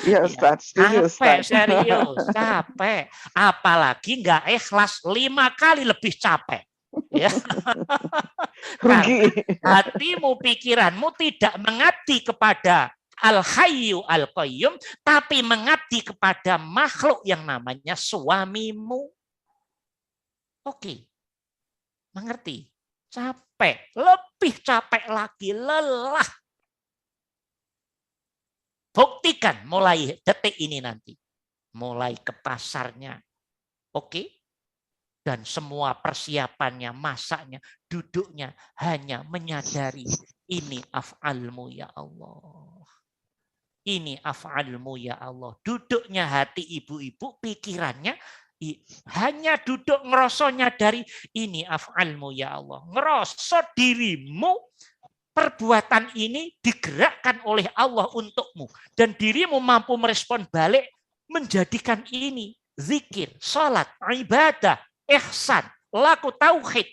Iya Ustaz, setuju Ustaz. Serius, capek. Apalagi nggak ikhlas 5 kali lebih capek. Ya. Rugi. Hatimu, pikiranmu tidak mengabdi kepada Al-Hayyu Al-Qayyum, tapi mengabdi kepada makhluk yang namanya suamimu. Oke, mengerti? Capek, lebih capek lagi, lelah. Buktikan mulai detik ini nanti. Mulai ke pasarnya. Oke? Dan semua persiapannya, masaknya, duduknya hanya menyadari ini af'almu ya Allah. Ini af'almu ya Allah. Duduknya hati ibu-ibu, pikirannya hanya duduk ngerosonya dari ini af'almu ya Allah. Ngerosot dirimu, perbuatan ini digerakkan oleh Allah untukmu. Dan dirimu mampu merespon balik, menjadikan ini zikir, salat, ibadah, ihsan, laku tauhid.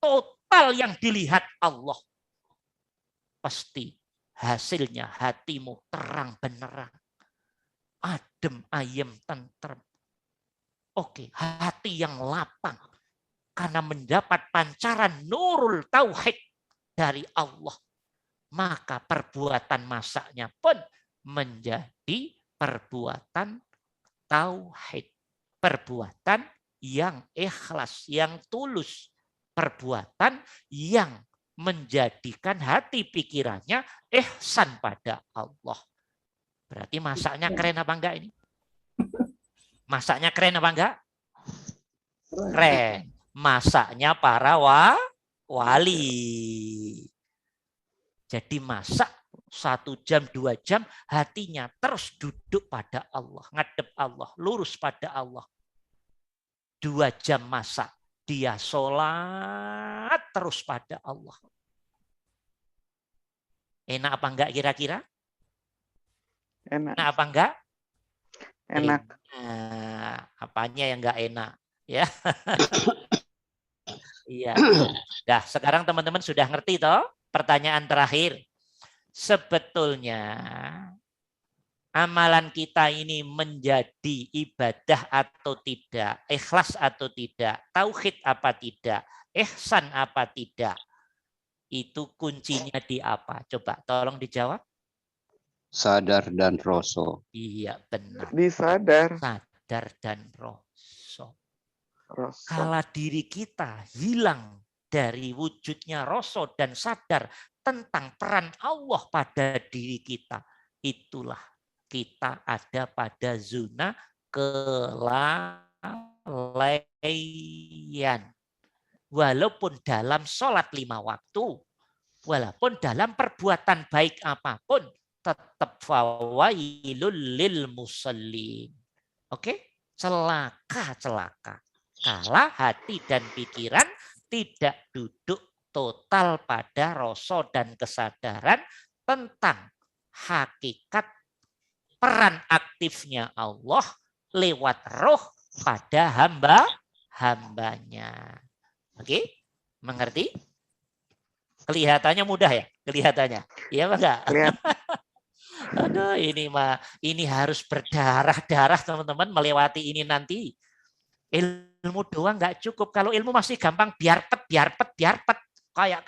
Total yang dilihat Allah. Pasti hasilnya hatimu terang benerang. Adem, ayem, tentrem. Oke, hati yang lapang karena mendapat pancaran nurul tauhid dari Allah. Maka perbuatan masaknya pun menjadi perbuatan tauhid. Perbuatan yang ikhlas, yang tulus. Perbuatan yang menjadikan hati pikirannya ihsan pada Allah. Berarti masaknya keren apa enggak ini? Masaknya keren apa enggak? Keren. Masaknya para wali. Jadi masak 1 jam, 2 jam, hatinya terus duduk pada Allah. Ngadep Allah, lurus pada Allah. 2 jam masak, dia sholat terus pada Allah. Enak apa enggak kira-kira? Enak. Enak apa enggak? Enak. Apanya yang enggak enak? Ya. Iya. Dah, sekarang teman-teman sudah ngerti toh? Pertanyaan terakhir. Sebetulnya amalan kita ini menjadi ibadah atau tidak, ikhlas atau tidak, tauhid apa tidak, ihsan apa tidak, itu kuncinya di apa? Coba tolong dijawab. Sadar dan roso. Iya benar. Disadar. Sadar dan roso. Kala diri kita hilang dari wujudnya roso dan sadar tentang peran Allah pada diri kita, itulah kita ada pada zona kelalaian. kelalaian. Walaupun dalam sholat 5 waktu, walaupun dalam perbuatan baik apapun, tetap fawailul lil musallin. Oke? Celaka. Kala hati dan pikiran tidak duduk total pada rasa dan kesadaran tentang hakikat peran aktifnya Allah lewat roh pada hambanya. Oke? Mengerti? Kelihatannya mudah ya? Kelihatannya. Iya enggak? Aduh, ini harus berdarah-darah teman-teman melewati ini nanti. Ilmu doang nggak cukup. Kalau ilmu masih gampang biar pet. Kayak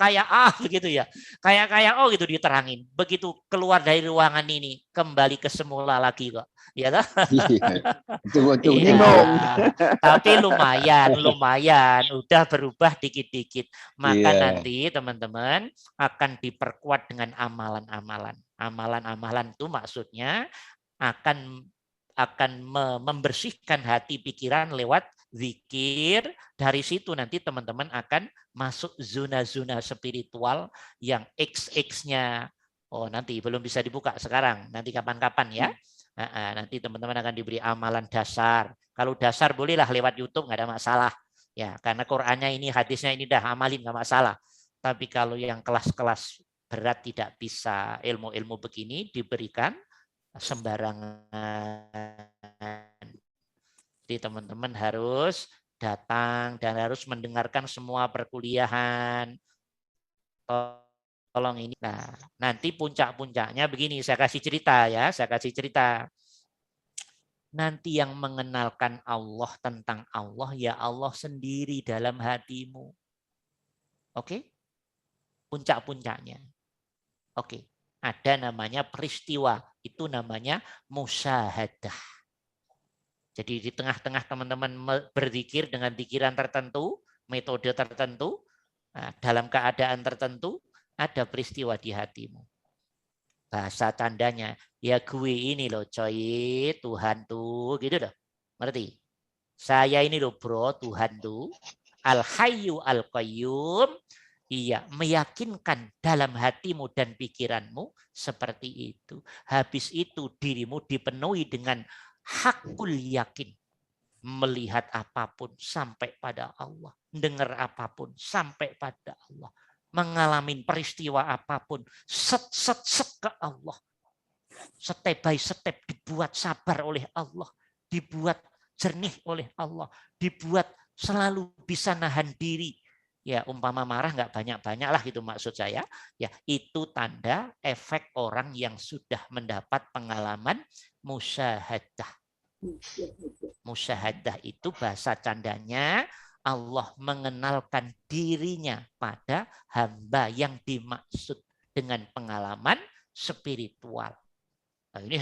begitu ya. Kayak gitu diterangin. Begitu keluar dari ruangan ini kembali ke semula lagi kok. Ya toh? Betul. Iya. Tapi lumayan udah berubah dikit-dikit. Maka nanti teman-teman akan diperkuat dengan amalan-amalan. Amalan-amalan itu maksudnya akan membersihkan hati pikiran lewat zikir. Dari situ nanti teman-teman akan masuk zona-zona spiritual yang X-nya. Oh, nanti belum bisa dibuka sekarang. Nanti kapan-kapan ya. Nanti teman-teman akan diberi amalan dasar. Kalau dasar bolehlah lewat YouTube, nggak ada masalah. Ya, karena Qur'annya ini, hadisnya ini dah amalin, nggak masalah. Tapi kalau yang kelas-kelas berat tidak bisa ilmu-ilmu begini diberikan sembarangan. Jadi teman-teman harus datang dan harus mendengarkan semua perkuliahan. Tolong ini. Nah, nanti puncak-puncaknya begini, saya kasih cerita ya, Nanti yang mengenalkan Allah tentang Allah ya Allah sendiri dalam hatimu. Oke? Puncak-puncaknya. Oke. Ada namanya peristiwa, itu namanya musyahadah. Jadi di tengah-tengah teman-teman berzikir dengan pikiran tertentu, metode tertentu, dalam keadaan tertentu, ada peristiwa di hatimu. Bahasa tandanya, ya gue ini loh coy, Tuhan tuh, gitu loh. Ngerti? Saya ini loh bro, Tuhan tuh. Al-Hayyu Al-Qayyum. Iya, meyakinkan dalam hatimu dan pikiranmu seperti itu. Habis itu dirimu dipenuhi dengan hakul yakin. Melihat apapun sampai pada Allah. Dengar apapun sampai pada Allah. Mengalami peristiwa apapun. Set ke Allah. Step by step dibuat sabar oleh Allah. Dibuat jernih oleh Allah. Dibuat selalu bisa nahan diri. Ya umpama marah nggak banyak-banyak lah gitu maksud saya. Ya itu tanda efek orang yang sudah mendapat pengalaman musyahadah. Musyahadah itu bahasa candanya Allah mengenalkan dirinya pada hamba yang dimaksud dengan pengalaman spiritual. Nah, ini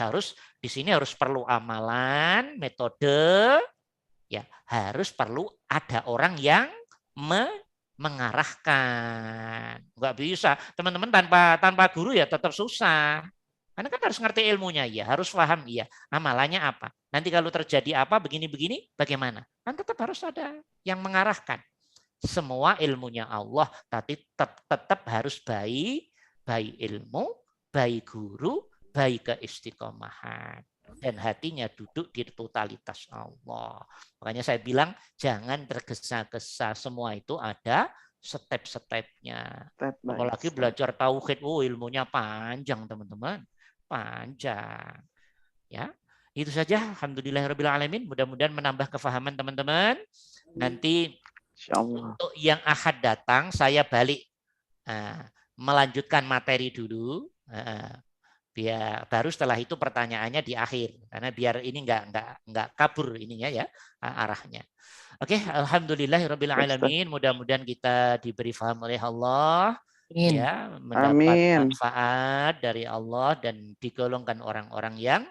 di sini harus perlu amalan, metode, ya harus perlu ada orang yang mengarahkan. Nggak bisa. Teman-teman tanpa guru ya tetap susah. Karena kan harus ngerti ilmunya ya, harus paham ya. Amalannya apa? Nanti kalau terjadi apa begini-begini bagaimana? Kan tetap harus ada yang mengarahkan. Semua ilmunya Allah, tapi tetap harus baik ilmu, baik guru, baik keistiqomahan. Dan hatinya duduk di totalitas Allah. Makanya saya bilang jangan tergesa-gesa, semua itu ada step-stepnya. Apalagi belajar tauhid, ilmunya panjang teman-teman, panjang. Ya, itu saja. Alhamdulillahirabbil alamin. Mudah-mudahan menambah kefahaman teman-teman. Nanti untuk yang Ahad datang, saya balik melanjutkan materi dulu. Biar baru setelah itu pertanyaannya di akhir, karena biar ini nggak kabur ininya ya arahnya. Oke, alhamdulillahirabbil alamin. Mudah-mudahan kita diberi faham oleh Allah. Amin. Ya, mendapat manfaat dari Allah dan digolongkan orang-orang yang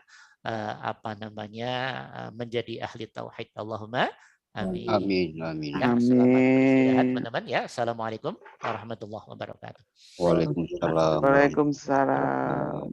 menjadi ahli tauhid. Allahumma amin. Amin. Ya, selamat beristirahat teman-teman ya. Assalamualaikum warahmatullahi wabarakatuh. Waalaikumsalam. Waalaikumsalam.